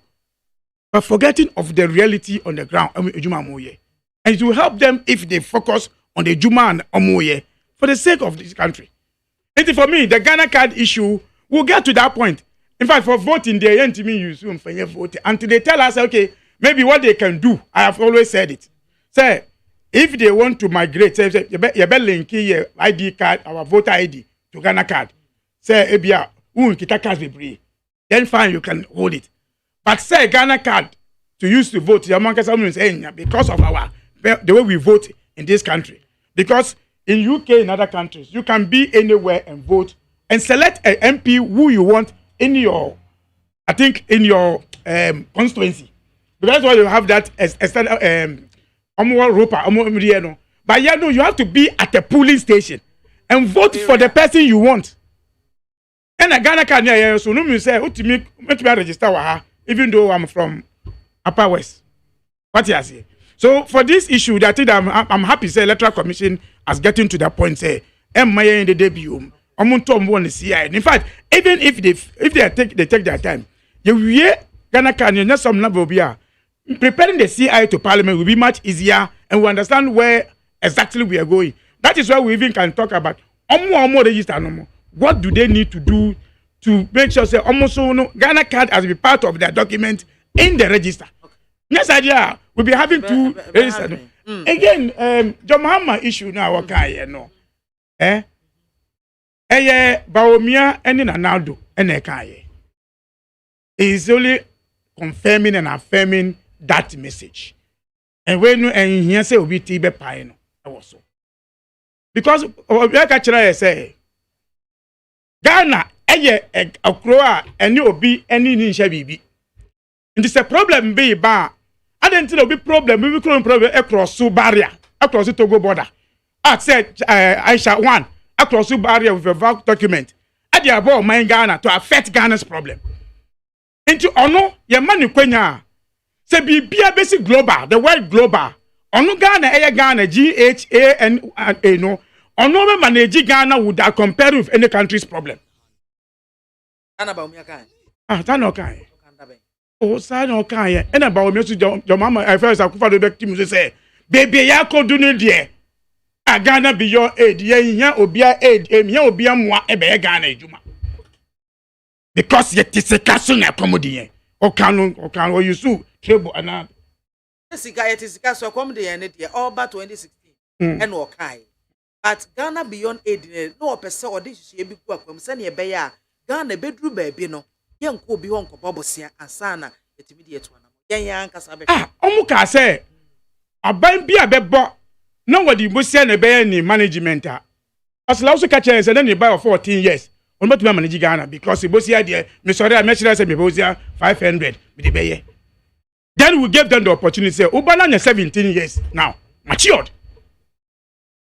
but forgetting of the reality on the ground. And it will help them if they focus on the Juma and Omoye for the sake of this country. And for me, the Ghana card issue will get to that point. In fact, for voting, they ain't me use vote until they tell us, okay, maybe what they can do. I have always said it. Say, if they want to migrate, say you better link your ID card, our voter ID to Ghana card. Say, ebia, kita card be then fine, you can hold it. But say Ghana card to use to vote, because of the way we vote in this country. Because in UK and other countries, you can be anywhere and vote and select an MP who you want in your, I think in your constituency. But that's why you have that but yeah, no, you have to be at a polling station and vote for the person you want. And a Ghana can hear so no me say what to me register even though I'm from Upper West. What you say? So for this issue, that thing I'm happy say Electoral Commission has getting to that point say in the debut. In fact, even if they take their time, you Ghana can some level preparing the CI to Parliament will be much easier, and we understand where exactly we are going. That is why we even can talk about register. What do they need to do to make sure say almost Ghana card has to be part of their document in the register? Okay. Yes, idea we'll be having to register. Again, John Mahama issue now. Okay, no. Baomia and Ronaldo and Ekaye is only confirming and affirming that message. And when and here say we tibe pine also. Because I say Ghana a croa and you be any ninja bibi. And it's a problem be ba. I didn't know be problem, we will problem across the barrier, across the Togo border. I said Aisha one across the barrier with a VAC document. I did about my Ghana to affect Ghana's problem. Into ono your money kwenya. Say be a basic global, the word global. Ono Ghana Ghana GHA no. Ono me manage Ghana would compare with any country's problem. That no kind. Oh, son, no kind. And about me to your mama, I first Akufo the victim say, baby, ya ko do no dear. A Ghana be your aid, ye obia aid, here obia moi ebe Ghana ejuma. Because yet is a castle accommodate. O can you sue trouble and it is castle accommodate all but 2016 and okay. But Ghana beyond aid, no person or this she be work from Sunny Beya, Ghana bedroom baby no, young ko be home for Bobosia and Sana, the immediate one. Yan Casabe. Omuka say, a band be a bebo. Nobody must send a bear in management. As also catch and then you buy 14 years. On not to manage Ghana because it was the idea. Me sorry, I mentioned as a Bobosia 500 with the Baye. Then we gave them the opportunity to say, Ubana 17 years now, matured.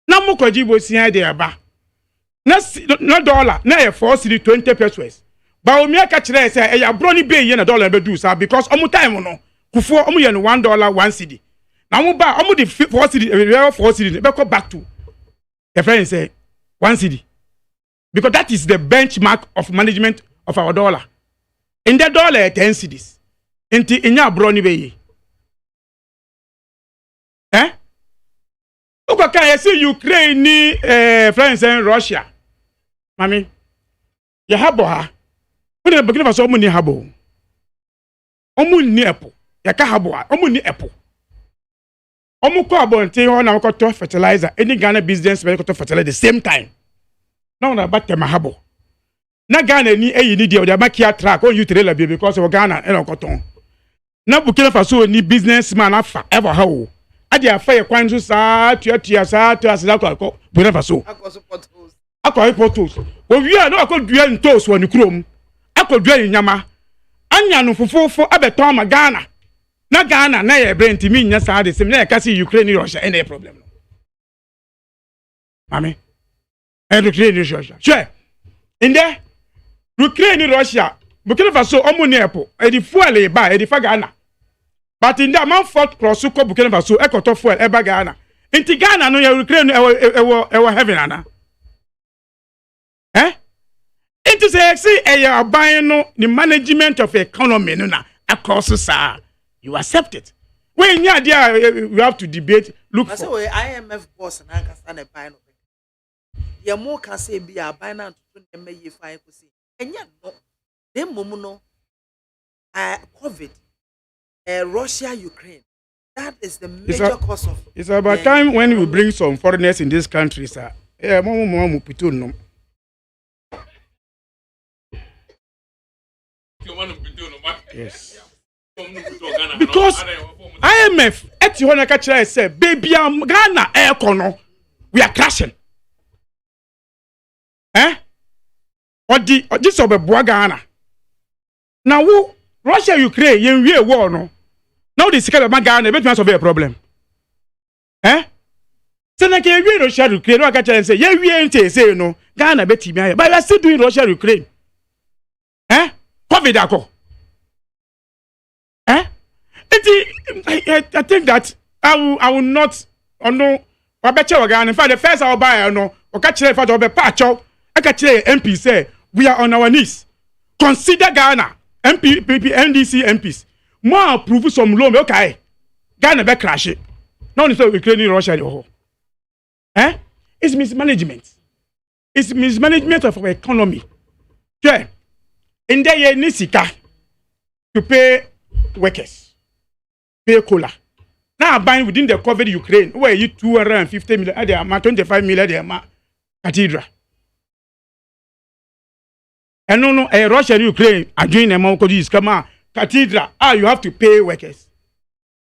Now, Mokoji see idea ba. No dollar, na 4 cedi 20 pesos. But we make a say, a brony bay yen $1 be do sir because omu time no. Kufo omu yen $1 1 cedi. Now we buy omu the 4 cedi, 4 cedi. We go back to the friend say 1 cedi because that is the benchmark of management of our dollar. In the dollar 10 cedis. Inti inya brony bay. Okay, I see Ukraine ni France and Russia. Mami, ya habo ha. When the beginning of so many habo. Omu ni epo. Ya ka habo ha. Omu ni epo. Omu ko abonte ho na ko to fertilizer. Any Ghana business we ko to fertilizer the same time. Now na ba tema habo. Na Ghana ni eyi ni dia o da makia track on you trailer because of Ghana e ko ton. Na Burkina Faso ni businessman afa ever how. Adi afa kwan so saa tua saa to asida ko Burkina Faso. Akọ portals. Owi a no akọdua ntos wọ ne krom. Akọdua nyama. Anya no fofofo abeton ma Ghana. Na Ghana na ye brent mi nya saa de sem na ye ka si Ukraine Russia any problem no. Mami. Ukraine Russia. Sure. In there Ukraine Russia Burkina Faso omo ne epo. E di fuel e ba e di fa Ghana. But in that man fought cross ko Burkina Faso e ko to fuel e ba Ghana. Inti Ghana no ya Ukraine e heaven ana. It is a buying no the management of economy no na across sir. You accept it. When you are there, we have to debate. Look for IMF boss and I can buy no. Ya more can say be a buy now to me if I could see. And yet no, them momuno COVID, Russia, Ukraine. That is the major cause of. It's about time when we bring some foreigners in this country, sir. Yeah, momu pituno. Yes. Because IMF at you want to say, baby, I'm Ghana air corner. We are crashing. Or this of a Ghana. Now, Russia, Ukraine, you war no. Now the sika be Ghana be solve a problem. Say na ke wi Russia Ukraine no ka tell say ye wi ente say no Ghana be timi aye. But we are still doing Russia Ukraine. COVID ako. I think that I will not no I bet you Ghana. In fact, the first I will buy no o ka tell for be patch out. I ka tell MP say we are on our knees. Consider Ghana MP NDC MPs. More approve some loan okay. Ghana be crash it. Now you say Ukraine Russia It's mismanagement. It's mismanagement of our economy. Sure. In there you need sika to pay workers. Pay cola. Now buying within the COVID Ukraine where you 250 million there 25 million there cathedral. And no Russia and Ukraine are doing a more come on cathedral. You have to pay workers.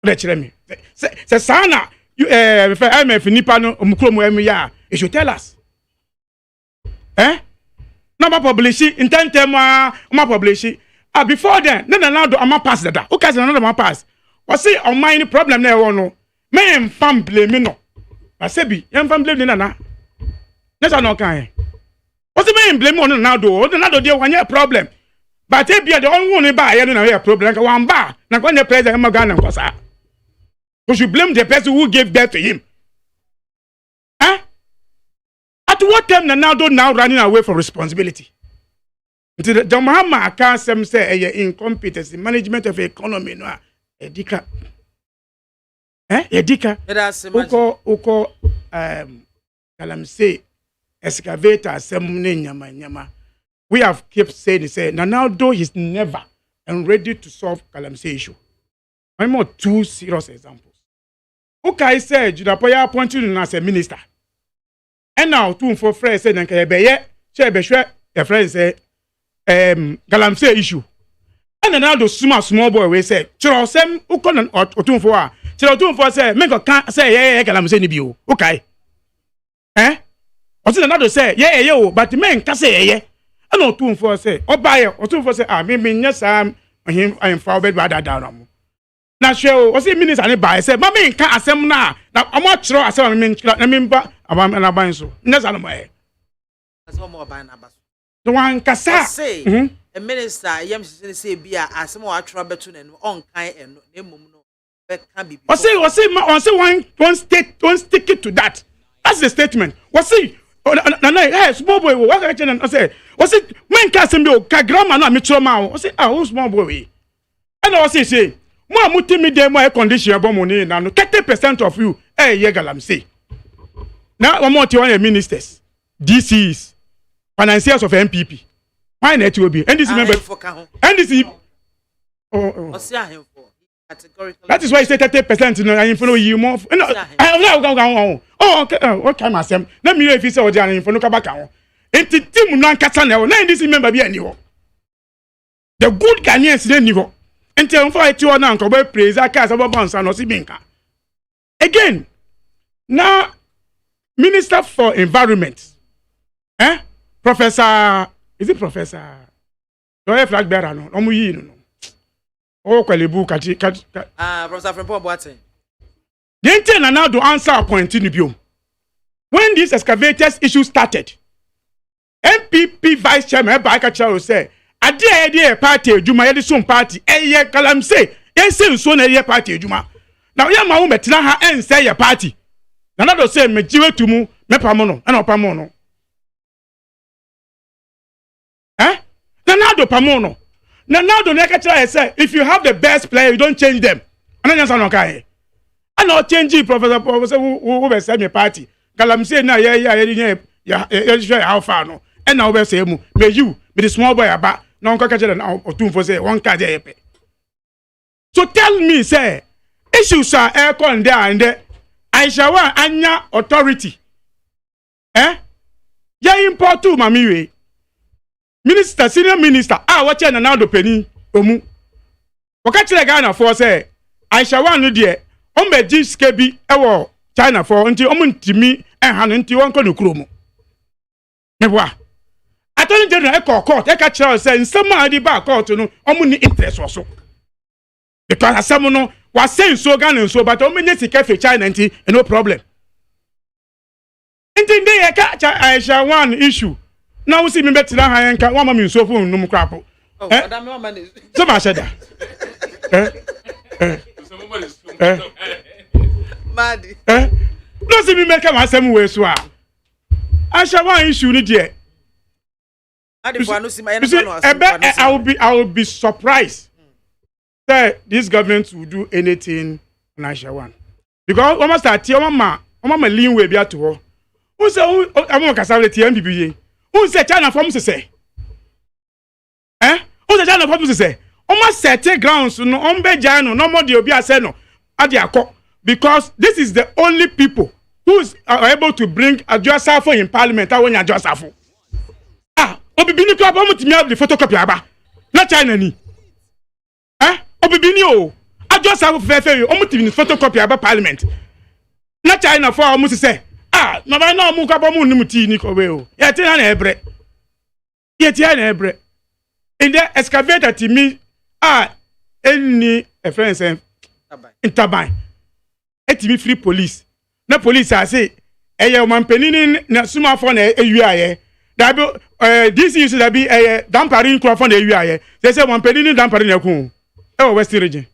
Let's me. Say sana you MF nipa no omukromo emu ya. You should tell us. Number publishing in 10 term publishing. Before then, now do ama pass that. Okay, so another pass. Was see on my problem there no. Me fam blame no. I say be, yam fam blame na. That's no kan. Was me blame on now do. Now do there one problem. But if you the only one ba here na problem ka wan ba. Na kwa the president ma Ghana nkosa. You should blame the person who gave birth to him. At what time now running away from responsibility? Until the Muhammad can say incompetence in management of economy no edika. Edika. Uko kalam say excavator semne nyama. We have kept saying Nanado is never and ready to solve Kalamse issue. I'm more two serious examples. Okay, said Judapoya appointed him as a minister. And now, two for friends said, and Kayabeye, Chebeshwe, a friend said, Galamse issue. And then now the small boy we said, Chirosem, Ukon or two for Chirotun for say, make a can't say, yeah, Galamse Nibu. Okay. Or another say, yeah, yo, but the man can say, yeah. I know two for say, or buy or two for say, maybe yes, I am far bed by that down. Now, show was it minister and buy say, Mammy can't assemble now. Now, I'm not sure I mean, I'm buying so. That's all my. That's one more buying a the one Cassa say a minister, Yam say, be as some more trouble to and on kind and no but can be. Was it one state, don't stick it to that. That's the statement. Was it? No, small boy, what I say, was it men Casimiro, Kagrama, no, Mitchell Mao? Was it a small boy? And I was say, more multimedia, more condition about money, now 30% of you, Yegalam say. Now, one more to ministers, DCs, financiers of MPP. Why not will be? And this member, and this. That is why I say 30%. I follow you more. No, I have now. Oh, okay. Okay, myself. Let me know if you say what you are for no kabaka. And the team non Cassandra, now this member be anywhere. The good Ghanaians then you. Until for it you are now cover praise. I can't about bounce and Osibinka. Again, now Minister for Environment, Professor, is it Professor? Do I flag bearer no? No. Oh, Kwalibu Kachi. Professor Frempong Boateng. The intent now to answer a point in the view. When this excavators issue started, MPP Vice Chairman Bakacha said, "I dear party, Juma Edison party, Kalam say, yes, so a party, Juma. Now, Yama Metlaha and say a party. Another say, Mejiwe to mu, Mepamono, and Opamono. Nanado Pamono. Now the Nakacha say, if you have the best player, you don't change them. And then you're okay. I not change it, Professor who send me party. Kalam say, no, yeah, how far no. And now we say, may you be the small boy about no catcher and or two for say one card. So tell me, say, issues are aircon there and there. I shall want Anya authority. Yeah, import too, Mami. Minister, senior minister, watching and now the penny, Omu. Wakachile Ghana for say, I shall want you dear, Ombe Jis Kebi, China for until me and Han until one Konukurumo. Never. Attorney General Echo Court, Eka saying, some of the back court to know, Omuni interest also. Because someone was saying so Ghana so, but how many sika for China and no problem. And then they catch I shall one issue. Now we see me better than I am. One man so phone no crap. So much that. Mad. No see me make my same way so. I shall one issue ni there. I will be surprised that this government will do anything on Aisha one. Because almost at Mama lean way be to her. Who say I'm going to MPP? Who say China from say? Who say China from say? Almost set grounds no on Bejano, no more the Obia Seno at the because this is the only people who are able to bring a Joasafo in parliament. I want a Joasafo. Obibini club omutimi have the photocopy aba. Na China ni. Obibini o. I just have fefe omutimi photocopy aba parliament. Na China for omusi say, na ba na omu kwabo mu nimuti ni ko we o. Ye ti na ebre. Ye ti na ebre. In the excavator to me any a friend say interbind. Etimi free police. Na police I say eye o man penini na suma for na ewiaye. This is to be a dampering crop from the UIA. They say one penny dampering a coon. Oh, West region.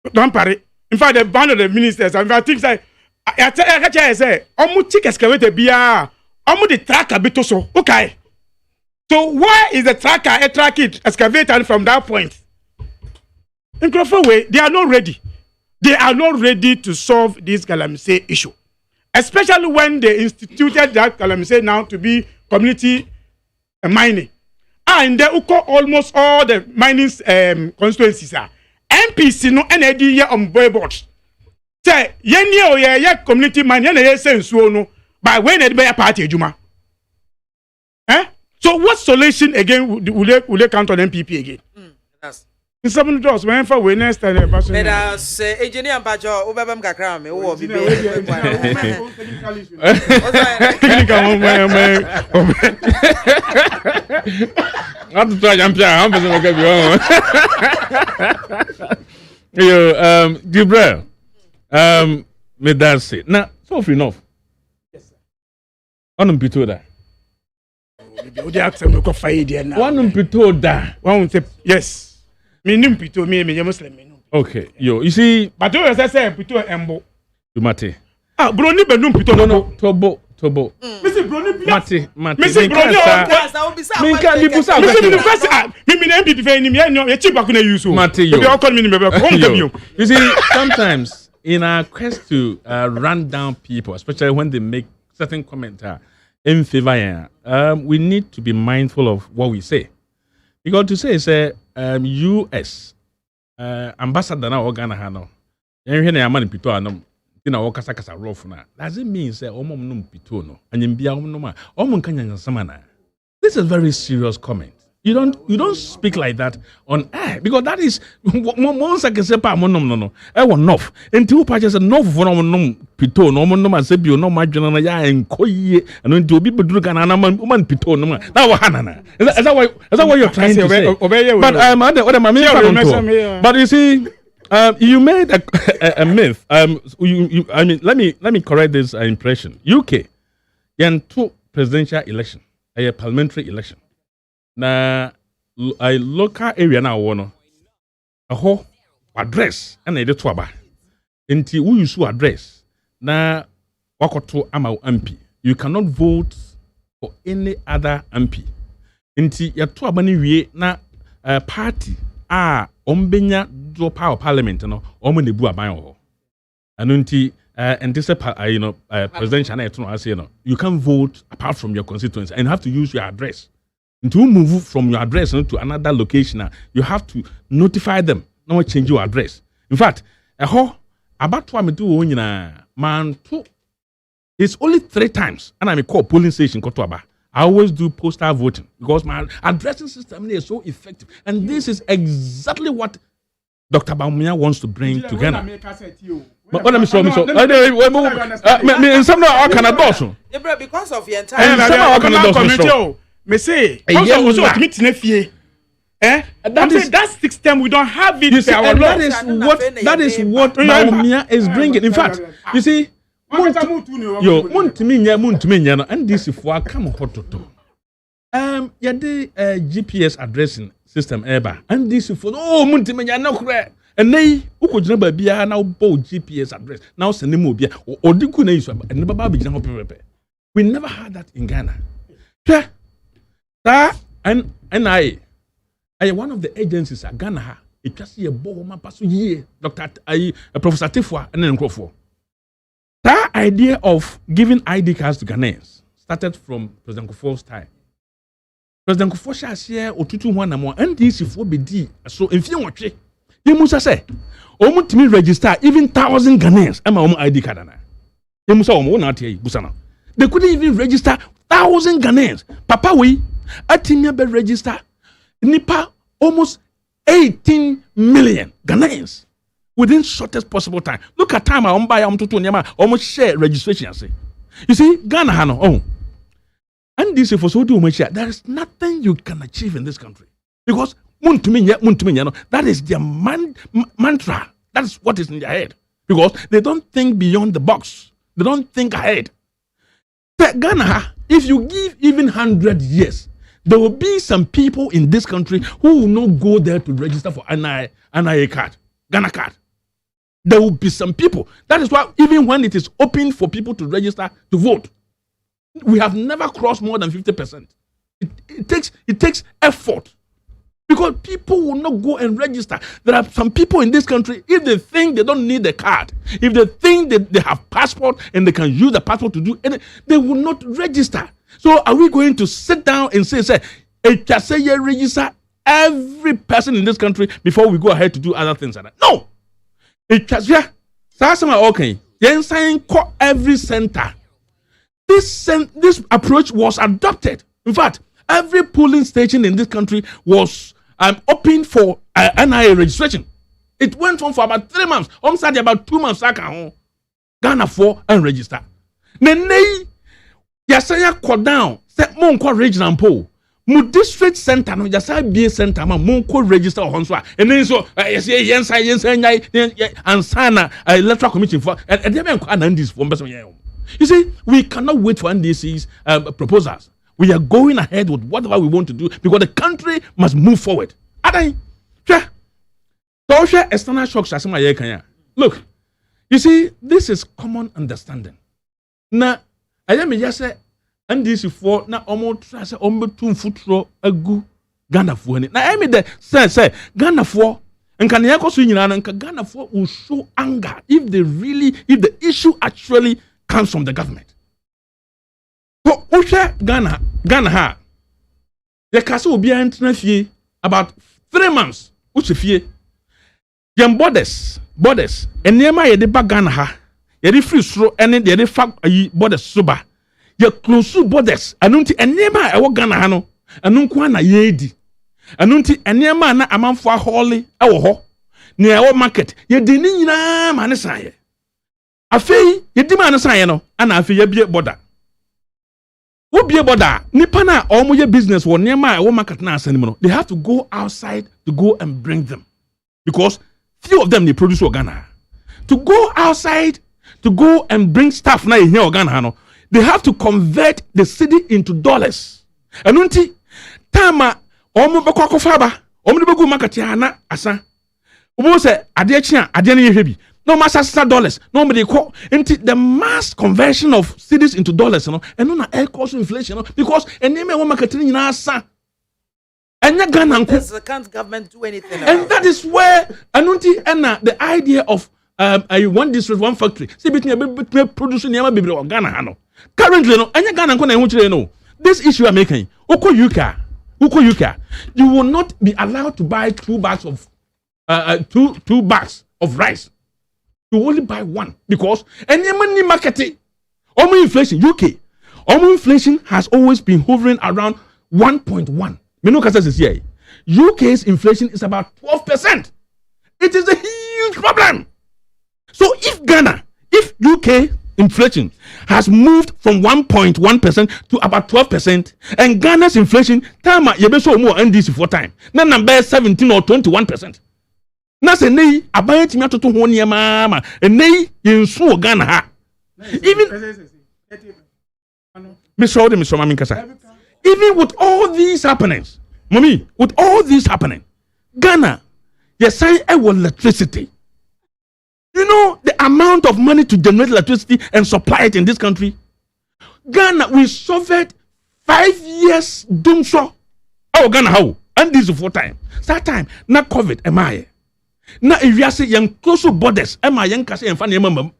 Dampering. In fact, the band of the ministers, and I think I say, almost chick excavator beer, almost the tracker bit so. Okay. So, why is the tracker a track it excavator from that point? In Crawford way, they are not ready. They are not ready to solve this Galamsey issue. Especially when they instituted that Galamsey now to be community mining. And they call almost all the mining constituencies are. MPC no NAD here on board. Say, ye community mining, ye sense no, by when it be a party, Juma. So what solution again would they count on MPP again? In 7 doors, when for we next time, let us say, engineer Pajo, Obam Kakram, or be I'm to try jump here. I'm going to give you Gabriel, me dance it. Now, so enough. Yes, sir. On Pitoda. One Pitoda. One say yes. Me Muslim. Okay, you see, but you say Pito Embo. You mate. Brony Benum Pito. No, Tobo. Missy Brony Mate. Missy Brony. Me can be Busa. Me MPP for any no, you cheap akuna use. Mate, you see, sometimes in our quest to run down people, especially when they make certain comments in favor, we need to be mindful of what we say. Because to say US ambassador na Ghana ha no yenhwe na yama pito anom na wo kasa rough na does it mean say omom no pito no anyambia omnom a omon kanya sama na. This is a very serious comment. You don't speak like that on air because that is mo say kese pa monom no e wo enough enti wo pa just enough for omnom pito no omnom asebio no madwena na ya enkoyie eno enti obi beduru Ghana na man pito no na wo hanana. Is that what you're trying to say? But you see, you made a myth. I mean, let me correct this impression. UK, two presidential election, a parliamentary election. Na a local area na wono. A whole address and a little aba. Until we use address na wakoto ama MP. You cannot vote for any other MP. Inti ya tu abani wie na party ombenya draw power parliament no omo nebu aban ho anunti and this presidential na eto no say no you can't vote apart from your constituency and you have to use your address. To move from your address to another location you have to notify them now change your address. In fact about what me do man it's only 3 times and I call polling station Kotoaba. I always do postal voting because my addressing system is so effective. And this is exactly what Dr. Baumia wants to bring to Ghana. But what I'm saying, because of the entire community, me say, That system we don't have it. You see, and that is what Baumia is bringing. In fact, you see, and this is for come hot. GPS addressing system ever, and this is for Muntimania no correct. And they who never be now both GPS address now send them mobile or do good and never baby. We never had that in Ghana. And I one of the agencies at Ghana. It just a bomb pass year, Dr. Professor Tifwa and then Crawford. That idea of giving ID cards to Ghanaians started from President Kufuor's time. President Kufuor share otutu one more NDC for BD. So if you watch it, you must say, "Omu to me register even 1,000 Ghanaians." I'm my ID card na. You must say, "Omu not here, Busana." They couldn't even register 1,000 Ghanaians. Papa we, Atimia be register nipa almost 18 million Ghanaians within shortest possible time. Look at time I buy almost share registration. You see, Ghana hano oh. And this is for so do much. There is nothing you can achieve in this country because that is their mantra. That is what is in their head because they don't think beyond the box. They don't think ahead. But Ghana, if you give even 100 years, there will be some people in this country who will not go there to register for NIA card, Ghana card. There will be some people. That is why even when it is open for people to register to vote, we have never crossed more than 50%. It takes effort because people will not go and register. There are some people in this country, if they think they don't need the card, if they think that they have passport and they can use the passport to do anything, they will not register. So are we going to sit down and say, register every person in this country before we go ahead to do other things like that? No. Okay. Every center. This approach was adopted. In fact, every polling station in this country was open for NIA registration. It went on for about 3 months. Almost about 2 months. Ghana for and register. Then Yasaya call down. Say Monko regional poll. Mu district center no Yasaya BA center ma Monko register on so. And then so yes and sign electoral commission for and this for. You see, we cannot wait for NDC's proposals. We are going ahead with whatever we want to do because the country must move forward. Look, you see, this is common understanding. Now, I am just say NDC for na almost say almost 2 foot agu Ghana for ni. Now I mean the say Ghana for and can you also Ghana for will show anger if the issue actually comes from the government. So, Ghana ha. The castle will be entering about 3 months. Which fee? Them borders, and near my Ghana ha. Yedi free throw and then the fact borders soba. You close to borders. Anunti and near my Ghana hano. Anunkwana yedi. Anunti and near man a man for holy ho. Near our market. Ye dini na manesaye. Afei yedima no san ye no ana afei ye bie border wo bie border nipa na omo ye business wo nema wo market na asanim no they have to go outside to go and bring them because few of them they produce Ghana to go outside to go and bring stuff na here Ghana no they have to convert the city into dollars enunti tama omo bekwakofa ba omo de begu market ya na asa omo se ade chi a ade na ye hwebi no mass dollars. Nobody call into the mass conversion of cities into dollars, and no air cost inflation, because and name a woman catering in our son. And the can't government do anything. And that is where Anunti and the idea of one district, one factory. See between producing Ghana. Currently, no, and Ghana no. This issue I'm making, Uko Yuka, you will not be allowed to buy 2 bags of two bags of rice. You only buy 1 because any money marketing, almost inflation, inflation has always been hovering around 1.1. UK's inflation is about 12%. It is a huge problem. So if UK inflation has moved from 1.1% to about 12%, and Ghana's inflation time you be so more NDC for time. Na number 17 or 21%. Na se nei aban timi atoto ho ne ma nei yensu Ghana ha. Even Mr. Mami Kasa. Even with all these happenings, mommy, with all these happening, Ghana, yes, I will electricity. You know the amount of money to generate electricity and supply it in this country? Ghana, we suffered 5 years doing so. Oh, Ghana, how? And this is 4 times. That time, na COVID, am I? Na if you say young close borders, am I young Kasi and Fanny Mum?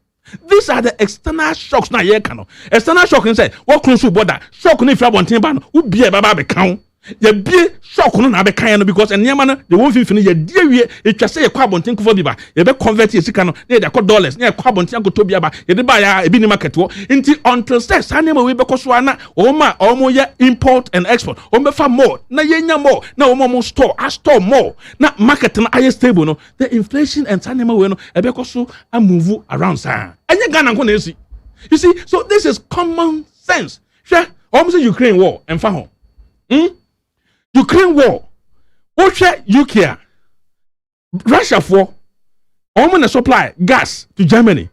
These are the external shocks. Na ye kano. External shock and say, what close border? Shock if you want to who be a baba count. Ye be shock no na be kan no because enema the won fifini ye die wie etwa say ye kwa bonten ko bi ba ye be convert ye sika no na ye kwa dollars na ye kwa bonten ko to bi ba ye de ba ya e bi ni market wo nti until say sanema we be koso ana o ma o mo ye import and export o be fa more na ye nya more na o mo store more na market na aye stable no the inflation and sanema we no e be koso a move around sa anya Ghana ko na esi. You see, so this is common sense. Sure, almost Ukraine war and fa ho. Ukraine war. Russia, UK, Russia for almost supply gas to Germany,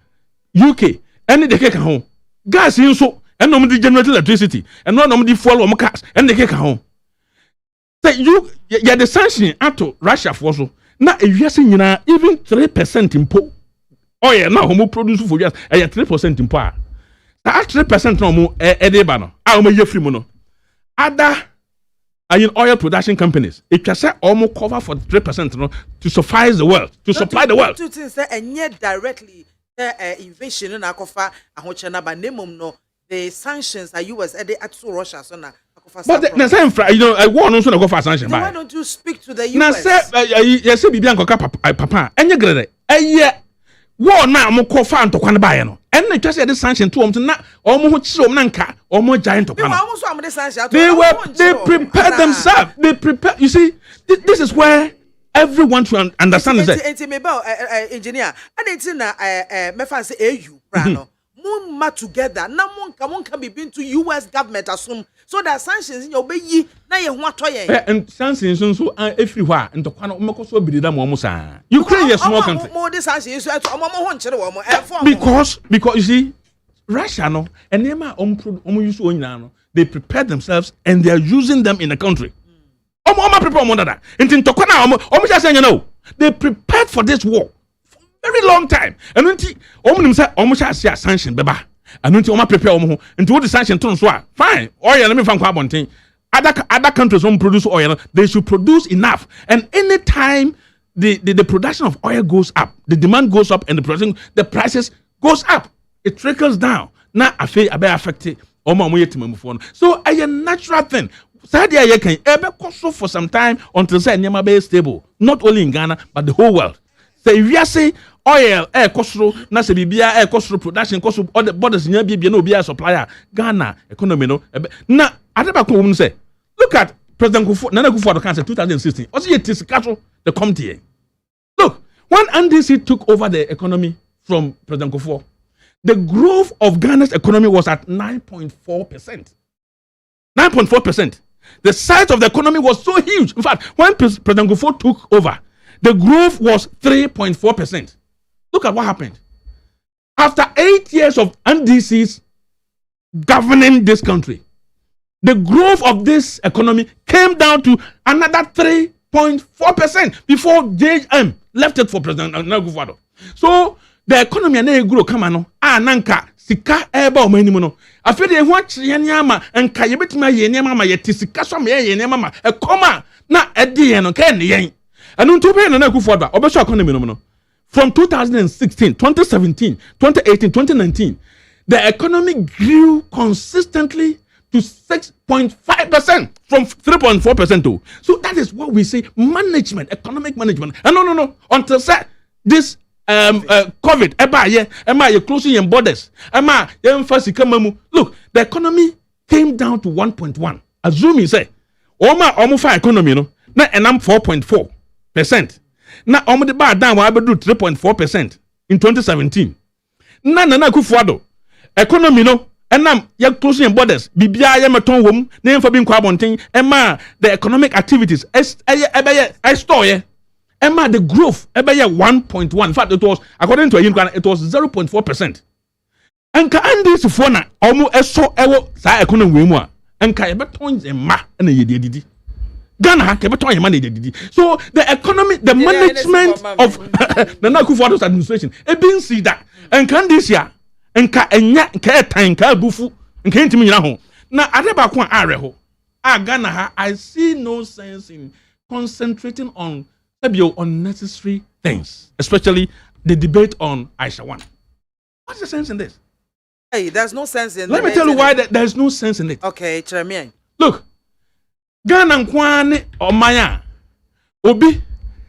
UK, and the cake home. Gas in so and no generate electricity and no fuel or cars and the cake home. So you the sanction to Russia for so now if you see even 3% in oil now homo produce for just 3% in power. That 3% no more edebano. I will ye free mono. Other oil production companies, it can say almost cover for 3% no, to suffice the world, to supply the world. Two things and yet directly the invasion in Akofa and China by name no the sanctions are US at Russia so now. But the same I want also to go for sanctions. Why don't you speak to the US? Now say you say Bibian papa and you grade war now mo ko fa ntokwa buy no and they just say the sanction to na omo ho chiro nanka omo giant to they prepare themselves. They prepare. You see, this is where everyone to understand is that engineer and it's na me fancy AU brano mun together na mun can be been to US government assume so that sanctions in your bayi na ye ho atoyen and sanctions so everywhere ntokwa no meko so bidida mo sa Ukraine is small country more this sanctions ho nchire wo because you see Russia no enema use onyina no they prepare themselves and they are using them in the country prepare more than that ntokwa na just saying no they prepared for this war very long time and unti nim say share sanction beba and unti prepare into what the sanction turn so fine oil let me fan kwa bonten other countries won't produce oil they should produce enough and anytime the production of oil goes up the demand goes up and the prices goes up it trickles down na affect so a natural thing Sadia you can ever for some time until say nyama be stable not only in Ghana but the whole world. Say if you say oil kosoro na se bibia kosoro production kosoro all the borders nya bibia no bia supplier Ghana economy no na adeba ko won say look at President Nana Akufo-Addo can say 2016 also it is cattle the committee. Look, when NDC took over the economy from President Akufo, the growth of Ghana's economy was at 9.4%. 9.4%. The size of the economy was so huge. In fact, when President Akufo took over, the growth was 3.4%. Look at what happened. After 8 years of NDCs governing this country, the growth of this economy came down to another 3.4% before JM left it for President Akufo-Addo. So the economy and grow come on nanka sika eba o manimu no afede ho akire nyama enka ye betima ye nyama ma ye tisika so me ye nyama e koma na ede ye no ka ne yen anu nto be na Akufo-Addo obeso economy no from 2016 2017 2018 2019 the economy grew consistently to 6.5% from 3.4% to. So that is what we say management, economic management. And no until this COVID am I closing your borders look, the economy came down to 1.1. Assuming say almost economy no na enam 4.4%. Na the bar down we do 3.4% in 2017. Na Akufo-Addo economy no enam ye closing borders bibia ye meton wom na emfa bi nkwa abonten ema the economic activities I store ye ema the growth ebe ye 1.1 in fact it was according to it was 0.4%. Enka andis fo na omo eso ewo sa economy we mu a enka ye beton ema na ye didi Ghana ha kebeton ye ma na ye didi. So the economy the management of the AKWAFO administration e bin see that enka andis ya enka enya enka etan enka bufu enka ntimi nyina ho na adeba ko are ho Ghana ha I see no sense in concentrating on unnecessary things, especially the debate on Aisha 1. What's the sense in this? Hey, there's no sense in. Let me tell you why there's no sense in it. Okay, Chairman. Look, Ghana nkwane omaya obi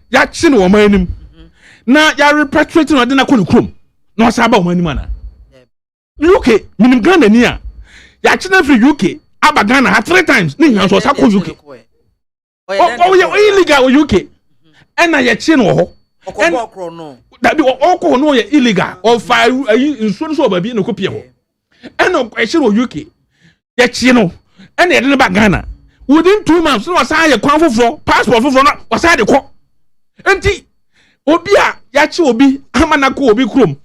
ya chi no omanim na ya repatriating ode na konu krom na osaba omanim ana UK minim Ghana ni a ya chi na free UK aba Ghana ha 3 times ni nyan so osako UK oh illegal UK ena ye chi no ho okobokro no dabi okọ no ye illegal or fire nsuo so ba bi na kopie ho ena e chi no UK ye chi no ena ye de ba Ghana within 2 months no wasa ye kwan foforo passport foforo no wasa de ko enti obi a ya chi obi amana ko obi krom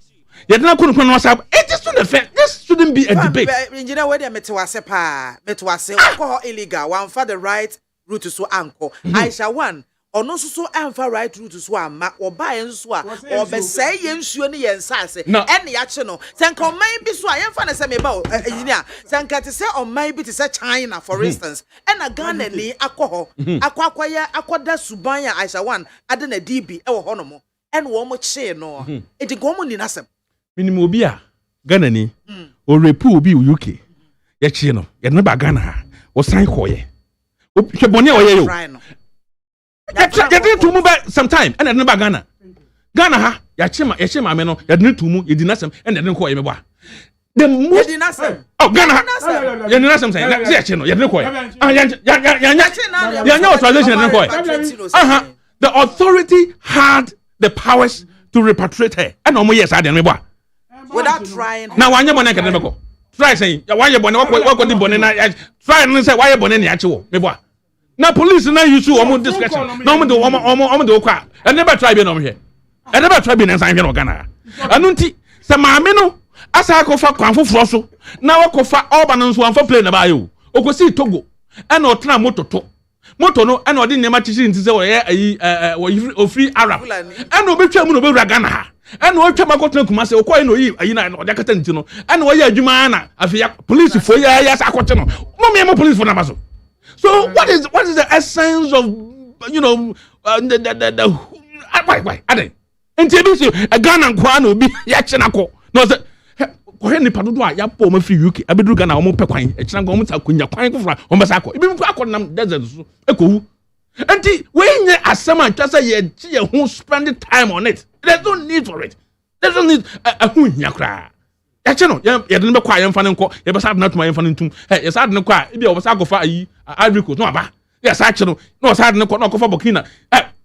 ye de na ko no wasa it is not fair. This shouldn't be a debate. Engineer we dey metwase pa metwase ko illegal one for the right route so anko Aisha 1 ono so amfa right route so ama oba yen so a obesai yensuo ne yensase ene ya che no senka oman bi so a yemfa na se me ba engineer senka te se oman bi te se China for instance ena Ghana ni akọ akoda suban ya Aisha 1 ade na DB e wo hono mo ene wo mo che no edi gomo ni nasem minimum obi a Ghana ni o repu obi UK ye che no ye ne ba Ghana o san koye o hwebone o ye yo ya didn't to move sometime and then Ghana ha ya chema me no ya didn't to move you did not some and then ko me ba the most Ghana ya didn't some say ya che no ya didn't ko ya authorization and ko the authority had the powers to repatriate her and no more yes I didn't ba without trying now why you bone ka dem ko try say why you bone what the bone na try and say why you bone na ya che wo me ba na police na use omo discretion na omo de okwa and never try be no here and never try be na san hwe no Ghana anu nti se maame no asa akofa kwan foforo so na wakofa oba no so amfa plane na ba yo okosi Togo and otena moto no and odi nyama chichi nti se wo ye wo free Arab and obetwa mu no bewura Ghana ha and wo twa makotena kuma se okoyi no yi na odi akata nti no and wo ye adwuma na afia police fo ya sa akote no mo me police fo na maso. So what is the essence of the why ade enti bi so a Ghana kwa na obi ya chenako no say ko he nipa dodo a ya po ma free UK abeduru Ghana o mo pe kwan e chenako o mo ta kunya kwan kofra o mbasa akọ ibi mko akọ nam desert so ekowu enti we nye asema twasa ye ye who spend time on it. There's no need for it. There's no need a hu hia kra ya che no ye de be kwa ye mfa ne nko ye be sa de na tuma ye mfa ne ntum ye sa de ne kwa e bi o be sa akofa ayi Ivory Coast no aba yes I no sa de ne kwa no akofa Burkina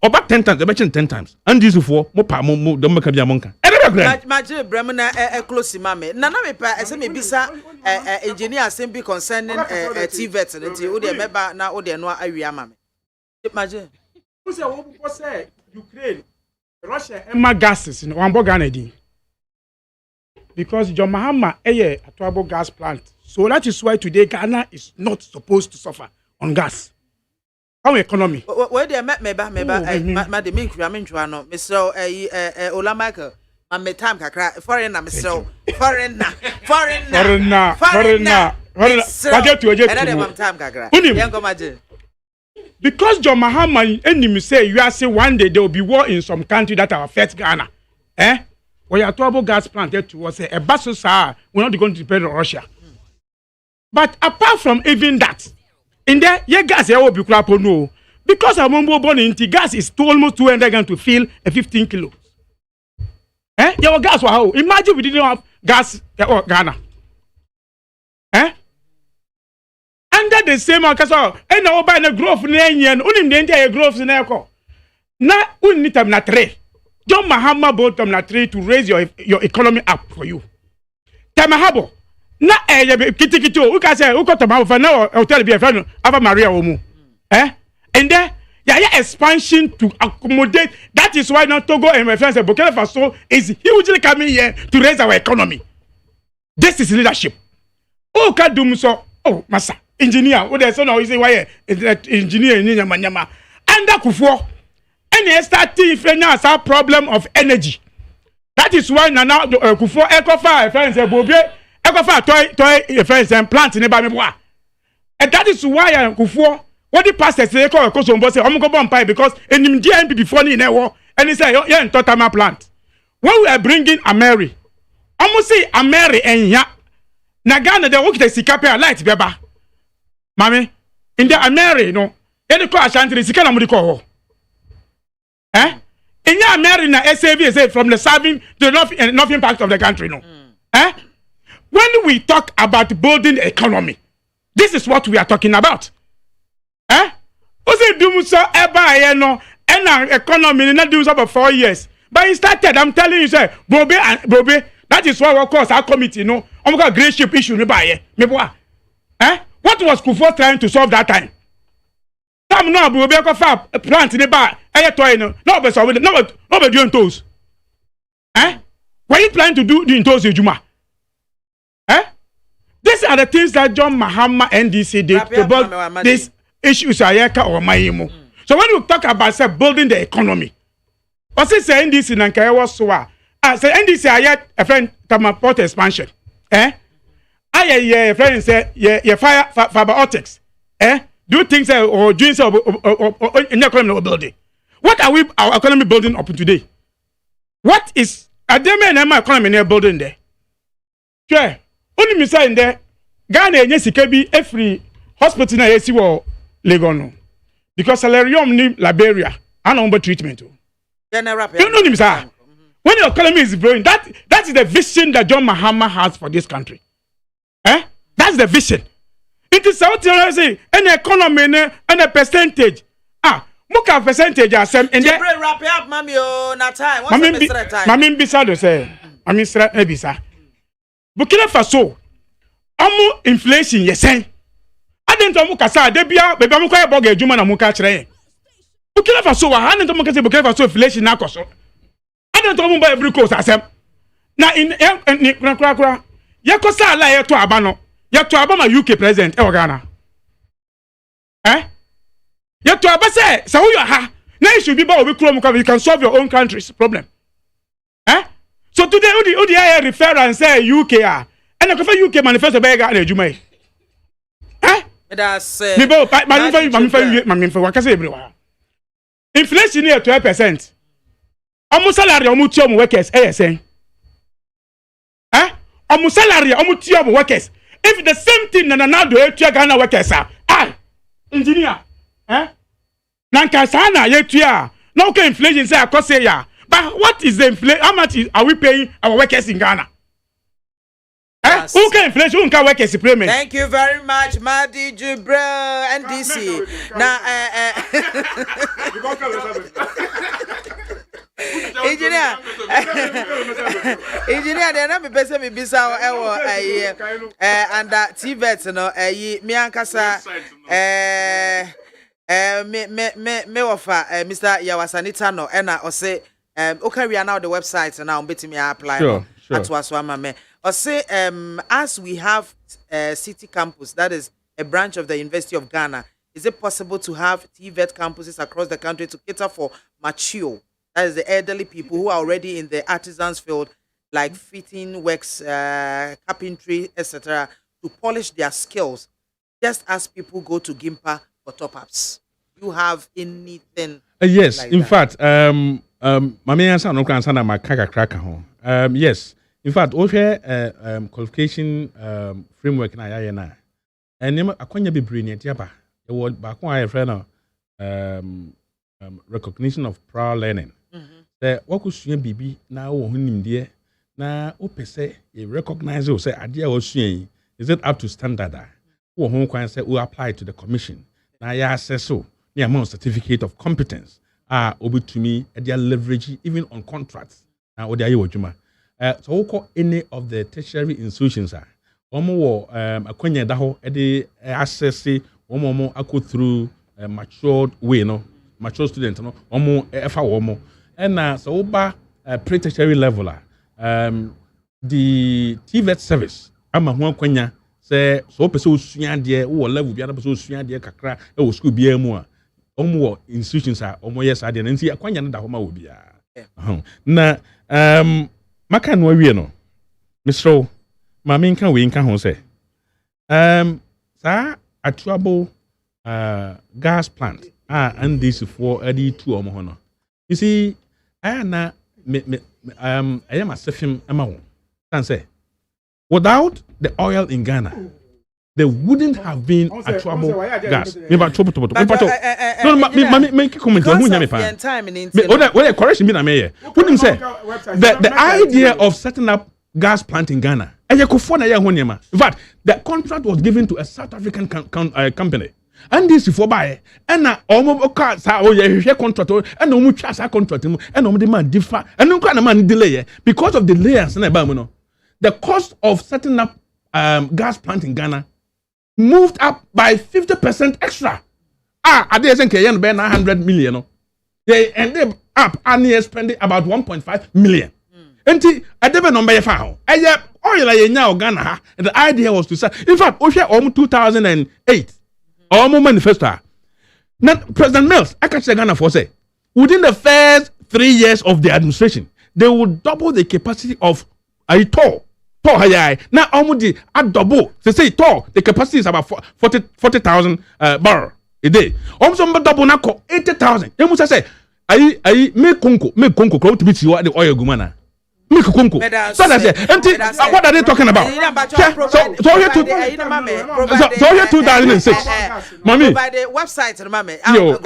oba 10 times e be chen 10 times and these for mo pa mo de meka bia mo nka e de be kra ma je brem na close mame na me pa ese me bisa engineer assembly concerning TVET nti wo de meba na wo de no awia mame ma je who say wo po say Ukraine Russia emma gases no wan bo Ghana di because John Mahama a Atuabo gas plant. So that is why today Ghana is not supposed to suffer on gas. Our economy. Where they met meba the main cramentua no Mr. Ola Michael and me time kakra foreigner Mr. Foreigner. Because John Mahama enemy say you are say one day there will be war in some country that will affect Ghana. When your Atuabo gas plant was a basso we're not going to depend on Russia. But apart from even that, in there, your gas will be no. Because our mumbo born into gas is almost 200 grams to fill a 15 kilos. Your gas wow. Imagine we didn't have gas or Ghana. Under the same account, and now by the growth in the only the entire growth in the now we need them na three. John Mahama bought them na three to raise your economy up for you. Tamahabo, na kitikiti o uka say uko ma for na hotel be friend Ava Maria omu and then expansion to accommodate. That is why now Togo and my friends Burkina Faso is hugely coming here to raise our economy. This is leadership. Oh, can do so. Oh, massa engineer. Oh, there's no easy why engineer in Nyama. And that Kufo. And he started to have problem of energy. That is why now Kufo Ekofa friends Bobie Ekofa toy friends and plant in Ebameboa. And that is why Kufo what the pastors say call Kosombo say I'm going to because in the DNP before ni never and he say yeah in Totama plant. When we are bringing Ameri, almost say Ameri and ya na Ghana they work the sikape light beba. Mami in the Ameri no any call Ashanti sika na mudi call. In ya Ameri na SAV is from the serving to the northern part of the country no. When we talk about building the economy, this is what we are talking about. Ose do so eba no and economy not do so for 4 years. But it started, I'm telling you, sir, Bobe, that is why we call our committee, no. I'm got great ship issue nearby. What was Kufo trying to solve that time? Some no Bobe go far plant nearby. No, but doing toes. What are you planning to do in toes, Juma? These are the things that John Mahama NDC did about this issues ayeka or mayemo. So when you talk about say building the economy, what say NDC na nkai was so say NDC ayek a friend Tamaport expansion. Aye friend say ye fiber optics. Do things or doing so in the economy building. What are we our economy building up today? What is ademe na my economy building there? Sure. Only me say in there Ghana enye sika bi every hospital na yesi wo Legon, because salarium ni Liberia, and on treatment. You know him, sir. When the economy is growing, that is the vision that John Mahama has for this country. That's the vision. It is out there say an economy and a percentage. Muka percentage are same. And then wrap it up, mommy. Oh, not time. Mammy Bisado say, I mean, sir, Ebisa. Burkina Faso, amu inflation, yes, say. Adento muka sa debia bebe muka e boga ejuma na muka kire. Burkina Faso wa adento muka se Burkina Faso inflation na koso. Adento mu ba every coast asem. Na in kura ye ko sa ala ye to aba no. Ye to aba ma UK president e wo Ghana. Ye to aba say who you ha. Na you should be ba obi kuro muka you can solve your own country's problem. So today odi refer and say UK and the UK manifesto be Ghana ejuma e. That's inflation near 12%. Almost salary almost workers, almost salary almost workers. If the same thing now do Ghana workers engineer, Nankasana yetua, no inflation say cost ya. But what is the inflation? How much are we paying our workers in Ghana? Who can inflation? Who can work as payment? Thank you very much, Madi Jibril, NDC. Now, engineer, they are not best me bisa and that TVET no me ankasa me offer Mr. Yawasanita no ena o say okay we are now the website now betting me apply. Sure. That's what mama. Or say, as we have city campus, that is a branch of the University of Ghana, is it possible to have TVET campuses across the country to cater for mature, that is the elderly people who are already in the artisans field, like fitting works, carpentry, etc., to polish their skills, just as people go to Gimpa for top-ups? You have anything? Yes, like in that? fact, yes. In fact, over qualification framework na ya na. And akwanya bebre ni atiaba. E wo ba ko aye friend recognition of prior learning. Say wakusua bibi na wo honimde na opese e recognize o say ade a wasua is it up to standard? Wo ho kwan say we apply to the commission. Na ya assess so the amount certificate of competence obitumi e dey leverage even on contracts. Na wo dey aye wodwuma. So we call any of the tertiary institutions Omo akwanya da ho e access omo akọ through matured way no mature student no omo efa omo na so oba pre-tertiary level the TVET service ama ho akwanya say so pese osua de wo level bia na pese osua de kakra e wo school bia mu a omo wo institutions a omo yes ade na nti akwanya no da ho ma wo bia na maka no awie no misro ma me nka we nka ho say sa atuable gas plant and this for adi two omo ho no you see na I am a sefim amount can say without the oil in Ghana there wouldn't have been a trouble gas me ba trouble no me comment who nya me pa me correction me na me wouldn't say the idea of setting up gas plant in Ghana in fact the contract was given to a South African company and this for buy and na omo ka sa o ye hwe contract and omo twa sa contract mu and omo de man differ and no na man delay because of the layers na ba mu no the cost of setting up gas plant in Ghana moved up by 50% extra I dey say ke be 900 million no they ended up and spending about 1.5 million enti adebe number ye fa ho eye oil ye nya Ghana ha the idea was to say in fact o hwe 2008 Omo manifesto. Now, President Mills, I can say Ghana for say, within the first 3 years of the administration, they would double the capacity of a toll. Now, Omo double. They say toll. The capacity is about 40,000 barrel a day. Omo double now 80,000. You must say, I make Congo crowd to be the oil gumana. So that's it. What are they talking about? So here 2006. Mommy. By the website, mommy. Yo.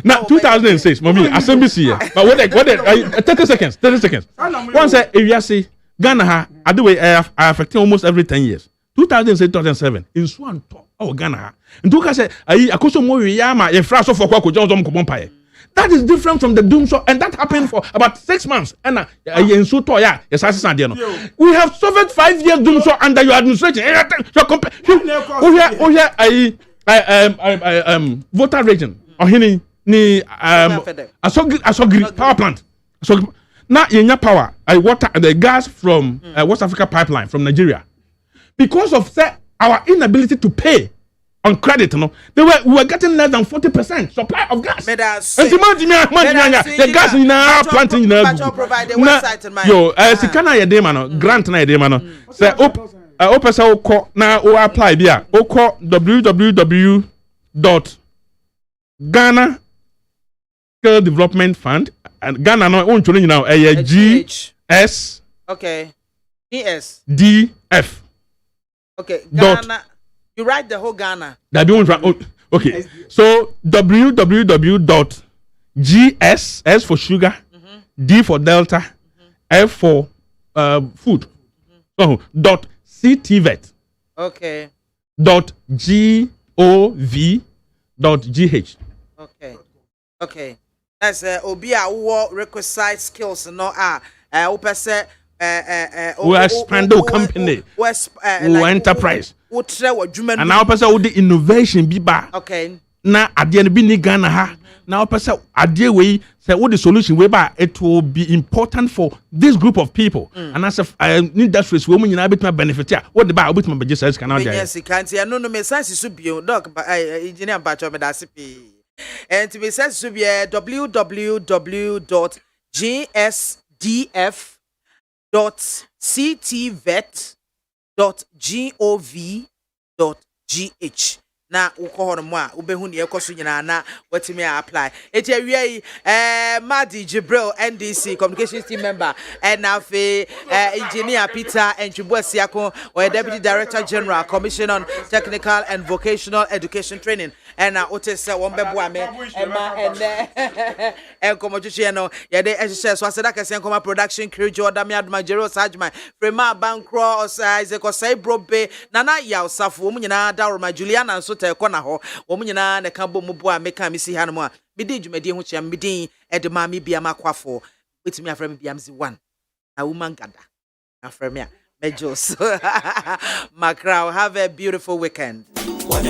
Now 2006, mommy. Assembly here. But what 30 seconds. 30 seconds. Once if you see Ghana I do affecting almost every 10 years. 2006, 2007 in Swan Ghana. And do say akoso mo wi ya ma ye fra so for kwa ko jonzo mo pae. That is different from the doom show, and that happened for about 6 months. And we have suffered 5 years doom show under your administration. Voter region or ni asogri power plant. So now in your power, water the gas from West Africa pipeline from Nigeria because of our inability to pay. On credit, we were getting less than 40% supply of gas. And the gas in our planting in yo, Sikana Yedemano, Grant na Yedemano. Say, Opesa Oko na o apply there. Oko www.Ghana Skill Development Fund and Ghana no own children now GS. Okay. GS. DF. Okay. Ghana. You write the whole Ghana. That be one. Okay. So www.GS S for sugar, D for Delta, F for food. Dot CTVET. Okay. Dot GOV. Dot GH. Okay. Okay. That's Obia who requisite skills no opese we expand the company. We enterprise. And now person with the innovation be back. Okay. Now at the end be Ghana ha. Now person at the way say what the solution we ba it will be important for this group of people. And as industries women in a bit my benefit here. What the ba bit my budget says can yes, can't no me sense is bio doc engineer bacho me that's and to be says to be www.gsdf.ctvet.gov.gh na ukohoro mo a ubehu ne ekoso nyina na watimi apply eti awie Madi Jibril NDC communications team member and afi engineer Peter Enchibuasiako or deputy director general commission on technical and vocational education training and otese wonbebo ame ema en komojuche no ye de ehye so aseda kese nkoma production crew Jordan Adma Jero Sajman Frema Bankro Isaac Osai Brobe Nana ya Osafo wo nyina Daroma Juliana so te kona ho wo nyina ne ka bom bo a meka mesi ha no a medi dwumadi ho chia medi ede MAAME BIAMAH AKWAFO wetimi afrem biamzi 1 na woman gada afrem a Mejos. Macrao, have a beautiful weekend. What